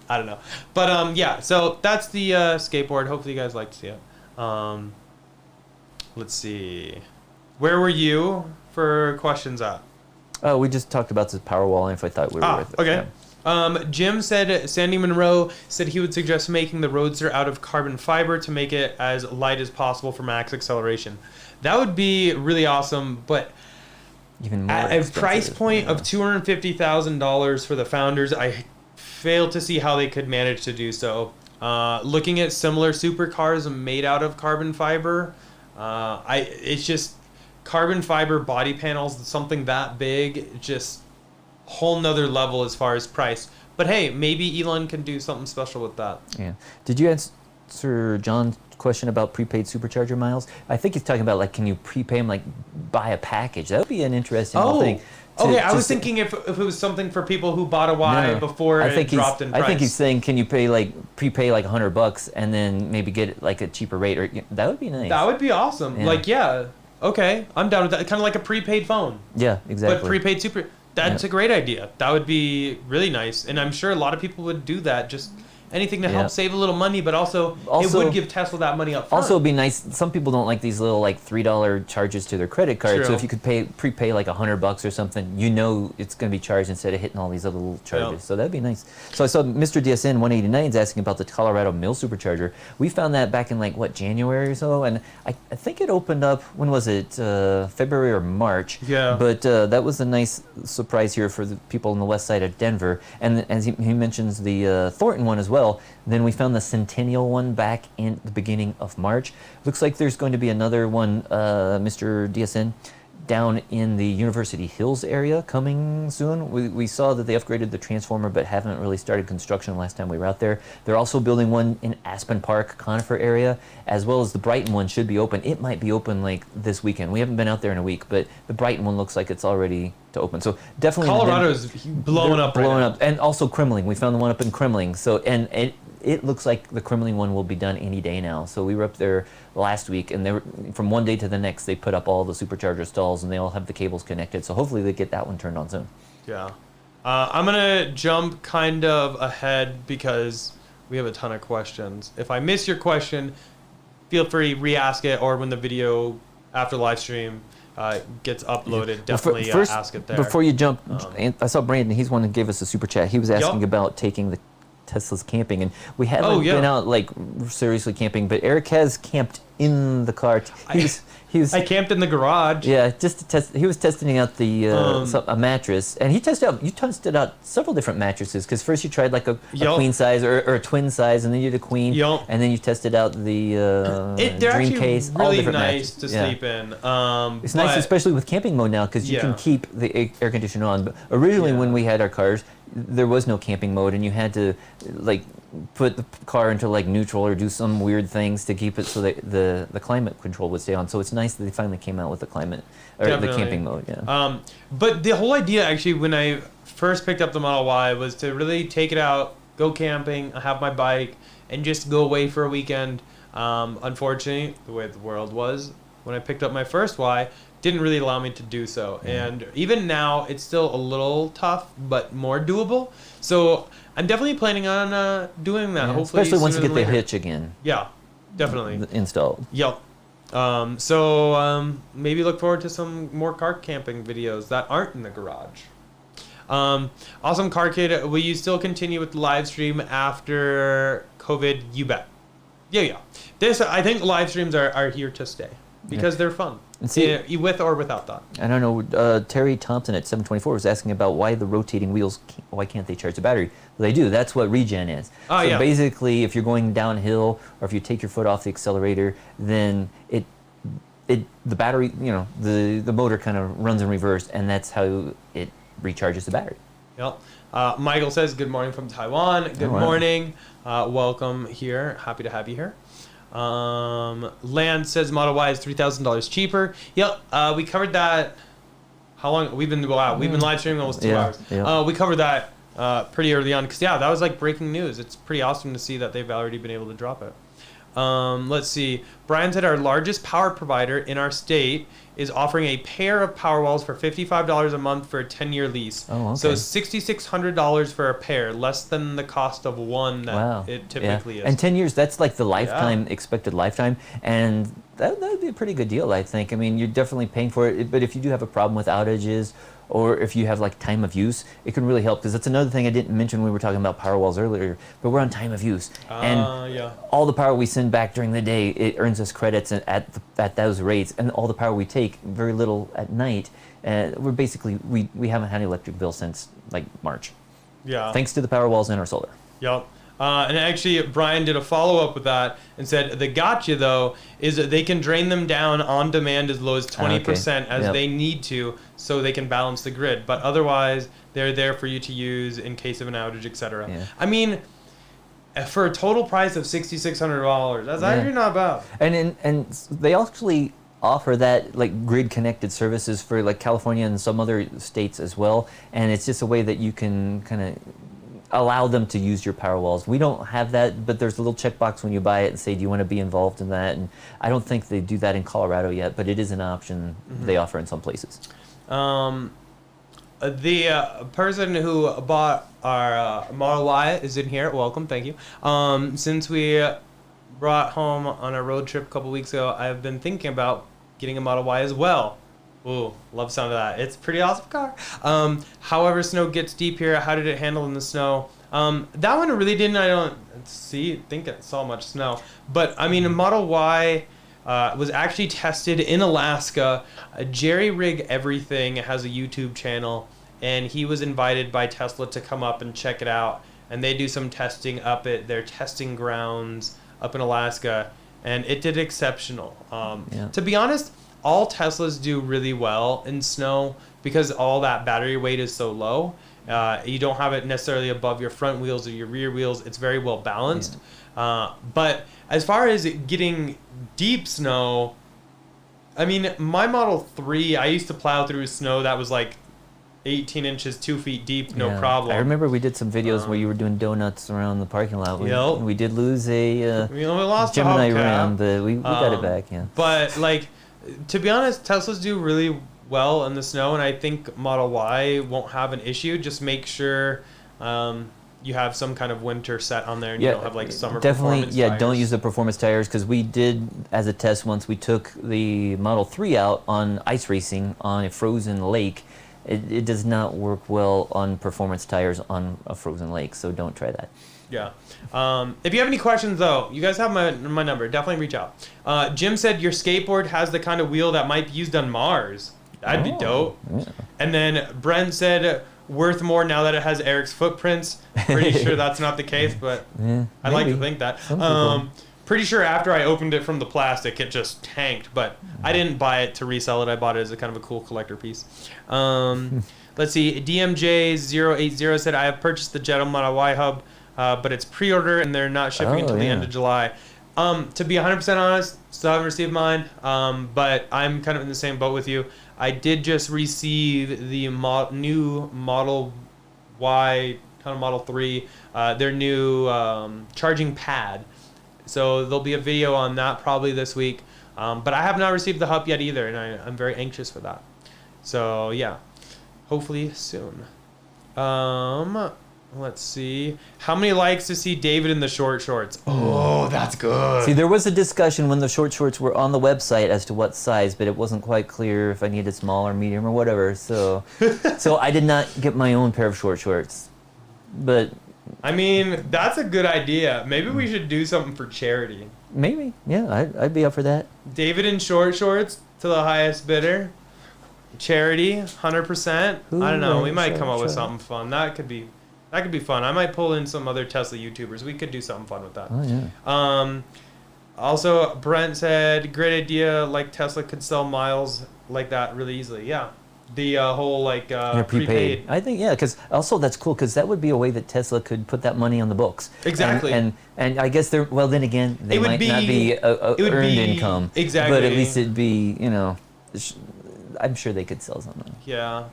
I don't know, but yeah. So that's the skateboard. Hopefully you guys like to see it. Let's see. Where were you for questions at? Oh, we just talked about this Powerwall, and if I thought we were worth it. Okay. Yeah. Jim said Sandy Monroe said he would suggest making the Roadster out of carbon fiber to make it as light as possible for max acceleration. That would be really awesome, but Even more at a price expensive, point yeah. of $250,000 for the founders, I fail to see how they could manage to do so. Looking at similar supercars made out of carbon fiber, it's just carbon fiber body panels, something that big, just whole nother level as far as price. But hey, maybe Elon can do something special with that. Yeah. Did you answer John's question about prepaid supercharger miles? I think he's talking about can you prepay them, buy a package? That would be an interesting thing. Okay, I was thinking if it was something for people who bought a Y before it dropped in price. I think he's saying, can you pay prepay $100 and then maybe get a cheaper rate, or that would be nice. That would be awesome. Yeah. Okay, I'm down with that. Kind of like a prepaid phone. Yeah, exactly. But prepaid super. That's a great idea. That would be really nice, and I'm sure a lot of people would do that. anything to Yeah. help save a little money, but also it would give Tesla that money up front. Also, it'd be nice. Some people don't like these little like $3 charges to their credit card. So True. if you could prepay like $100 or something, you know it's going to be charged instead of hitting all these other little charges. Yep. So that'd be nice. So I saw Mr. DSN 189 is asking about the Colorado Mill Supercharger. We found that back in like January or so, and I think it opened up. When was it? February or March? Yeah. But that was a nice surprise here for the people on the west side of Denver. And as he mentions the Thornton one as well. Then we found the Centennial one back in the beginning of March. Looks like there's going to be another one, Mr. DSN, down in the University Hills area coming soon. We saw that they upgraded the transformer but haven't really started construction last time we were out there. They're also building one in Aspen Park, Conifer area, as well as the Brighton one should be open. It might be open like this weekend. We haven't been out there in a week, but the Brighton one looks like it's already to open. So definitely Colorado's blowing up right now. and also Kremling. We found the one up in Kremling. So and it looks like the Kremling one will be done any day now. So we were up there last week, and they were, from one day to the next, they put up all the supercharger stalls, and they all have the cables connected. So hopefully they get that one turned on soon. Yeah. I'm going to jump kind of ahead because we have a ton of questions. If I miss your question, feel free to re-ask it, or when the video after the live stream gets uploaded, definitely First, ask it there. Before you jump, I saw Brandon, he's one who gave us a super chat. He was asking about taking the Tesla's camping, and we haven't been out like seriously camping, but Eric has camped in the car. I camped in the garage. Yeah, just to test. He was testing out the a mattress, and you tested out several different mattresses, because first you tried like a queen size or a twin size, and then you did a queen, and then you tested out the dream case. Really all different nice mattresses. to sleep in. It's nice, especially with camping mode now, because you can keep the air conditioner on. But originally, when we had our cars, there was no camping mode, and you had to like put the car into like neutral or do some weird things to keep it so that the climate control would stay on. So it's nice that they finally came out with the climate or the camping mode. Yeah. But the whole idea, actually, when I first picked up the Model Y, was to really take it out, go camping, have my bike, and just go away for a weekend. Unfortunately, the way the world was when I picked up my first Y, didn't really allow me to do so. And even now, it's still a little tough, but more doable. So I'm definitely planning on doing that. Hopefully, especially once you sooner get than the later. hitch again. Yeah, definitely installed. Yep. So maybe look forward to some more car camping videos that aren't in the garage. Awesome Car Kid, will you still continue with the live stream after COVID? You bet. Yeah. I think live streams are here to stay because they're fun. And see, with or without that. I don't know. Terry Thompson at 724 was asking about why the rotating wheels. Why can't they charge the battery? Well, they do. That's what regen is. So basically, if you're going downhill or if you take your foot off the accelerator, then the battery, the motor kind of runs in reverse, and that's how it recharges the battery. Yep. Michael says, good morning from Taiwan. Good morning. Welcome here. Happy to have you here. Land says Model Y is $3,000 cheaper. Yep. We covered that. How long? We've been live streaming almost 2 hours. Yeah. We covered that pretty early on because that was like breaking news. It's pretty awesome to see that they've already been able to drop it. Let's see. Brian said our largest power provider in our state is offering a pair of Powerwalls for $55 a month for a 10-year lease. Oh, okay. So $6,600 for a pair, less than the cost of one that it typically is. And 10 years, that's like the lifetime, expected lifetime. And that would be a pretty good deal, I think. I mean, you're definitely paying for it. But if you do have a problem with outages, or if you have like time of use, it can really help, because that's another thing I didn't mention when we were talking about Powerwalls earlier, but we're on time of use. And all the power we send back during the day, it earns us credits at those rates, and all the power we take, very little at night. We're basically, we haven't had an electric bill since like March. Yeah. Thanks to the Powerwalls and our solar. Yep. And actually, Brian did a follow-up with that and said the gotcha, though, is that they can drain them down on demand as low as 20% as they need to, so they can balance the grid. But otherwise, they're there for you to use in case of an outage, etc. Yeah. I mean, for a total price of $6,600, that's actually not bad. And they actually offer that like grid connected services for like California and some other states as well. And it's just a way that you can kind of allow them to use your Powerwalls. We don't have that, but there's a little checkbox when you buy it and say, do you want to be involved in that? And I don't think they do that in Colorado yet, but it is an option they offer in some places. the person who bought our Model Y is in here. Welcome, thank you. Since we brought home on a road trip a couple weeks ago, I've been thinking about getting a Model Y as well. Ooh, love the sound of that. It's a pretty awesome car. However, snow gets deep here. How did it handle in the snow? That one really didn't. I don't think it saw much snow. But I mean, a Model Y was actually tested in Alaska. Jerry Rig Everything has a YouTube channel, and he was invited by Tesla to come up and check it out. And they do some testing up at their testing grounds up in Alaska, and it did exceptional. To be honest, all Teslas do really well in snow because all that battery weight is so low. You don't have it necessarily above your front wheels or your rear wheels. It's very well balanced. But as far as getting deep snow, I mean, my Model 3, I used to plow through snow that was like 18 inches, 2 feet deep, no problem. I remember we did some videos where you were doing donuts around the parking lot. We did lose a we lost Gemini a Ram, but we got it back, yeah. But, like, to be honest, Teslas do really well in the snow, and I think Model Y won't have an issue. Just make sure you have some kind of winter set on there, and you don't have, like, summer performance tires. Don't use the performance tires, because we did, as a test once, we took the Model 3 out on ice racing on a frozen lake. It does not work well on performance tires on a frozen lake, so don't try that. Yeah. If you have any questions, though, you guys have my number. Definitely reach out. Jim said your skateboard has the kind of wheel that might be used on Mars. That'd be dope. Yeah. And then Brent said worth more now that it has Eric's footprints. Pretty sure that's not the case, but I'd like to think that. Pretty sure after I opened it from the plastic, it just tanked, but I didn't buy it to resell it. I bought it as a kind of a cool collector piece. Let's see. DMJ080 said, I have purchased the Jetta Model Y hub, but it's pre-order and they're not shipping until the end of July. To be 100% honest, still haven't received mine, but I'm kind of in the same boat with you. I did just receive the new Model Y, kind of Model 3, their new charging pad. So there'll be a video on that probably this week. But I have not received the hub yet either, and I'm very anxious for that. So yeah, hopefully soon. Let's see. How many likes to see David in the short shorts? Oh, that's good. See, there was a discussion when the short shorts were on the website as to what size, but it wasn't quite clear if I needed small or medium or whatever. So I did not get my own pair of short shorts. But I mean, that's a good idea. Maybe we should do something for charity. Maybe. Yeah, I'd be up for that. David in short shorts to the highest bidder. Charity, 100%. I don't know. We might come up with something fun. That could be fun. I might pull in some other Tesla YouTubers. We could do something fun with that. Oh, yeah. Also, Brent said, great idea. Like Tesla could sell miles like that really easily. Yeah. The whole prepaid. I think because also that's cool because that would be a way that Tesla could put that money on the books. Exactly. And I guess then again they might not be earned income. Exactly. But at least it'd be I'm sure they could sell something. Yeah.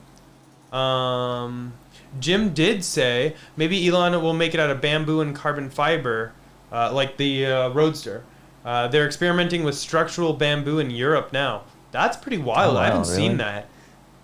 Jim did say maybe Elon will make it out of bamboo and carbon fiber, like the Roadster. They're experimenting with structural bamboo in Europe now. That's pretty wild. I haven't seen that.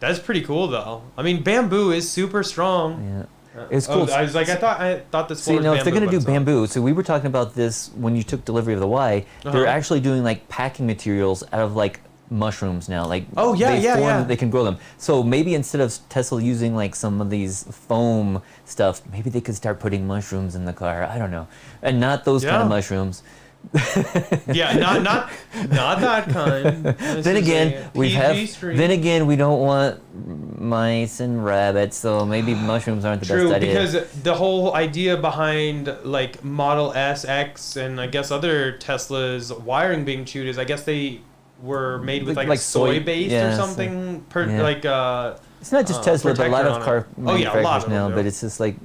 That's pretty cool, though. I mean, bamboo is super strong. Yeah, it's cool. I was like, I thought this. See, no, if they're gonna do bamboo, so we were talking about this when you took delivery of the Y. They're actually doing like packing materials out of like mushrooms now. Like they can grow them. So maybe instead of Tesla using like some of these foam stuff, maybe they could start putting mushrooms in the car. I don't know, and not those kind of mushrooms. not that kind. Then again, we don't want mice and rabbits, so maybe mushrooms aren't the best idea. Because the whole idea behind like Model S, X, and I guess other Teslas wiring being chewed is I guess they were made with like soy based or something. It's not just Tesla, but a lot of car manufacturers now. But it's just like,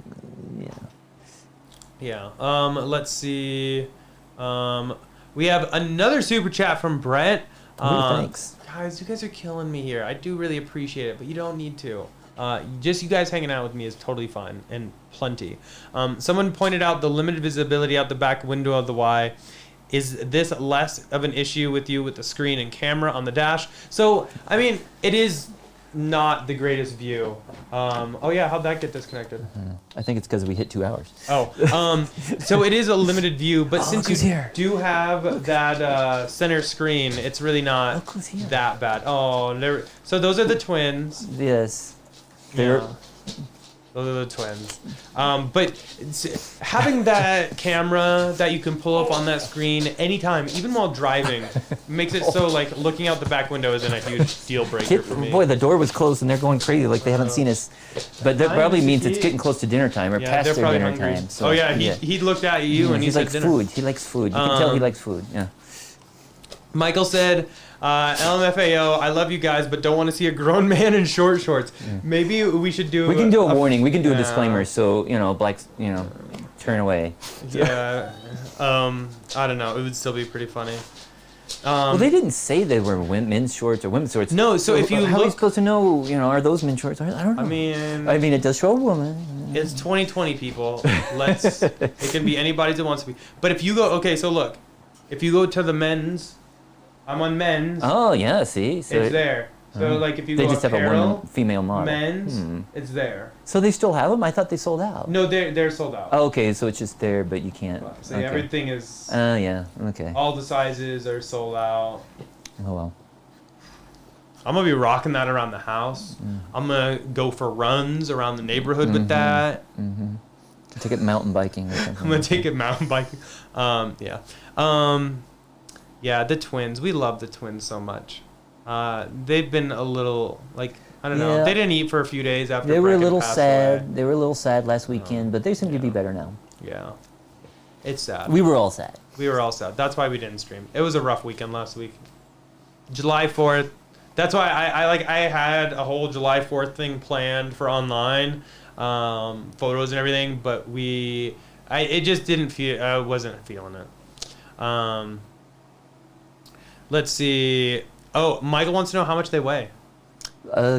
let's see. We have another super chat from Brent. Thanks. Guys, you guys are killing me here. I do really appreciate it, but you don't need to. Just you guys hanging out with me is totally fine and plenty. Someone pointed out the limited visibility out the back window of the Y. Is this less of an issue with you with the screen and camera on the dash? So, I mean, it is not the greatest view. Oh yeah, how'd that get disconnected? I think it's because we hit 2 hours. Oh, so it is a limited view, but since who's you here. do have that center screen, it's really not Look who's here. that bad. Oh, so those are the twins. Yes. They're, Yeah. Those are the twins. But having that camera that you can pull up on that screen anytime, even while driving, makes it so like looking out the back window isn't a huge deal breaker for me. Boy, the door was closed and they're going crazy like they haven't seen us. But that probably means it's getting close to dinner time or Yeah, past they're their probably dinner hungry. time. So, Oh yeah, he looked at you and he he said likes dinner. food. He likes food. You can tell he likes food. Yeah. Michael said, LMFAO, I love you guys, but don't want to see a grown man in short shorts. Maybe we should do... We can do a warning. We can do a disclaimer. So, blacks, turn away. Yeah. I don't know. It would still be pretty funny. Well, they didn't say they were men's shorts or women's shorts. No, so if you how are we look... supposed to know, are those men's shorts? I don't know. I mean, it does show a woman. it's 2020, people. It can be anybody that wants to be. But if you go... Okay, so look. If you go to the men's... I'm on men's. Oh, yeah, see? So It's there. So, like, if you they go just have a apparel, one female model. men's, it's there. So they still have them? I thought they sold out. No, they're sold out. Oh, okay, so it's just there, but you can't. So okay. everything is... Oh, yeah, okay. all the sizes are sold out. Oh, well. I'm going to be rocking that around the house. I'm going to go for runs around the neighborhood with that. Take it mountain biking or something. I'm going to take it mountain biking. Yeah. Yeah, the twins. We love the twins so much. They've been a little, like, I don't know. Yeah. They didn't eat for a few days after They were a Brecken little passed sad. away. They were a little sad last weekend, but they seem to be better now. Yeah. It's sad. We were all sad. We were all sad. That's why we didn't stream. It was a rough weekend last week. July 4th. That's why I had a whole July 4th thing planned for online, photos and everything, but it just didn't feel, I wasn't feeling it. Let's see. Oh, Michael wants to know how much they weigh.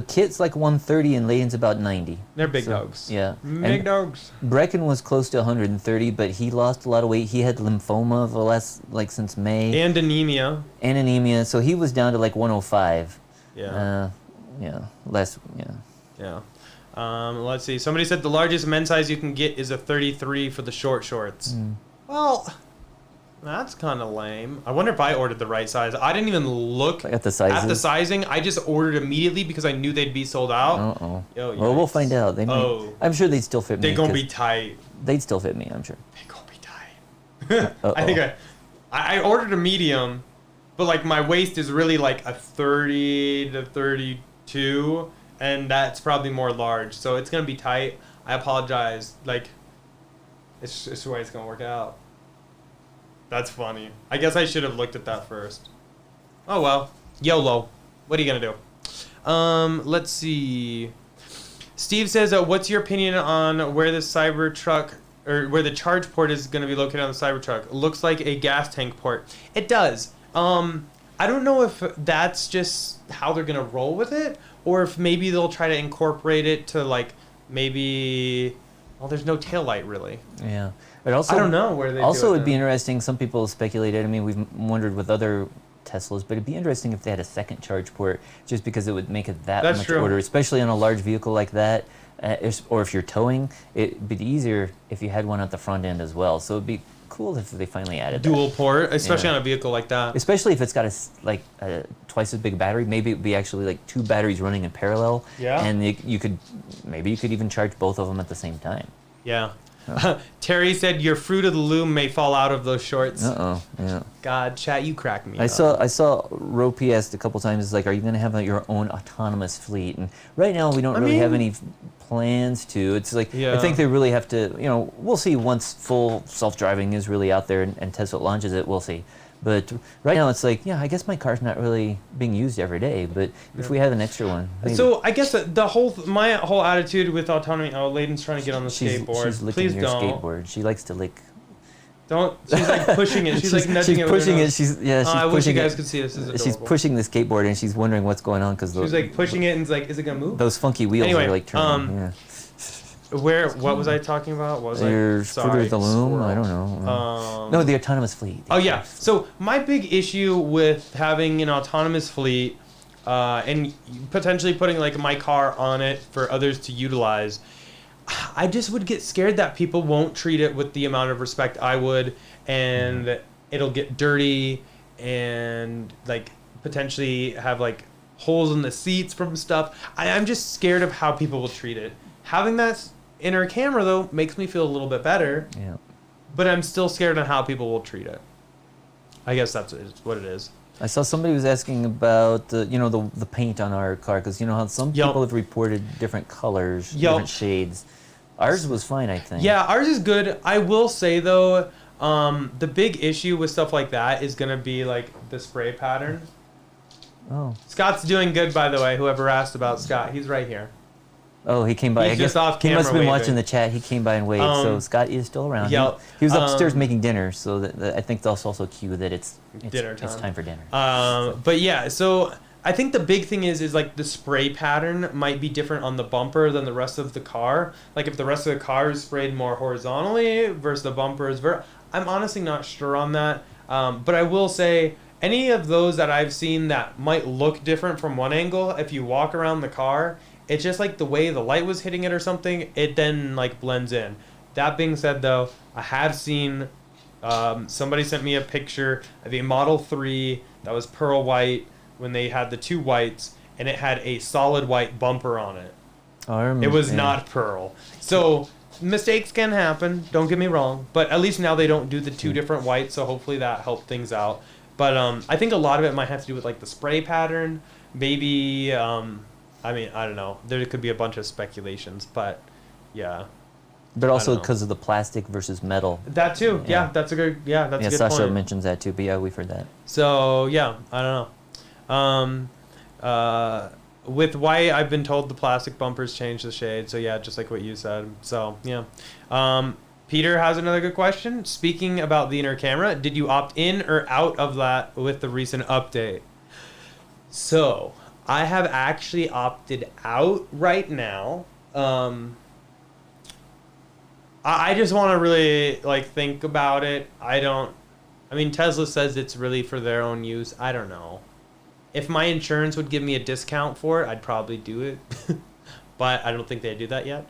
Kit's like 130 and Layden's about 90. They're big dogs. Yeah. Big And dogs. Brecken was close to 130, but he lost a lot of weight. He had lymphoma for the last, since May. And anemia. And anemia, so he was down to 105. Yeah. Yeah. Yeah. Let's see. Somebody said the largest men's size you can get is a 33 for the short shorts. Well, that's kind of lame. I wonder if I ordered the right size. I didn't even look At the sizes? at the sizing. I just ordered immediately because I knew they'd be sold out. Uh-oh. Yo, Well, we'll yikes. find out. They might, Oh. I'm sure they'd still fit me. They're gonna 'cause be tight. They'd still fit me, I'm sure. They're gonna be tight. I think I ordered a medium, but my waist is really a 30 to 32, and that's probably more large. So it's gonna be tight. I apologize. It's just the way it's gonna work out. That's funny. I guess I should have looked at that first. Oh well. YOLO. What are you gonna do? Let's see. Steve says, what's your opinion on where the Cybertruck, or where the charge port is going to be located on the Cybertruck? Looks like a gas tank port. It does. I don't know if that's just how they're going to roll with it, or if maybe they'll try to incorporate it to maybe... Well, there's no taillight really. Yeah. But also, I don't know where they also, do it it'd be then. interesting. Some people have speculated. I mean, we've wondered with other Teslas, but it'd be interesting if they had a second charge port, just because it would make it that That's much true. order, especially on a large vehicle like that. Or if you're towing, it'd be easier if you had one at the front end as well. So it'd be cool if they finally added Dual that. port, especially Yeah. on a vehicle like that. Especially if it's got a twice as big battery. Maybe it'd be actually two batteries running in parallel. Yeah. And you could even charge both of them at the same time. Yeah. Terry said your Fruit of the Loom may fall out of those shorts. Yeah. God, chat, you crack me I up. saw Ro PS a couple times. It's like, are you going to have your own autonomous fleet? And right now we don't really have any plans to. It's like I think they really have to. We'll see once full self-driving is really out there and Tesla launches it. We'll see. But right now it's like, I guess my car's not really being used every day. But if we have an extra one, maybe. So I guess my whole attitude with autonomy. Oh, Layden's trying to get on the skateboard. She's licking Please your don't. skateboard. She likes to lick. Don't. She's pushing it. She's nudging she's it. pushing with her it. She's nose. I wish you pushing guys it. could see this. This is adorable. She's pushing the skateboard and she's wondering what's going on because She's pushing it and it's is it gonna move? those funky wheels Anyway, are turning. Yeah. What was I talking about? What was Your Sorry, Fruit of the Loom? squirrel. I don't know. No, the autonomous fleet. Oh yeah. So my big issue with having an autonomous fleet, and potentially putting like my car on it for others to utilize. I just would get scared that people won't treat it with the amount of respect I would, and it'll get dirty and like potentially have like holes in the seats from stuff. I'm just scared of how people will treat it. Having that inner camera though makes me feel a little bit better. Yeah. But I'm still scared on how people will treat it. I guess that's what it is. I saw somebody was asking about the paint on our car, because you know how some people have reported different colors, different shades. Ours was fine, I think. Yeah, ours is good. I will say though, the big issue with stuff like that is gonna be like the spray pattern. Oh. Scott's doing good, by the way. Whoever asked about Scott, he's right here. Oh, he came by. He's I guess just off he must have been camera watching waving. the chat. He came by and waved. So Scott is still around. Yep. He was upstairs making dinner, so that I think that's also cue that it's Dinner time. It's time for dinner. But yeah, so I think the big thing is like the spray pattern might be different on the bumper than the rest of the car. Like if the rest of the car is sprayed more horizontally versus the bumper is I'm honestly not sure on that. But I will say any of those that I've seen that might look different from one angle, if you walk around the car, it's just like the way the light was hitting it or something, it then like blends in. That being said though, I have seen somebody sent me a picture of a Model 3 that was pearl white when they had the two whites, and it had a solid white bumper on it. It was not pearl. So mistakes can happen, don't get me wrong, but at least now they don't do the two different whites, so hopefully that helped things out. But I think a lot of it might have to do with like the spray pattern, maybe I mean, I don't know. There could be a bunch of speculations, but yeah. But also because of the plastic versus metal. That too. Yeah, that's a good. Yeah, that's a good Sasha point. mentions that too. But yeah, we've heard that. So yeah, I don't know. With white, I've been told the plastic bumpers change the shade. So yeah, just like what you said. So yeah. Peter has another good question. Speaking about the inner camera, did you opt in or out of that with the recent update? So I have actually opted out right now. I just want to really like think about it. I mean, Tesla says it's really for their own use. I don't know. If my insurance would give me a discount for it, I'd probably do it. But I don't think they do that yet.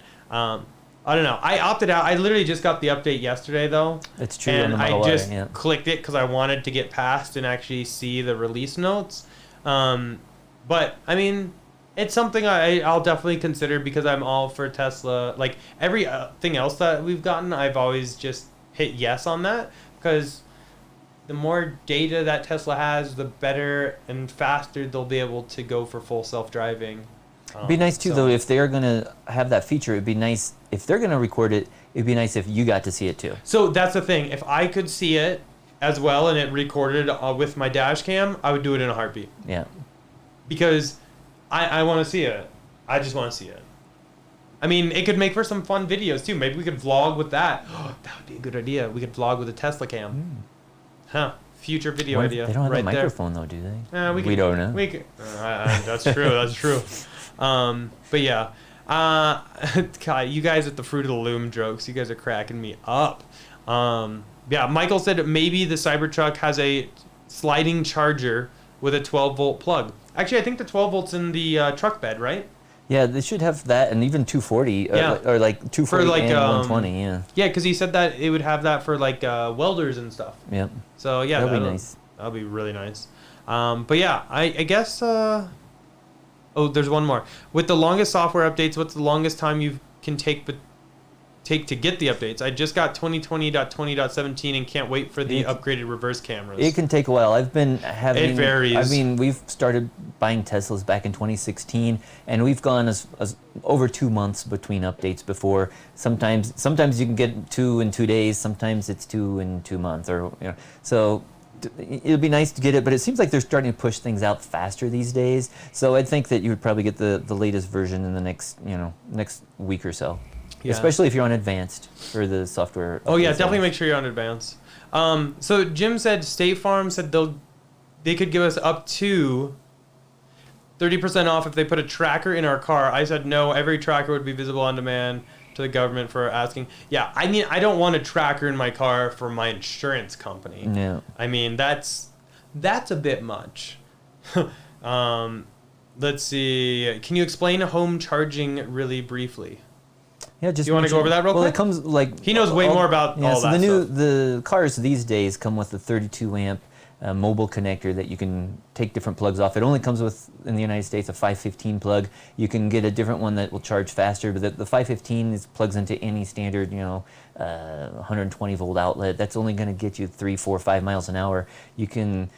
I don't know. I opted out. I literally just got the update yesterday, though. It's true. And on the I Model just Y, clicked it because I wanted to get past and actually see the release notes. But, I mean, it's something I'll definitely consider because I'm all for Tesla. Like, everything else that we've gotten, I've always just hit yes on that. Because the more data that Tesla has, the better and faster they'll be able to go for full self-driving. It'd be nice, too, though, if they're going to have that feature. It'd be nice, if they're going to record it, it'd be nice if you got to see it, too. So that's the thing. If I could see it as well and it recorded with my dash cam, I would do it in a heartbeat. Yeah. Because I want to see it. I just want to see it. I mean, it could make for some fun videos, too. Maybe we could vlog with that. That would be a good idea. We could vlog with a Tesla cam. Huh. Future video idea. They don't have right a microphone, though, do they? We don't know. We could, that's true. That's true. But yeah. God, you guys at the Fruit of the Loom jokes, you guys are cracking me up. Yeah, Michael said maybe the Cybertruck has a sliding charger with a 12-volt plug. Actually, I think the 12 volts in the truck bed, right? Yeah, they should have that, and even 240, or like 240 for like, and 120, yeah. Yeah, because he said that it would have that for like welders and stuff. Yep. So yeah, that'll be nice. That'll be really nice. But yeah, I guess. Oh, there's one more. With the longest software updates, what's the longest time you can take to get the updates? I just got 2020.20.17 and can't wait for the upgraded reverse cameras. It can take a while. I've been having... It varies. I mean, we've started buying Teslas back in 2016, and we've gone as over 2 months between updates before. Sometimes you can get 2 in 2 days. Sometimes it's 2 in 2 months, or so. It'd be nice to get it, but it seems like they're starting to push things out faster these days. So I think that you would probably get the latest version in the next week or so. Yeah. Especially if you're on advanced for the software. Oh yeah, definitely make sure you're on advanced. So Jim said State Farm said they could give us up to 30% off if they put a tracker in our car. I said no, every tracker would be visible on demand to the government for asking. Yeah, I mean, I don't want a tracker in my car for my insurance company. No. I mean, that's a bit much. let's see. Can you explain home charging really briefly? Yeah, just. Do you want to go over that real quick? Well, it comes like. He knows way more about all so that stuff. the cars these days come with a 32 amp mobile connector that you can take different plugs off. It only comes with, in the United States, a 515 plug. You can get a different one that will charge faster, but the 515 plugs into any standard, 120 volt outlet. That's only going to get you 3, 4, 5 miles an hour. You can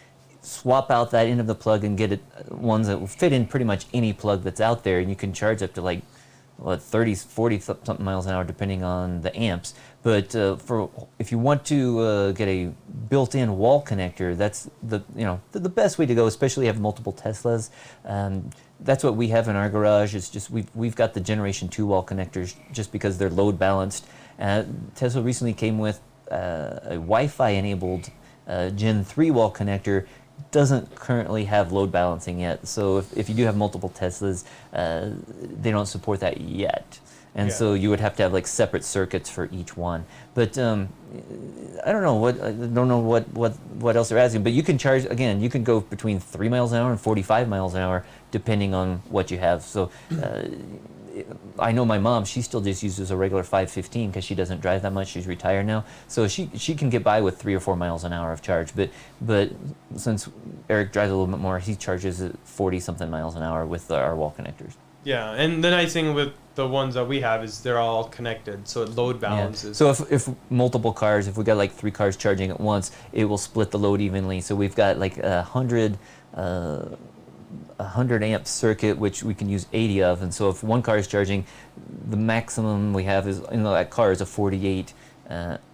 swap out that end of the plug and get ones that will fit in pretty much any plug that's out there, and you can charge up to like 30, 40 something miles an hour depending on the amps. But if you want to get a built-in wall connector, that's the best way to go, especially if you have multiple Teslas. That's what we have in our garage. It's just we've got the Generation 2 wall connectors just because they're load balanced. Tesla recently came with a Wi-Fi enabled Gen 3 wall connector. Doesn't currently have load balancing yet, so if you do have multiple Teslas, they don't support that yet, and so you would have to have like separate circuits for each one. But I don't know what else they're asking. But you can charge again. You can go between 3 miles an hour and 45 miles an hour depending on what you have. So. I know my mom, she still just uses a regular 515 because she doesn't drive that much. She's retired now. So she can get by with 3 or 4 miles an hour of charge. But since Eric drives a little bit more, he charges at 40-something miles an hour with our wall connectors. Yeah, and the nice thing with the ones that we have is they're all connected, so it load balances. Yeah. So if multiple cars, if we got like 3 cars charging at once, it will split the load evenly. So we've got like 100 amp circuit, which we can use 80 of, and so if one car is charging, the maximum we have is in that car is a 48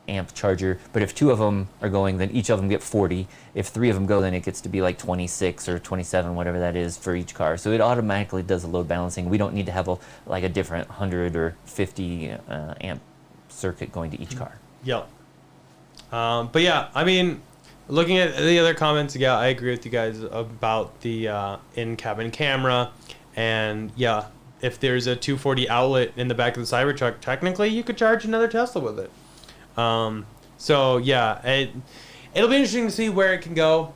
amp charger. But if 2 of them are going, then each of them get 40. If 3 of them go, then it gets to be like 26 or 27, whatever that is for each car. So it automatically does the load balancing. We don't need to have a different 100 or 50 amp circuit going to each car. Yep. But yeah, I mean, looking at the other comments, yeah, I agree with you guys about the in-cabin camera. And yeah, if there's a 240 outlet in the back of the Cybertruck, technically you could charge another Tesla with it. So yeah, it'll be interesting to see where it can go.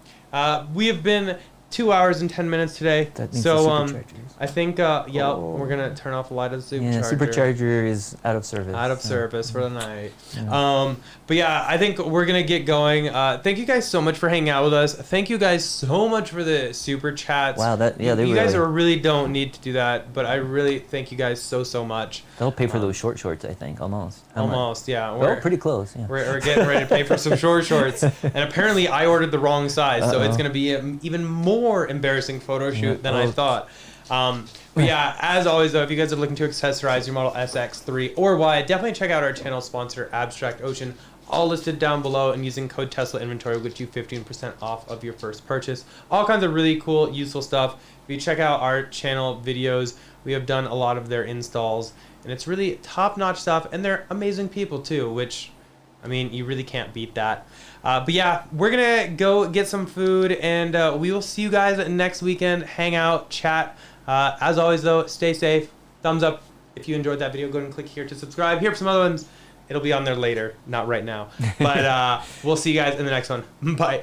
We have been 2 hours and 10 minutes today. That means so the superchargers. I think we're gonna turn off the light of the supercharger. Yeah, supercharger is out of service. Out of service for the night. Yeah. But yeah, I think we're gonna get going. Thank you guys so much for hanging out with us. Thank you guys so much for the super chats. Wow, you guys really don't need to do that, but I really thank you guys so much. They'll pay for those short shorts, I think, almost. Almost, yeah. Well, pretty close. Yeah. We're getting ready to pay for some short shorts, and apparently I ordered the wrong size, so it's gonna be an even more embarrassing photo shoot than I thought. But yeah, as always though, if you guys are looking to accessorize your Model S, X3, or Y, definitely check out our channel sponsor, Abstract Ocean, all listed down below, and using code Tesla Inventory will get you 15% off of your first purchase. All kinds of really cool, useful stuff. If you check out our channel videos, we have done a lot of their installs, and it's really top-notch stuff, and they're amazing people too, which, I mean, you really can't beat that. But yeah, we're gonna go get some food, and we will see you guys next weekend. Hang out, chat. As always though, stay safe. Thumbs up if you enjoyed that video. Go ahead and click here to subscribe. Here for some other ones. It'll be on there later, not right now. But we'll see you guys in the next one. Bye.